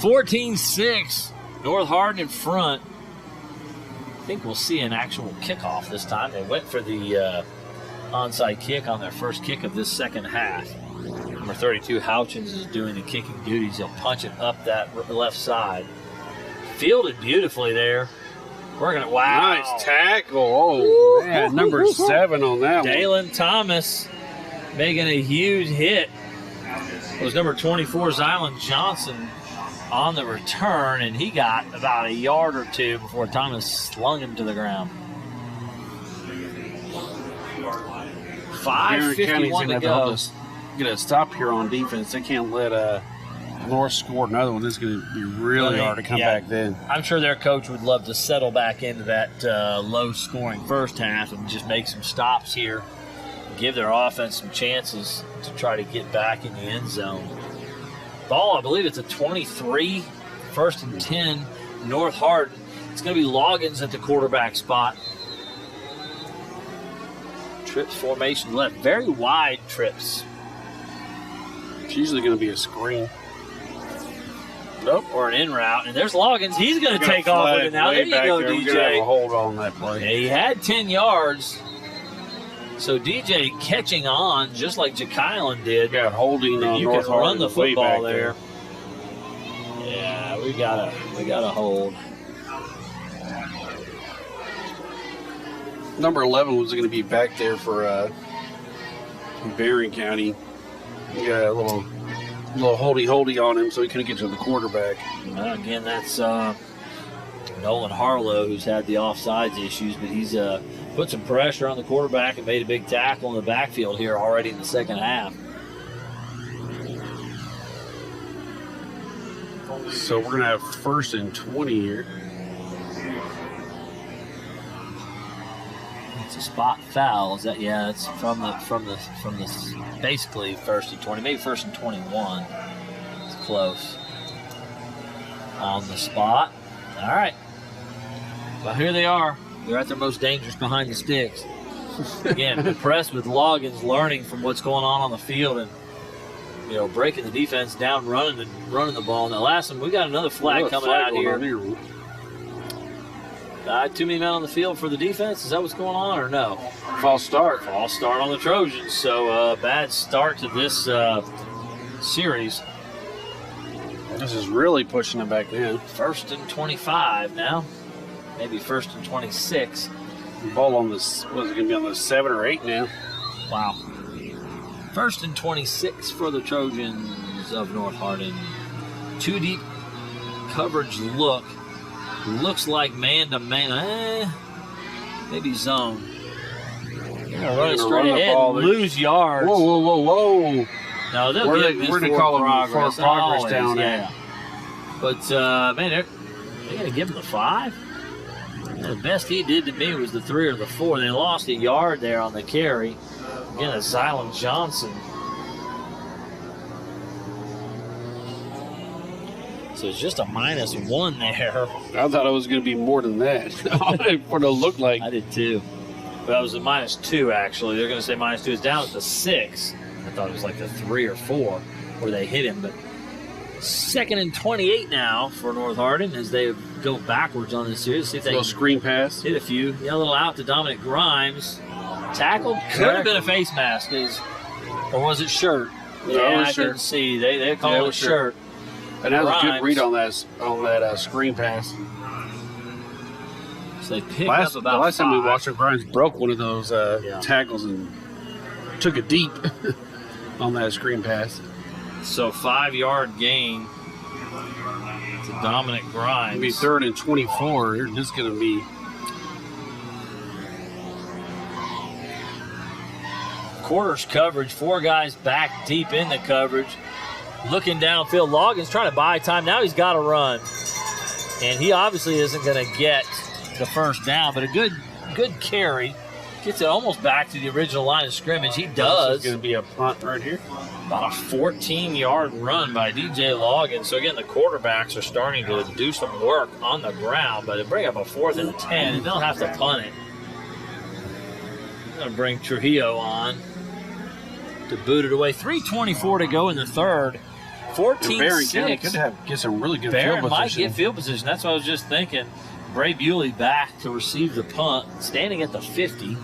14-6, North Hardin in front. I think we'll see an actual kickoff this time. They went for the onside kick on their first kick of this second half. Number 32, Houchins, is doing the kicking duties. He'll punch it up that left side. Fielded beautifully there. Working it. Wow. Nice tackle. Oh, man. Number 7 on that one. Dalen Thomas making a huge hit. It was number 24, Zylan Johnson, on the return, and he got about a yard or 2 before Thomas slung him to the ground. 5:51 to go. Get a stop here on defense. They can't let North score another one. This is going to be really hard to come back then. I'm sure their coach would love to settle back into that low-scoring first half and just make some stops here, give their offense some chances to try to get back in the end zone. Ball, I believe it's a 23, 1st and 10, North Hardin. It's going to be Loggins at the quarterback spot. Trips formation left, very wide trips. It's usually going to be a screen. Nope. Or an in route. And there's Loggins. He's going to take off with it now. There you go, We're DJ. going to have a hold on that play. Yeah, he had 10 yards. So DJ catching on just like Jekyllin did. Got holding on you North can run Hardin the way football back there. Yeah, we got a hold. Number 11 was going to be back there for Barron County. He got a little holdy on him, so he couldn't get to the quarterback. Well, again, that's Nolan Harlow, who's had the offsides issues, but he's put some pressure on the quarterback and made a big tackle in the backfield here already in the second half. So we're going to have 1st and 20 here. It's a spot foul. Is that? Yeah, it's from the basically 1st and 20, maybe 1st and 21. It's close. On the spot. All right. Well, here they are. They're at their most dangerous behind the sticks. Again, impressed with Loggins learning from what's going on the field and breaking the defense down, running the ball. Now, last one, we got another flag coming out here. Too many men on the field for the defense? Is that what's going on or no? False start. False start on the Trojans. So bad start to this series. This is really pushing them back in. 1st and 25 now. Maybe 1st and 26. Ball on this, what is it going to be on the 7 or 8 now? Wow. 1st and 26 for the Trojans of North Hardin. 2 deep coverage look. Looks like man-to-man. Maybe zone. They're going to run it straight ahead and lose yards. Whoa. No, they'll Where give they call them progress progress down there. But, man, they're going to give him the 5? The best he did to me was the 3 or the 4. They lost a yard there on the carry. Again, a Xylem Johnson. So it's just a -1 there. I thought it was going to be more than that. What it looked like. I did too. But that was a -2, actually. They're going to say -2. It's down at the 6. I thought it was like the 3 or 4 where they hit him. But 2nd and 28 now for North Hardin as they go backwards on this series. See if they little screen pass. hit a few. Yeah, a little out to Dominic Grimes. Tackled. Could have been a face mask. Or was it shirt? No, yeah, it was I shirt. couldn't see. They call Yeah, it it was shirt. And that was a good Grimes. read on that screen pass. So they picked up about the last time we 5. watched it, Grimes broke one of those tackles and took it deep on that screen pass. So 5-yard gain to Dominic Grimes. It'll be 3rd and 24. This is going to be Quarters coverage, 4 guys back deep in the coverage. Looking downfield, Logan's trying to buy time. Now he's got to run. And he obviously isn't going to get the first down, but a good carry. Gets it almost back to the original line of scrimmage. He does. This is going to be a punt right here. About a 14-yard run by DJ Logan. So, again, the quarterbacks are starting to do some work on the ground, but they bring up a 4th and 10, and they'll have to punt it. Going to bring Trujillo on to boot it away. 3:24 to go in the third. 14-6. Barron County could get some really good Barron field might position. get field position. That's what I was just thinking. Bray Bewley back to receive the punt, standing at the 50,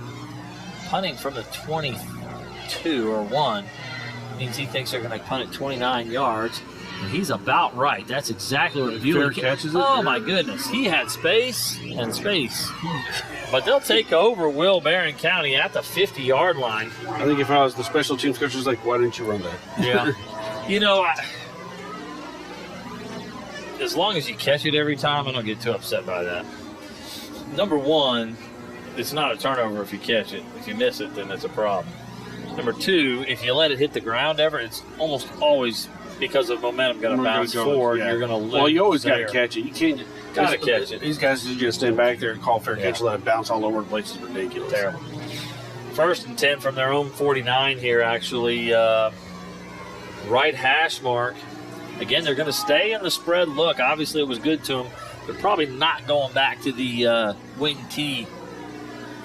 punting from the 22 or 1. Means he thinks they're going to punt it 29 yards, and he's about right. That's exactly what Bewley catches it. Oh my goodness, he had space and space. But they'll take over Will Barron County at the 50-yard line. I think if I was the special teams coach, I was like, why didn't you run that? Yeah. You know, as long as you catch it every time, I don't get too upset by that. Number one, it's not a turnover if you catch it. If you miss it, then it's a problem. Number two, if you let it hit the ground ever, it's almost always because of momentum going to bounce forward. Yeah. You're going to lose. Well, you always got to there. catch it. You can't. Gotta catch it. These guys are just stand back there and call fair Yeah. catch, let it bounce all over the place. Is ridiculous. Terrible. 1st and 10 from their own 49 here, actually. Right hash mark. Again, they're going to stay in the spread look. Obviously, it was good to them. They're probably not going back to the wing T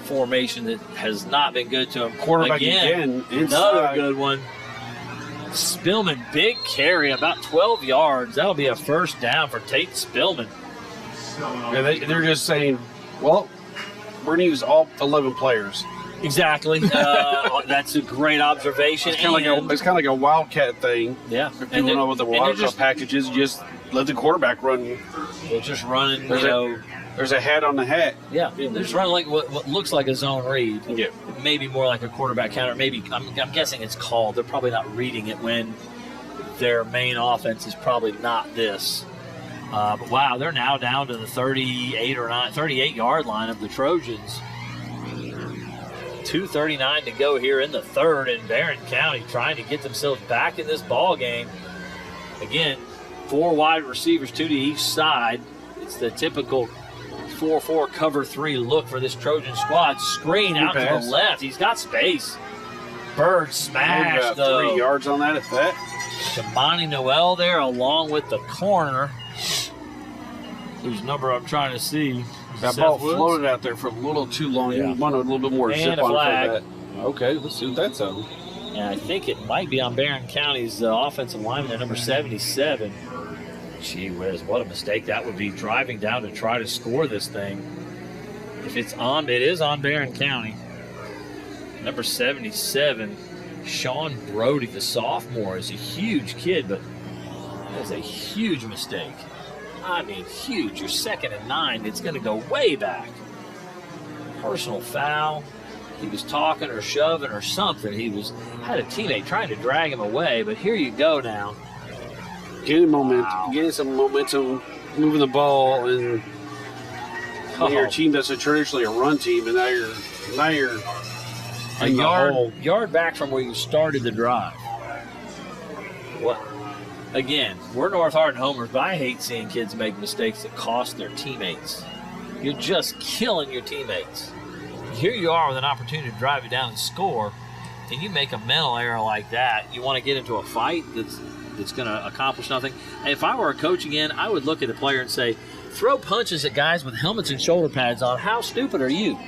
formation that has not been good to them. Quarterback again inside. Another good one. Spillman, big carry, about 12 yards. That'll be a first down for Tate Spillman. Yeah, they're just saying, well, we're going to use all 11 players. Exactly. That's a great observation. It's kind of like a wildcat thing. Yeah. If you don't know what the wildcat package is, just let the quarterback run. They're just running, There's a hat on the hat. Yeah, they're just running like what looks like a zone read. Yeah. Maybe more like a quarterback counter. Maybe, I'm guessing it's called. They're probably not reading it when their main offense is probably not this. But wow, they're now down to the 38-yard line of the Trojans. 2:39 to go here in the third, and Barron County trying to get themselves back in this ball game. Again, 4 wide receivers, 2 to each side. It's the typical 4-4 cover 3 look for this Trojan squad. Screen out to the left. He's got space. Bird smash, though. 3 yards on that, if that. Shabani Noel there along with the corner. Whose number I'm trying to see. That ball floated out there for a little too long. Yeah. You wanted a little bit more And zip a on flag. for that. Okay, let's see what that's on. And I think it might be on Barron County's offensive lineman, number 77. Gee whiz, what a mistake that would be, driving down to try to score this thing. If it's on, it is on Barron County. Number 77, Sean Brody, the sophomore, is a huge kid, but that is a huge mistake. I mean, huge. You're 2nd and 9. It's going to go way back. Personal foul. He was talking or shoving or something. Had a teammate trying to drag him away, but here you go now. Getting some momentum, moving the ball, and your team that's traditionally a run team, and now you're a yard back from where you started the drive. What? again, we're North Hardin homers, but I hate seeing kids make mistakes that cost their teammates. You're just killing your teammates. Here you are with an opportunity to drive it down and score, and you make a mental error like that. You want to get into a fight that's going to accomplish nothing. If I were a coach again, I would look at a player and say, throw punches at guys with helmets and shoulder pads on. How stupid are you?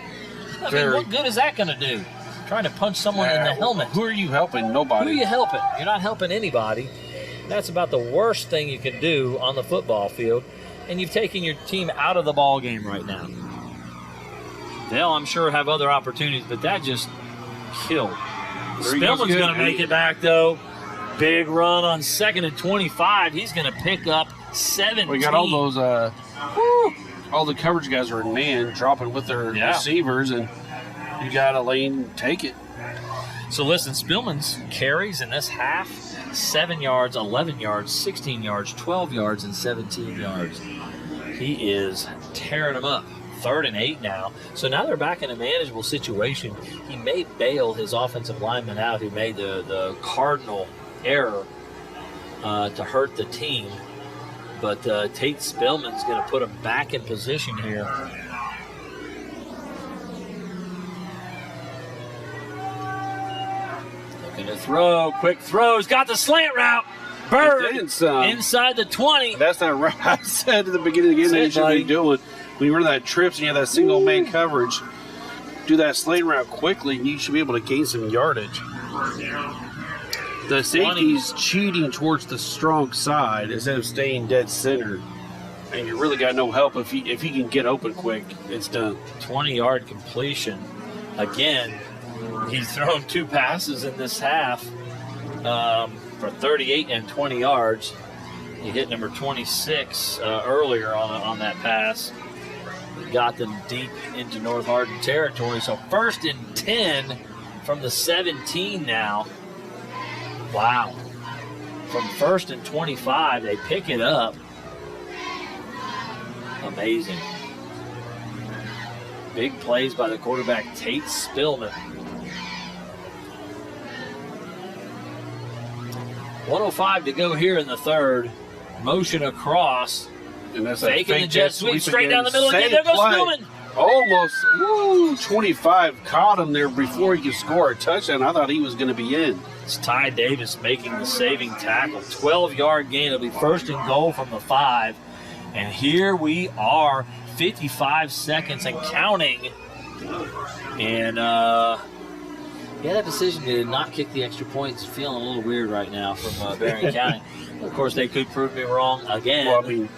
I mean, what good is that going to do? Trying to punch someone in the helmet. Who are you helping? Nobody. Who are you helping? You're not helping anybody. That's about the worst thing you can do on the football field, and you've taken your team out of the ball game right now. They'll, I'm sure, have other opportunities, but that just killed. Spillman's going to make it back, though. Big run on 2nd and 25. He's going to pick up 17. We got all those, all the coverage guys are in man, dropping with their receivers, and you got a lane, take it. So listen, Spillman's carries in this half, 7 yards, 11 yards, 16 yards, 12 yards, and 17 yards. He is tearing them up. 3rd and 8 now. So now they're back in a manageable situation. He may bail his offensive lineman out who made the cardinal error to hurt the team. But Tate Spillman's going to put him back in position here. Looking to throw. Quick throws. Got the slant route. Bird inside the 20. That's not right. I said at the beginning of the game they should be doing. When you run that trips and you have that single man coverage, do that slant route quickly, and you should be able to gain some yardage. The safety's cheating towards the strong side instead of staying dead center. And you really got no help if he can get open quick. It's done. 20-yard completion. Again, he's thrown 2 passes in this half for 38 and 20 yards. He hit number 26 earlier on that pass. Got them deep into North Hardin territory. So 1st and 10 from the 17 now. Wow. From 1st and 25, they pick it up. Amazing. Big plays by the quarterback, Tate Spillman. 1:05 to go here in the 3rd. Motion across. And that's faking the jet sweep straight down the middle again. There goes Spillman. Almost, 25 caught him there before he could score a touchdown. I thought he was going to be in. It's Ty Davis making the saving tackle. 12-yard gain. It'll be 1st and goal from the 5. And here we are, 55 seconds and counting. And, that decision to not kick the extra point is feeling a little weird right now from Berrien County. Of course, they could prove me wrong again. Well, I mean,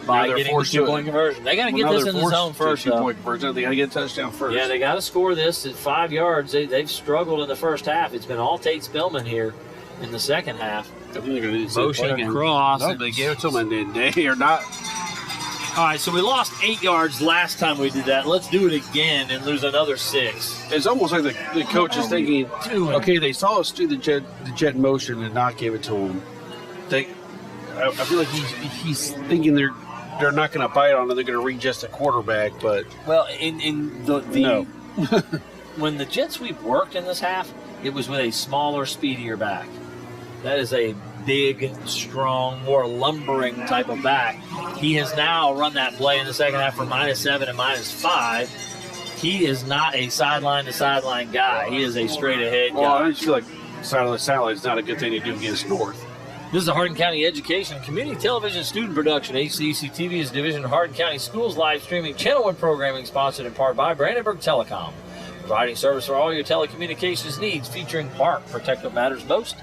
by getting the 2-point conversion. They got to get this in the zone first, though. 2-point conversion. They got to get a touchdown first. Yeah, they got to score this at 5 yards. They've struggled in the first half. It's been all Tate Spillman here in the second half. I think they're going to motion across. No, they gave it to them, and they are not. All right, so we lost 8 yards last time we did that. Let's do it again and lose another 6. It's almost like the coach is thinking, okay, they saw us do the jet motion and not give it to them. I feel like he's thinking they're not going to bite on it. They're going to readjust the quarterback, but no. When the jet sweep worked in this half, it was with a smaller, speedier back. That is a big, strong, more lumbering type of back. He has now run that play in the second half for -7 and -5. He is not a sideline-to-sideline guy. He is a straight-ahead guy. Well, I just feel like sideline is not a good thing to do against North. This is a Hardin County Education Community Television student production. HCEC-TV is a division of Hardin County Schools live streaming channel 1 programming sponsored in part by Brandenburg Telecom. Providing service for all your telecommunications needs, featuring Park, protect what matters most.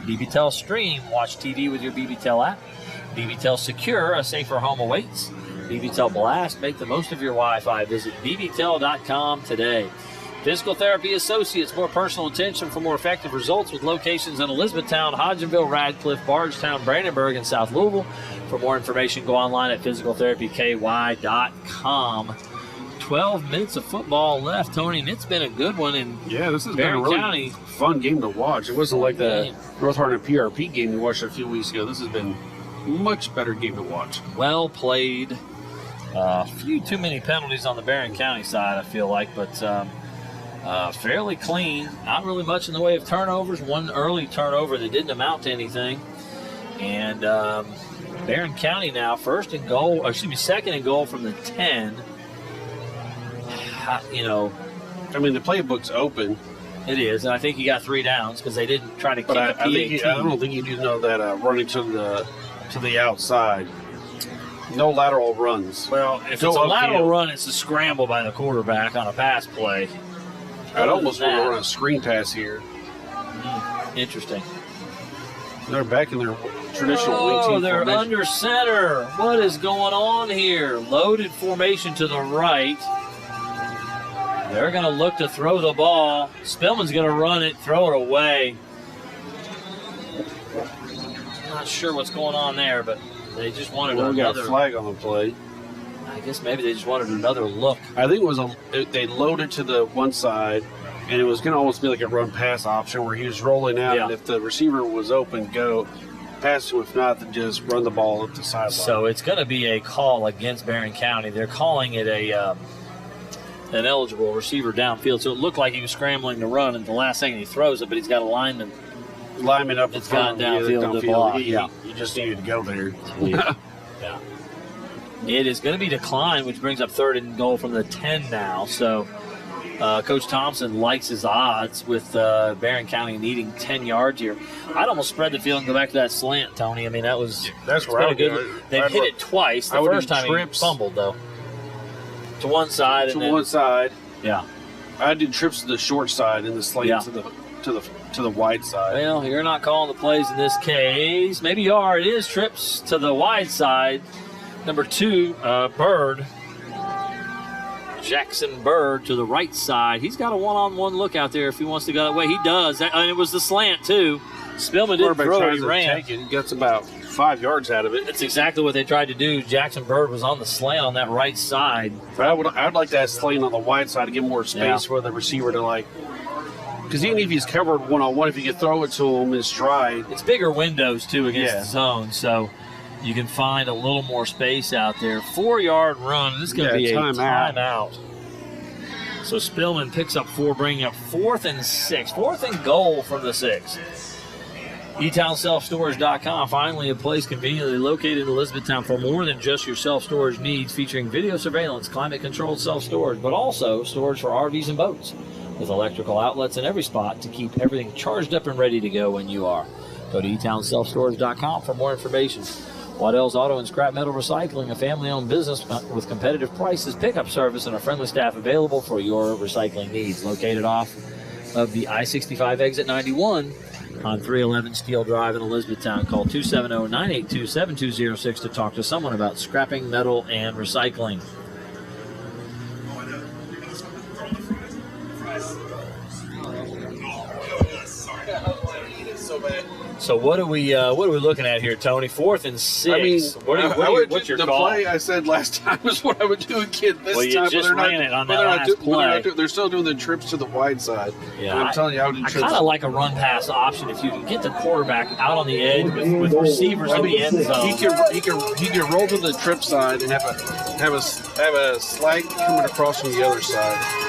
BBTEL Stream, watch TV with your BBTEL app. BBTEL Secure, a safer home awaits. BBTEL Blast, make the most of your Wi-Fi. Visit bbtel.com today. Physical Therapy Associates, more personal attention for more effective results with locations in Elizabethtown, Hodgenville, Radcliffe, Bardstown, Brandenburg, and South Louisville. For more information, go online at physicaltherapyky.com. 12 minutes of football left, Tony, and it's been a good one in this has Berrien been a really County. Fun game to watch. It wasn't like the North Hardin PRP game we watched a few weeks ago. This has been a much better game to watch. Well played. A few too many penalties on the Berrien County side, I feel like, but fairly clean. Not really much in the way of turnovers. One early turnover that didn't amount to anything. And Barron County now second and goal from the 10. You know, I mean, the playbook's open. it is, and I think he got 3 downs because they didn't try to kick But a PAT. I don't think you do know that running to the outside, no lateral runs. Well, if Go it's a upfield. lateral run, it's a scramble by the quarterback on a pass play. I'd almost want that- to run a screen pass here. Interesting. They're back in their traditional wing Oh, team they're formation. under center. What is going on here? Loaded formation to the right. They're going to look to throw the ball. Spillman's going to run it, throw it away. Not sure what's going on there, but they just wanted We got another. a flag on the play. I guess maybe they just wanted another look. I think it was they loaded to the one side, and it was going to almost be like a run pass option where he was rolling out, Yeah. and if the receiver was open, go pass to him. If not, then just run the ball up the sideline. So it's going to be a call against Barron County. They're calling it an eligible receiver downfield. So it looked like he was scrambling to run, and at the last second he throws it, but he's got a lineman. lineman up in It's front gone of him, downfield to block, yeah. You just needed to go there. Yeah. It is going to be declined, which brings up 3rd and goal from the 10 now. So Coach Thompson likes his odds with Barron County needing 10 yards here. I'd almost spread the field and go back to that slant, Tony. I mean, That's it's where been I a would good. go. They've I'd hit run- it twice. The I would first do time trips. he fumbled, though. To one side. To and then, one side. Yeah. I did trips to the short side and the slant Yeah. to the wide side. Well, you're not calling the plays in this case. Maybe you are. It is trips to the wide side. Number 2, Bird. Jackson Bird to the right side. He's got a one-on-one look out there if he wants to go that way. He does. And it was the slant, too. Spillman didn't Quarterback throw it. tries He to ran. take it. He gets about 5 yards out of it. That's exactly what they tried to do. Jackson Bird was on the slant on that right side. But I'd like that slant on the wide side to get more space Yeah. for the receiver to because even if he's covered one-on-one, if you could throw it to him in stride. It's bigger windows, too, against Yeah. the zone, so you can find a little more space out there. 4-yard run. This is going to be a timeout. So Spillman picks up 4, bringing up 4th and 6. 4th and goal from the 6. eTownSelfStorage.com, finally a place conveniently located in Elizabethtown for more than just your self-storage needs, featuring video surveillance, climate-controlled self-storage, but also storage for RVs and boats, with electrical outlets in every spot to keep everything charged up and ready to go when you are. Go to eTownSelfStorage.com for more information. Waddell's Auto and Scrap Metal Recycling, a family-owned business with competitive prices, pickup service, and a friendly staff available for your recycling needs. Located off of the I-65 exit 91 on 311 Steel Drive in Elizabethtown. Call 270-982-7206 to talk to someone about scrapping metal and recycling. So what are we looking at here, Tony? 4th and 6. I mean, What's your the call? play I said last time is what I would do again this Well, you time. just ran it on that last play. They're still doing the trips to the wide side. Yeah, And I'm telling you, I would do I trips. kind of like a run pass option if you can get the quarterback out on the edge with receivers in the end zone. He can roll to the trip side and have a slide coming across from the other side.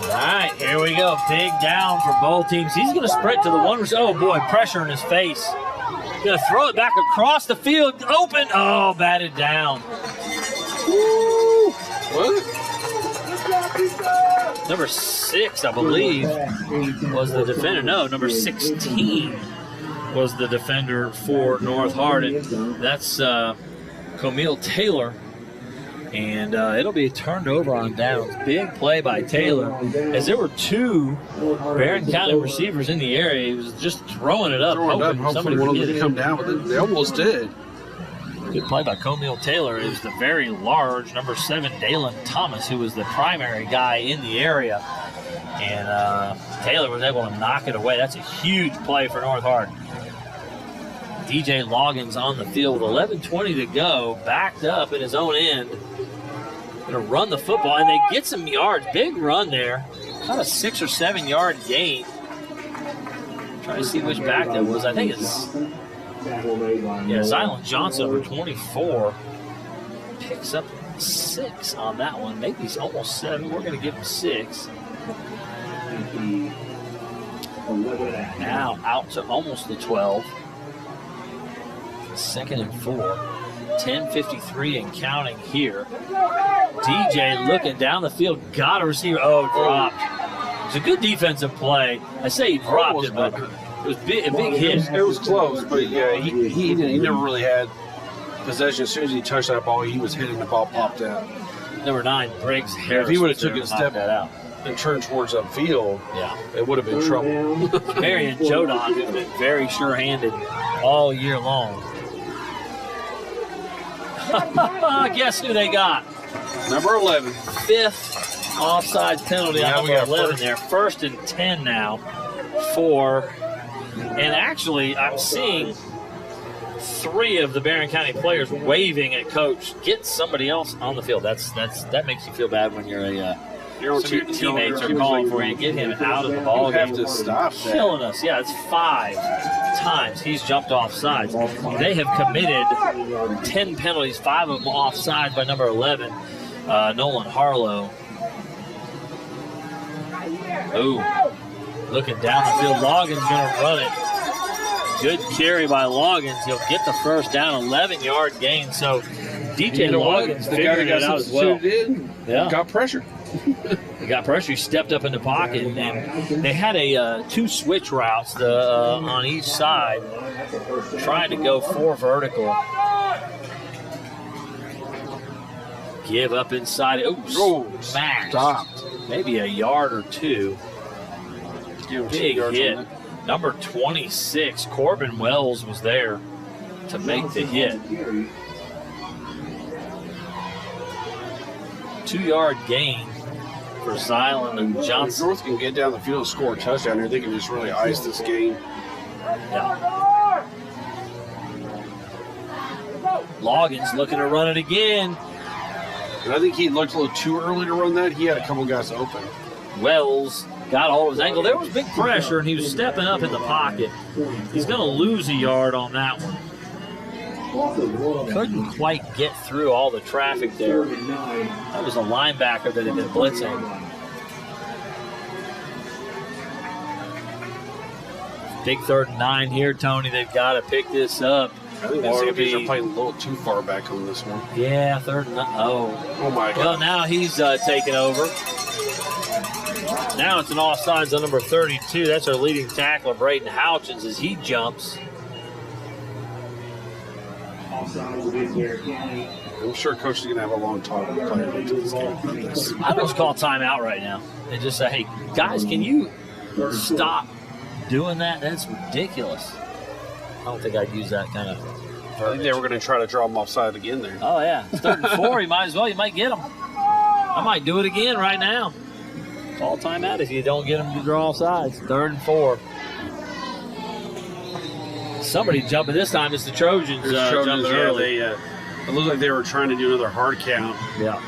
All right, here we go. Big down for both teams. He's going to sprint to the one. Oh, boy, pressure in his face. Going to throw it back across the field. Open. Oh, batted down. What? Number 6, I believe, was the defender. No, number 16 was the defender for North Hardin. That's Camille Taylor. And it'll be turned over on downs. Big play by Taylor. As there were 2 Barron County receivers in the area, he was just throwing it up, hoping somebody one would of get them it. come down with it. They almost did. Good play by Camille Taylor. It was the very large number 7 Dalen Thomas, who was the primary guy in the area. And Taylor was able to knock it away. That's a huge play for North Hardin. DJ Loggins on the field with 11:20 to go, backed up in his own end. Going to run the football, and they get some yards. Big run there. About a 6 or 7 yard gain. Trying to see which back that was. I think it's Zylan Johnson, number 24. Picks up 6 on that one. Maybe he's almost 7. We're going to give him 6. Now out to almost the 12. 2nd and 4. 10:53 and counting here. DJ looking down the field, got a receiver. Oh, dropped. It's a good defensive play. I say he dropped it, but it was a big hit. It was close, but yeah, he never really had possession. As soon as he touched that ball, he was hitting the ball, popped out. Number 9, Briggs Harris. If he would have was there took a to knock step that out. and turned towards upfield, Yeah. it would have been trouble. Marion Jodon, who's been very sure-handed all year long. Guess who they got? Number 11. 5th offside penalty Yeah, on we number got 11 there. 1st and 10 now for, and actually I'm seeing 3 of the Barron County players waving at coach. Get somebody else on the field. That makes you feel bad when you're Your some of your teammates are calling for you. Get him out of the ball You have game. to stop that. Killing us. Yeah, it's 5 times he's jumped off sides. They have committed 10 penalties, 5 of them offside by number 11, Nolan Harlow. Ooh, looking down the field. Logan's going to run it. Good carry by Loggins. He'll get the first down, 11-yard gain. So DJ Loggins figured it out as well. Yeah. Got pressure. He got pressure. He stepped up in the pocket, and they had 2 switch routes on each side, trying to go 4 vertical. Give up inside. Oh, smacked. Stopped. Maybe a yard or 2. Big hit. Number 26, Corbin Wells, was there to make the hit. 2-yard gain for Zyland and Johnson. North can get down the field and score a touchdown here. They can just really ice this game. Yeah. Loggins looking to run it again. And I think he looked a little too early to run that. He had a couple guys open. Wells got all of his ankle. There was big pressure, and he was stepping up in the pocket. He's going to lose a yard on that one. Couldn't quite get through all the traffic there. That was a linebacker that had been blitzing. Big 3rd and 9 here, Tony. They've got to pick this up. I think the Zambians are playing a little too far back on this one. Yeah, 3rd and 9. Oh my God. Well, now he's taking over. Now it's an offsides on number 32. That's our leading tackler, Braden Houchins, as he jumps. I'm sure Coach is going to have a long talk with players into this game. I would just call timeout right now and just say, hey, guys, can you stop doing that? That's ridiculous. I don't think I'd use that kind of I think they were going to try to draw him offside again there. Oh, yeah. It's 3rd and 4. You might as well. You might get him. I might do it again right now. Call timeout if you don't get him to draw sides. 3rd and 4. Somebody jumping. This time it's the Trojans, jumping early. It looked like they were trying to do another hard count. Yeah.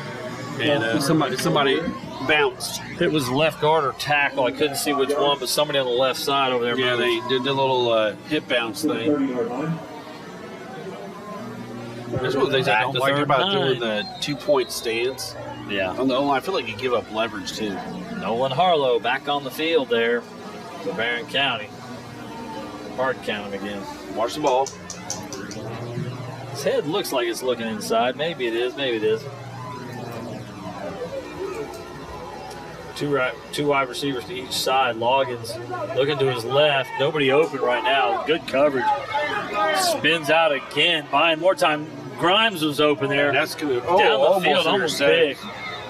And somebody bounced. It was left guard or tackle. I couldn't see which one, but somebody on the left side over there. Yeah, they did the little hip bounce thing. That's one of the things I don't like about doing the 2-point stance. Yeah. On the O-line, I feel like you give up leverage, too. Nolan Harlow back on the field there for Barron County. Hard count him again. Watch the ball. His head looks like it's looking inside. Maybe it is. Maybe it is. 2 wide receivers to each side. Loggins looking to his left. Nobody open right now. Good coverage. Spins out again. Buying more time. Grimes was open there. That's good. Down the field, almost big.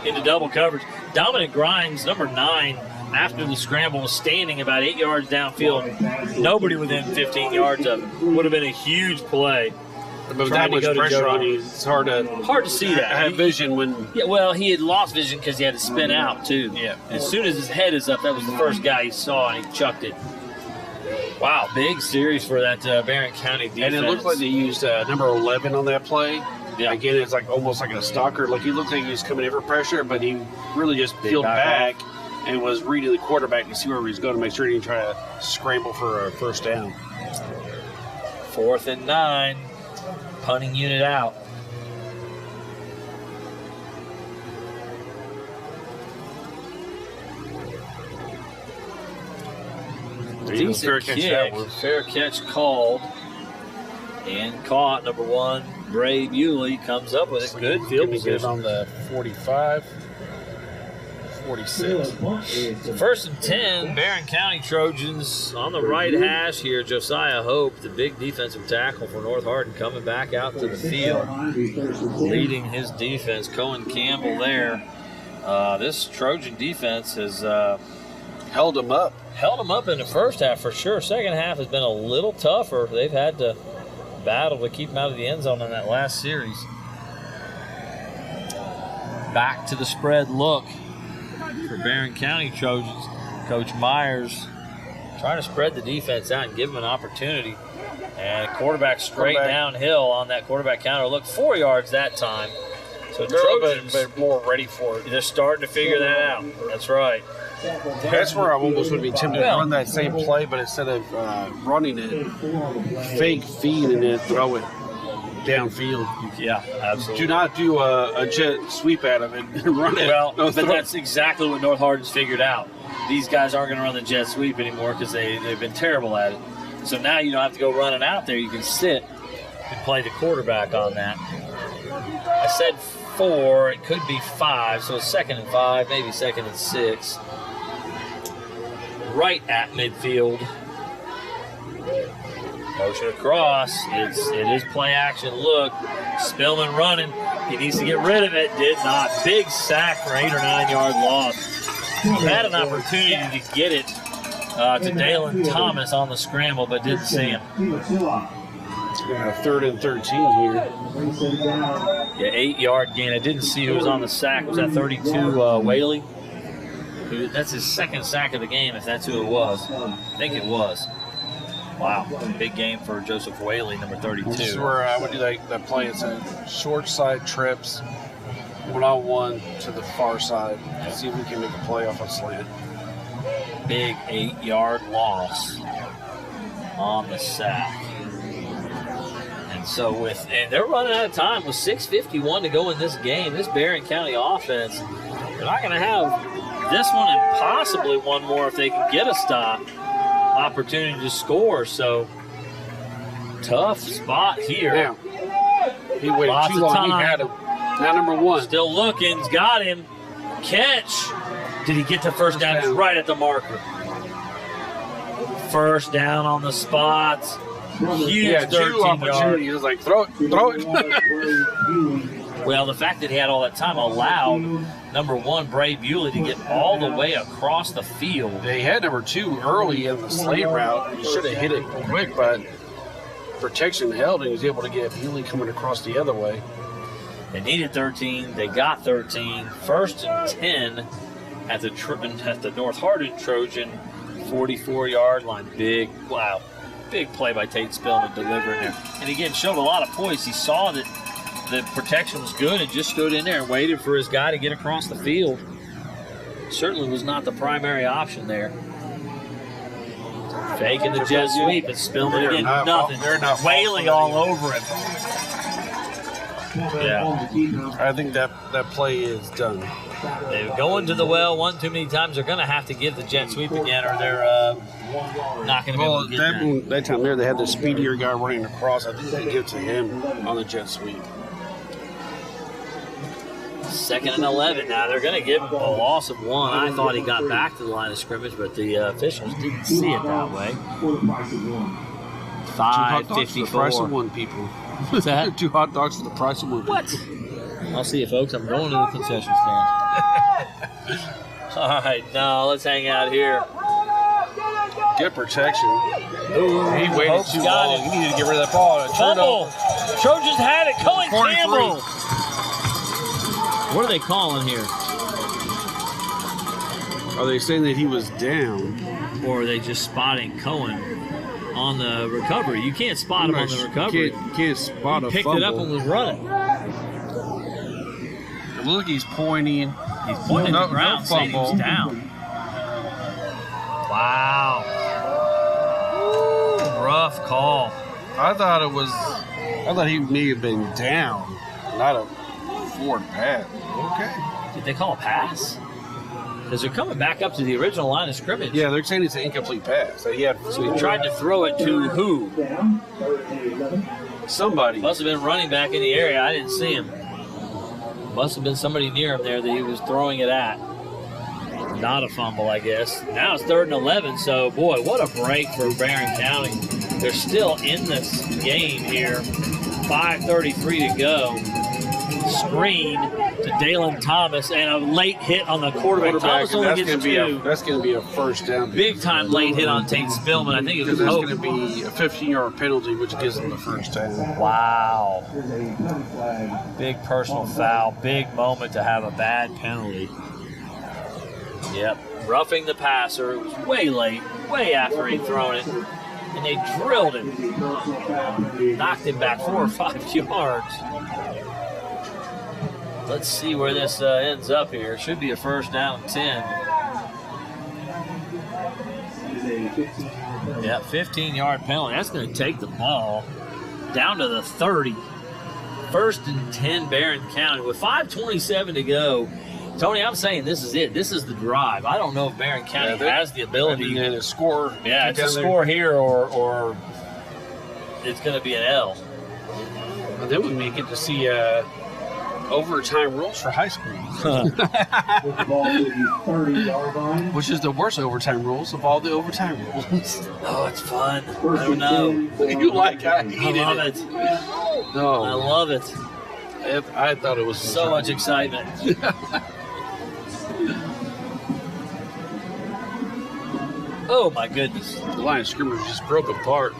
Into double coverage. Dominic Grimes, number 9, after the scramble, was standing about 8 yards downfield. Nobody within 15 yards of him. Would have been a huge play. But with that much pressure on you, it's hard to see that. Have vision when. Yeah, well, he had lost vision because he had to spin out too. Yeah. As soon as his head is up, that was the first guy he saw, and he chucked it. Wow, big series for that Barron County defense. And it looked like they used number 11 on that play. Yeah. Again, it's like almost like a stalker. Like he looked like he was coming in for pressure, but he really just peeled back and was reading the quarterback to see where he was going to make sure he didn't try to scramble for a first down. 4th and 9. Punting unit out. Decent kick. Fair catch called. And caught, number 1, Bray Bewley comes up with a good field position. On the 45, 46. So 1st and 10, Barron County Trojans on the right hash here. Josiah Hope, the big defensive tackle for North Hardin, coming back out to the field, leading his defense. Cohen Campbell there. This Trojan defense has Held them up. held them up in the first half for sure. Second half has been a little tougher. They've had to battle to keep them out of the end zone in that last series. Back to the spread look for Barron County Trojans. Coach Myers trying to spread the defense out and give them an opportunity. And quarterback straight downhill on that quarterback counter look. 4 yards that time. So They're a little Trojans, bit more ready for it. they're starting to figure that out. That's right. That's where I almost would be tempted to run that same play, but instead of running it, fake feed and then throw it downfield. Yeah, absolutely. Do not do a jet sweep out of it and run it. Well, No, but throw that's exactly what North Hardin's figured out. These guys aren't going to run the jet sweep anymore because they've been terrible at it. So now you don't have to go running out there. You can sit and play the quarterback on that. I said 4. It could be 5. So it's 2nd and 5, maybe 2nd and 6. Right at midfield. Motion across. It is play action. Look, Spillman running. He needs to get rid of it. Did not. Big sack for 8 or 9 yard loss. He had an opportunity to get it to Dalen Thomas on the scramble, but didn't see him. 3rd and 13 here. Yeah, 8 yard gain. I didn't see who was on the sack. Was that 32 Whaley? That's his 2nd sack of the game, if that's who it was. I think it was. Wow, big game for Joseph Whaley, number 32. This is where I would do that play. It's a short side trips, 1-on-1 to the far side. See if we can make a play off a slant. Big 8 yard loss on the sack. And so and they're running out of time with 6:51 to go in this game. This Barron County offense, they're not going to have this one and possibly one more if they can get a stop. Opportunity to score. So tough spot here. Now, he waited Lots too of long. time. He had him. Now number 1. Still looking. He's got him. Catch. Did he get the first down? He's right at the marker. First down on the spot. Huge 13 opportunity. He was like, throw it. Well, the fact that he had all that time allowed number 1, Bray Bewley, to get all the way across the field. They had number 2 early in the slate route. He should have hit it quick, but protection held, and he was able to get Bewley coming across the other way. They needed 13. They got 13. 1st and 10 at the North Hardin Trojan 44-yard line. Big play by Tate Spillman delivering there. And again, showed a lot of poise. He saw that the protection was good and just stood in there and waited for his guy to get across the field. Certainly was not the primary option there. Faking the jet sweep and Spillman again, nothing. Whaley all over him. Yeah. I think that play is done. They go into the well one too many times. They're going to have to give the jet sweep again, or they're not going to be able to get that time there, they had the speedier guy running across. I think they give it to him on the jet sweep. 2nd and 11 now. They're going to give him a loss of 1. I thought he got back to the line of scrimmage, but the officials didn't see it that way. 5:54. Price of 1, people. What's that? 2 hot dogs for the price of 1. What? I'll see you, folks. I'm going to the concession stand. All right, now let's hang out here. Good protection. Ooh, he waited too long. He needed to get rid of that ball. Fumble. Trojans had it. Cohen 43. Campbell. What are they calling here? Are they saying that he was down? Or are they just spotting Cohen on the recovery? You can't spot him on the recovery. Can't spot a Picked fumble. it up and was running. Look, he's pointing. He's pointing to the ground, saying he was down. Wow. Rough call. I thought he may have been down, not a forward pass. Okay. Did they call a pass? Because they're coming back up to the original line of scrimmage. Yeah, they're saying it's an incomplete pass. So he tried to throw it to who? Somebody. Must have been running back in the area. I didn't see him. Must have been somebody near him there that he was throwing it at. Not a fumble, I guess. Now it's 3rd and 11, so, boy, what a break for Barron County. They're still in this game here. 5:33 to go. Screen to Dalen Thomas, and a late hit on the quarterback. Thomas only That's gets going 2. to be a first down. Big time late hit on Tate Spillman. I think it was Because that's Hope. going to be a 15-yard penalty, which gives them the first down. Wow. Big personal foul. Big moment to have a bad penalty. Yep. Roughing the passer. It was way late, way after he'd thrown it. And they drilled him. Knocked him back 4 or 5 yards. Let's see where this ends up here. Should be a first down 10. Yeah, 15-yard penalty. That's going to take the ball down to the 30. 1st and 10, Barron County. With 5:27 to go, Tony, I'm saying this is it. This is the drive. I don't know if Barron County has the ability to score. Yeah, it's a score here or it's going to be an L. Well, then we may get to see overtime rules for high school. Which is the worst overtime rules of all the overtime rules. Oh, it's fun. I don't know. You like I love it. No. I love it. I thought it was so much excitement. Oh, my goodness. The line of scrimmage just broke apart.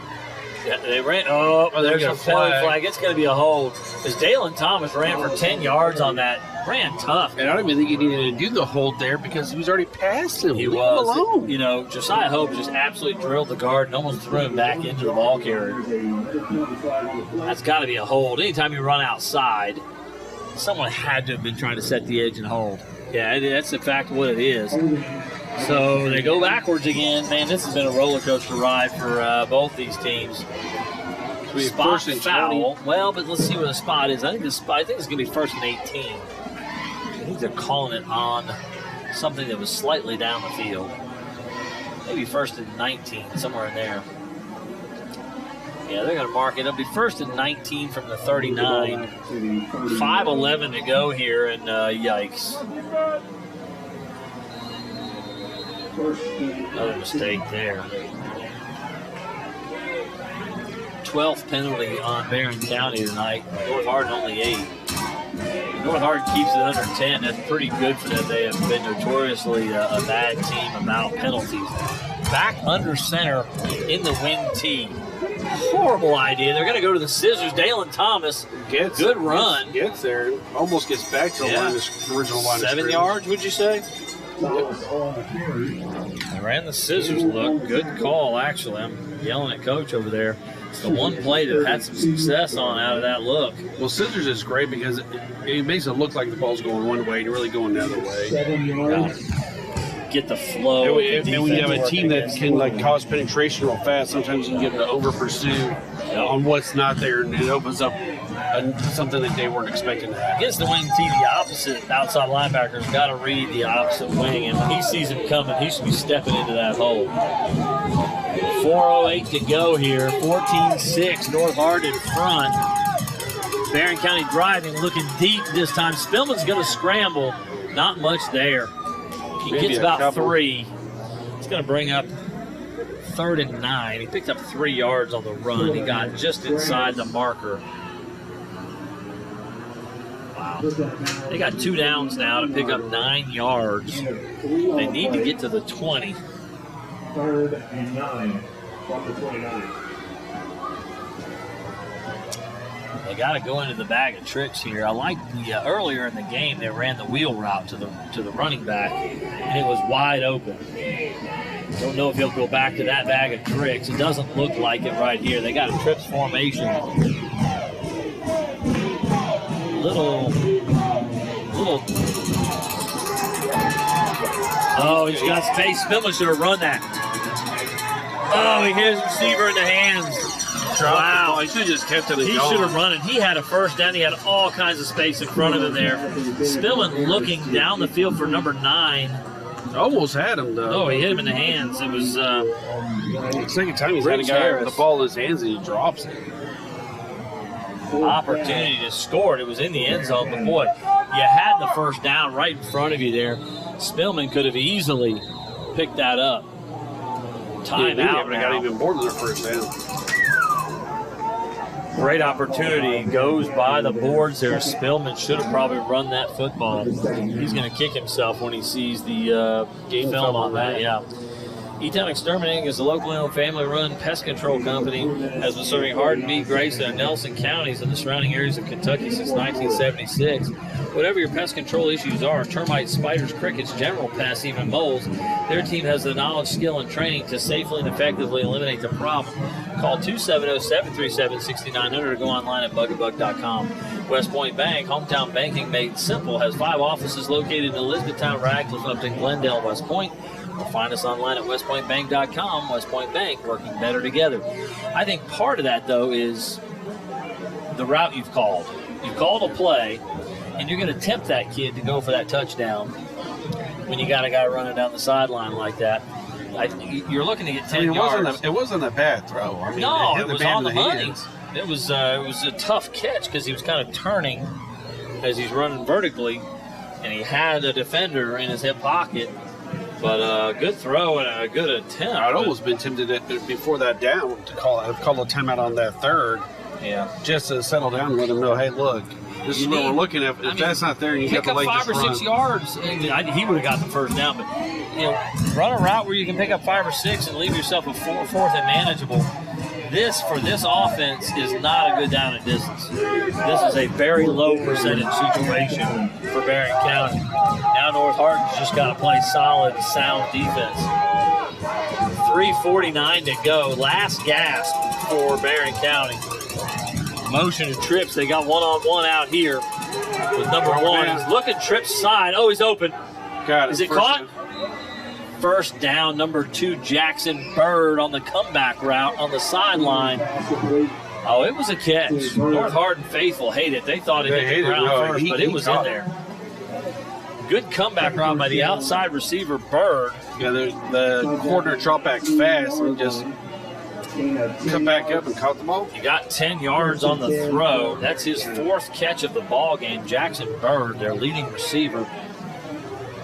Yeah, they ran. Oh, there's a penalty flag. It's going to be a hold. Because Dalen Thomas ran for 10 yards on that. Ran tough. And I don't even think he needed to do the hold there because he was already past him. He Leave was. him alone. You know, Josiah Hope just absolutely drilled the guard and almost threw him back into the ball carrier. That's got to be a hold. Anytime you run outside, someone had to have been trying to set the edge and hold. Yeah, that's in fact what it is. So they go backwards again. Man, this has been a roller coaster ride for both these teams. Spot foul. Well, but let's see where the spot is. I think it's going to be 1st and 18. I think they're calling it on something that was slightly down the field. Maybe 1st and 19, somewhere in there. Yeah, they're going to mark it. It'll be 1st and 19 from the 39. 5:11 to go here, and yikes. Another mistake there. 12th penalty on Barron County tonight. North Hardin only 8. North Hardin keeps it under 10. That's pretty good for them. They have been notoriously a bad team about penalties. Back under center in the wing tee. Horrible idea. They're going to go to the scissors. Dalen Thomas, good run. Gets there. Almost gets back to the original line. 7 yards, would you say? They ran the scissors look. Good call, actually. I'm yelling at Coach over there. It's the one play that had some success on out of that look. Well, scissors is great because it makes it look like the ball's going one way and you're really going the other way. Get the flow. And when you have a team that can cause penetration real fast, sometimes you can get to over pursue on what's not there, and it opens up something that they weren't expecting to happen. Against the wing tee, the opposite outside linebacker's got to read the opposite wing, and when he sees him coming, he should be stepping into that hole. 4:08 to go here. 14-6. North Hardin in front. Barron County driving, looking deep this time. Spillman's going to scramble. Not much there. He gets about 3. It's going to bring up 3rd and 9. He picked up 3 yards on the run. He got just inside the marker. Wow. They got 2 downs now to pick up 9 yards. They need to get to the 20. 3rd and 9 from the 29. They got to go into the bag of tricks here. I like the earlier in the game they ran the wheel route to the running back, and it was wide open. Don't know if he'll go back to that bag of tricks. It doesn't look like it right here. They got a trips formation. Little. Oh, he's got space. Spillman should have run that. Oh, he hit his receiver in the hands. Wow. He should have just kept it. He should have run it. He had a first down. He had all kinds of space in front of him there. Spillman looking down the field for number 9. Almost had him, though. Oh, he hit him in the hands. It was the second time he's had a guy with the ball in his hands and he drops it. opportunity to score it. It was in the end zone, but boy, you had the first down right in front of you there. Spillman could have easily picked that up. Timeout. They got even more than their first down. Great opportunity goes by the boards there. Spillman should have probably run that football. He's going to kick himself when he sees the game film on that. Yeah. E-Town Exterminating is a locally owned, family-run pest control company. Has been serving Hardin, Meade, Grayson, and Nelson counties and the surrounding areas of Kentucky since 1976. Whatever your pest control issues are, termites, spiders, crickets, general pests, even moles, their team has the knowledge, skill, and training to safely and effectively eliminate the problem. Call 270-737-6900 or go online at bugabug.com. West Point Bank, hometown banking made simple, has 5 offices located in Elizabethtown, Radcliffe, Upton, Glendale, West Point. Or find us online at westpointbank.com. West Point Bank, working better together. I think part of that, though, is the route you've called. You've called a play, and you're going to tempt that kid to go for that touchdown when you got a guy running down the sideline like that. You're looking to get 10 yards. It wasn't a bad throw. I mean, no, it was hit the on the money. hands. It was a tough catch because he was kind of turning as he's running vertically, and he had a defender in his hip pocket. But a good throw and a good attempt. I'd almost been tempted before that down to call a timeout on that third. Yeah. Just to settle down and let them know, hey, look, this is what we're looking at. If that's not there, and you got the pick up 5 or 6 yards. He would have got the first down, but run a route where you can pick up 5 or 6 and leave yourself a fourth and manageable. For this offense is not a good down and distance. This is a very low percentage situation for Barron County. Now North Hardin's just got to play solid, sound defense. 3:49 to go. Last gasp for Barron County. Motion and trips. They got one-on-one out here with number 1. He's looking trips side. Oh, he's open. Got it. Is it caught? First down, number 2, Jackson Bird on the comeback route on the sideline. Oh, it was a catch. North Hardin faithful hate it. They thought it hit the ground first, but it was in there. Good comeback route by the outside receiver, Bird. Yeah, the corner dropped back fast and just come back up and caught the ball. He got 10 yards on the throw. That's his 4th catch of the ball game. Jackson Bird, their leading receiver.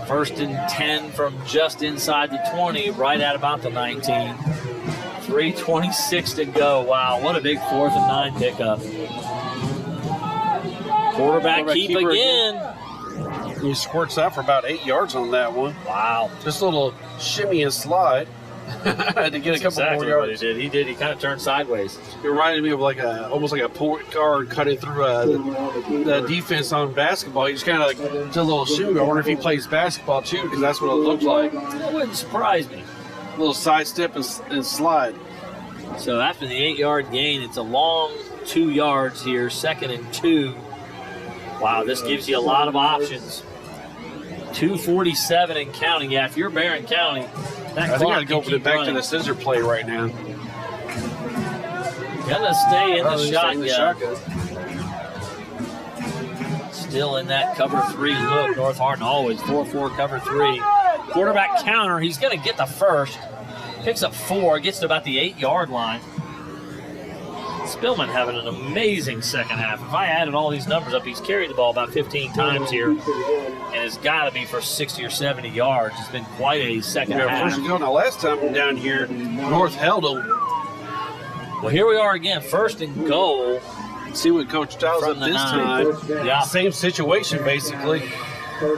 1st and 10 from just inside the 20, right at about the 19. 3:26 to go. Wow, what a big 4th and 9 pickup. Quarterback keep again. He squirts out for about 8 yards on that one. Wow. Just a little shimmy and slide to get a couple more yards. What he did. He kind of turned sideways. It reminded me of almost like a point guard cutting through the defense on basketball. He just kind of did a little shimmy. I wonder if he plays basketball too, because that's what it looked like. It wouldn't surprise me. A little side step and slide. So after the 8-yard gain, it's a long 2 yards here, 2nd and 2. Wow, this gives you a lot of options. 2:47 and counting. Yeah, if you're Barron County, I think I'd go back to the scissor play right now. Gonna stay in the shotgun. Still in that cover 3 look. North Hardin always 4-4 cover 3. Quarterback counter. He's gonna get the first. Picks up 4. Gets to about the 8-yard line. Spillman having an amazing second half. If I added all these numbers up, he's carried the ball about 15 times here, and it's got to be for 60 or 70 yards. It's been quite a second half. First now, last time down here, North held them. Well, here we are again, 1st and goal. See what Coach tells us this time. Yeah. Same situation, basically.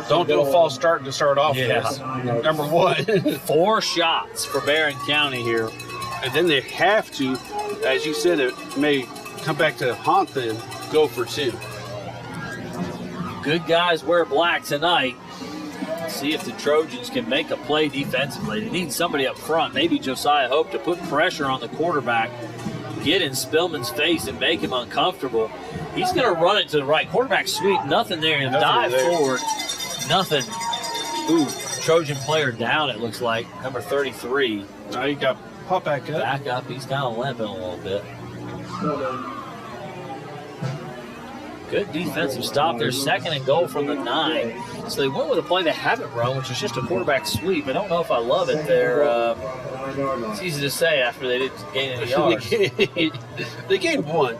Don't do a false start to start off with. Number 1. 4 shots for Barron County here. And then they have to, as you said, it may come back to haunt them, go for 2. Good guys wear black tonight. See if the Trojans can make a play defensively. They need somebody up front, maybe Josiah Hope, to put pressure on the quarterback, get in Spillman's face and make him uncomfortable. He's going to run it to the right. Quarterback sweep, nothing there, and dive forward. Nothing. Ooh, Trojan player down, it looks like, number 33. Now you got pop back up. Back up. He's kind of limping a little bit. Good defensive stop there. 2nd and goal from the 9. So they went with a play they haven't run, which is just a quarterback sweep. I don't know if I love it there. It's easy to say after they didn't gain any yards. They gained 1.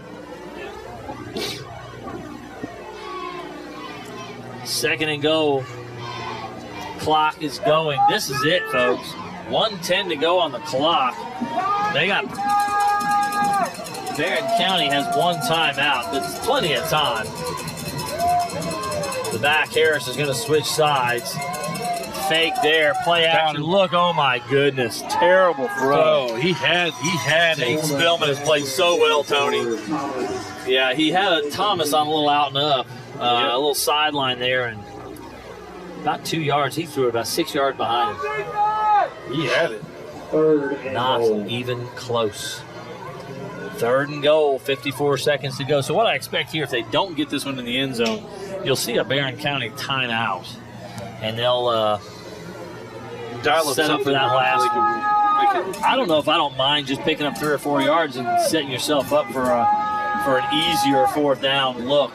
2nd and goal. Clock is going. This is it, folks. 1:10 to go on the clock. They got Barron County has one timeout. That's plenty of time. The back Harris is going to switch sides. Fake there, play action. Look, oh my goodness, terrible throw. Oh, he had Tate Spillman has played so well, Tony. Yeah, he had a Thomas on a little out and up, a little sideline there, and about 2 yards. He threw it about 6 yards behind him. He had it. Not even close. 3rd and goal, 54 seconds to go. So what I expect here, if they don't get this one in the end zone, you'll see a Barron County timeout, and they'll set up for that last one. I don't know if I don't mind just picking up 3 or 4 yards and setting yourself up for an easier 4th down look.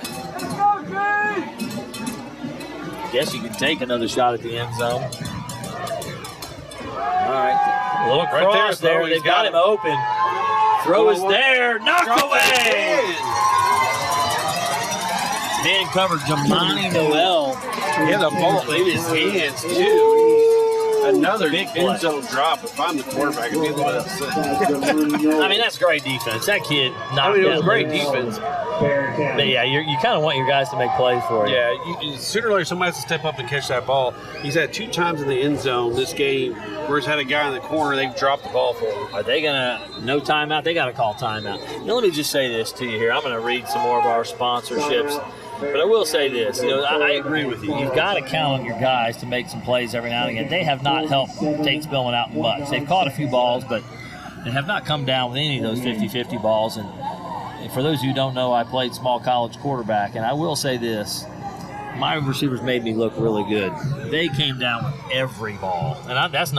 Guess you can take another shot at the end zone. All right, a little cross there. They've got him open. Throw is there, knocked away. Man covered Jamani Noel. He had the ball in his hands, too. Another big end zone drop. If I'm the quarterback, I'd be a little upset. I mean, that's great defense. That kid knocked it was that great loose. defense. But yeah, you kind of want your guys to make plays for you. Yeah, sooner or later somebody has to step up and catch that ball. He's had 2 times in the end zone this game where he's had a guy in the corner, they've dropped the ball for him. Are they going to, no timeout? They got to call timeout. Now, let me just say this to you here. I'm going to read some more of our sponsorships. But I will say this, I agree with you. You've got to count on your guys to make some plays every now and again. They have not helped Tate Spillman out much. They've caught a few balls, but they have not come down with any of those 50-50 balls. And for those who don't know, I played small college quarterback, and I will say this. My receivers made me look really good. They came down with every ball. And that's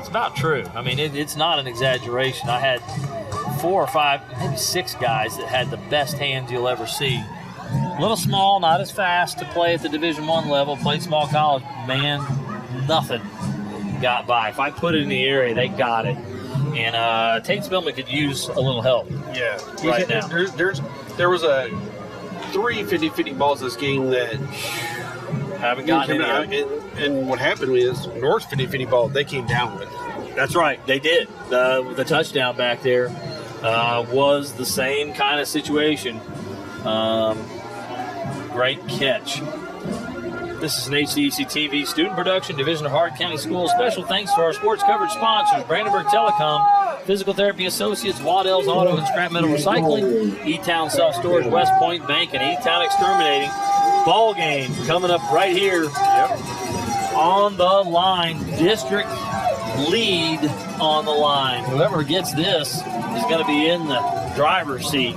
about true. I mean, it's not an exaggeration. I had 4 or 5, maybe 6 guys that had the best hands you'll ever see. A little small, not as fast to play at the Division I level, played small college. Man, nothing got by. If I put it in the area, they got it. And Tate Spillman could use a little help. Yeah. Right now. There was 3 50-50 balls this game that haven't gotten any. And what happened was North's 50-50 ball, they came down with it. That's right, they did. The touchdown back there was the same kind of situation. Great catch. This is an HCEC-TV student production, Division of Hart County Schools. Special thanks to our sports coverage sponsors, Brandenburg Telecom, Physical Therapy Associates, Waddell's Auto and Scrap Metal Recycling, E-Town Self-Storage, West Point Bank, and E-Town Exterminating. Ball game coming up right here on the line. District lead on the line. Whoever gets this is going to be in the driver's seat.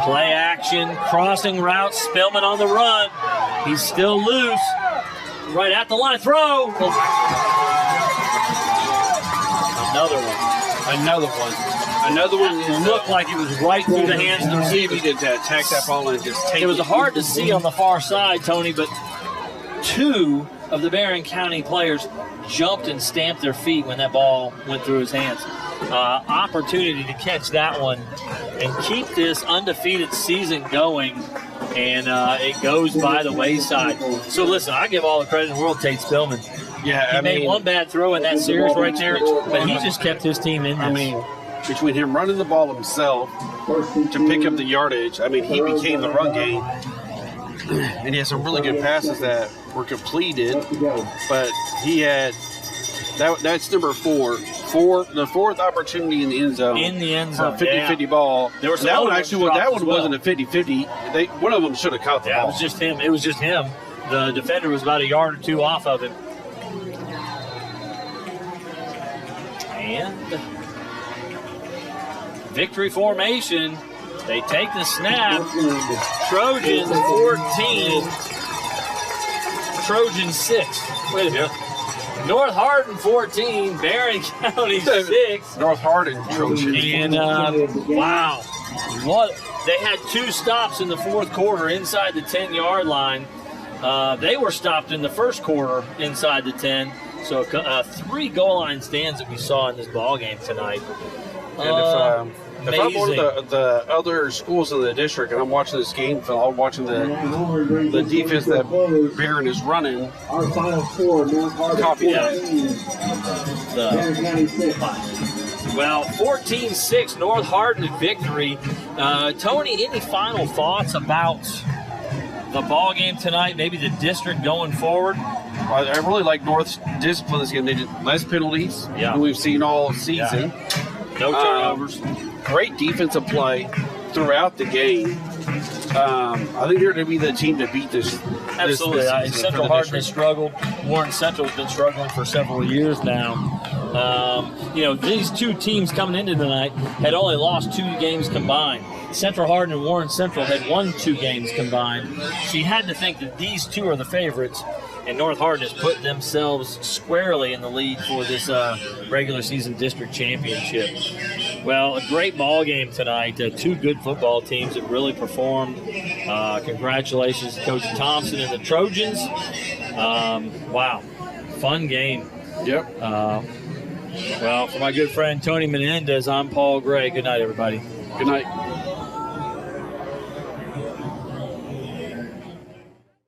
Play action, crossing route, Spillman on the run. He's still loose. Right at the line, throw. Another one looked like it was right through the hands of the receiver. He did that, attack that ball and just take it. It was hard to see on the far side, Tony, but 2 of the Barron County players jumped and stamped their feet when that ball went through his hands. Opportunity to catch that one and keep this undefeated season going, and it goes by the wayside. So listen, I give all the credit in the world to Tate Spillman. Yeah, he made one bad throw in that series right there, but he just kept his team in this. I mean, between him running the ball himself to pick up the yardage, I mean, he became the run game. And he had some really good passes that were completed, but he had that's number 4. The 4th opportunity in the end zone. In the end zone, 50-50 ball. There was that one wasn't a 50-50. One of them should have caught the ball. It was just him. The defender was about a yard or 2 off of him. And victory formation. They take the snap. Trojans 14. Trojans 6. Wait a minute. North Hardin 14. Barron County 6. North Hardin Trojans. And wow. They had 2 stops in the 4th quarter inside the 10-yard line. They were stopped in the 1st quarter inside the 10. So 3 goal line stands that we saw in this ball game tonight. And if I'm one Amazing. of the other schools in the district and I'm watching this game, I'm watching the defense that Barron is running, Our final score, North Harbor copy that. 14, Barron County 6. Well, 14-6 North Hardin victory. Tony, any final thoughts about the ball game tonight? Maybe the district going forward? I really like North's discipline this game. They did less penalties than we've seen all season. No turnovers. Great defensive play throughout the game. I think they're going to be the team to beat this. Absolutely. This season Central for the Hardin has district. struggled. Warren Central has been struggling for several years now. These two teams coming into tonight had only lost 2 games combined. Central Hardin and Warren Central had won 2 games combined. So you had to think that these two are the favorites, and North Hardin has put themselves squarely in the lead for this regular season district championship. Well, a great ball game tonight. 2 good football teams that really performed. Congratulations to Coach Thompson and the Trojans. Wow, fun game. Yep. Well, for my good friend Tony Menendez, I'm Paul Gray. Good night, everybody. Good night.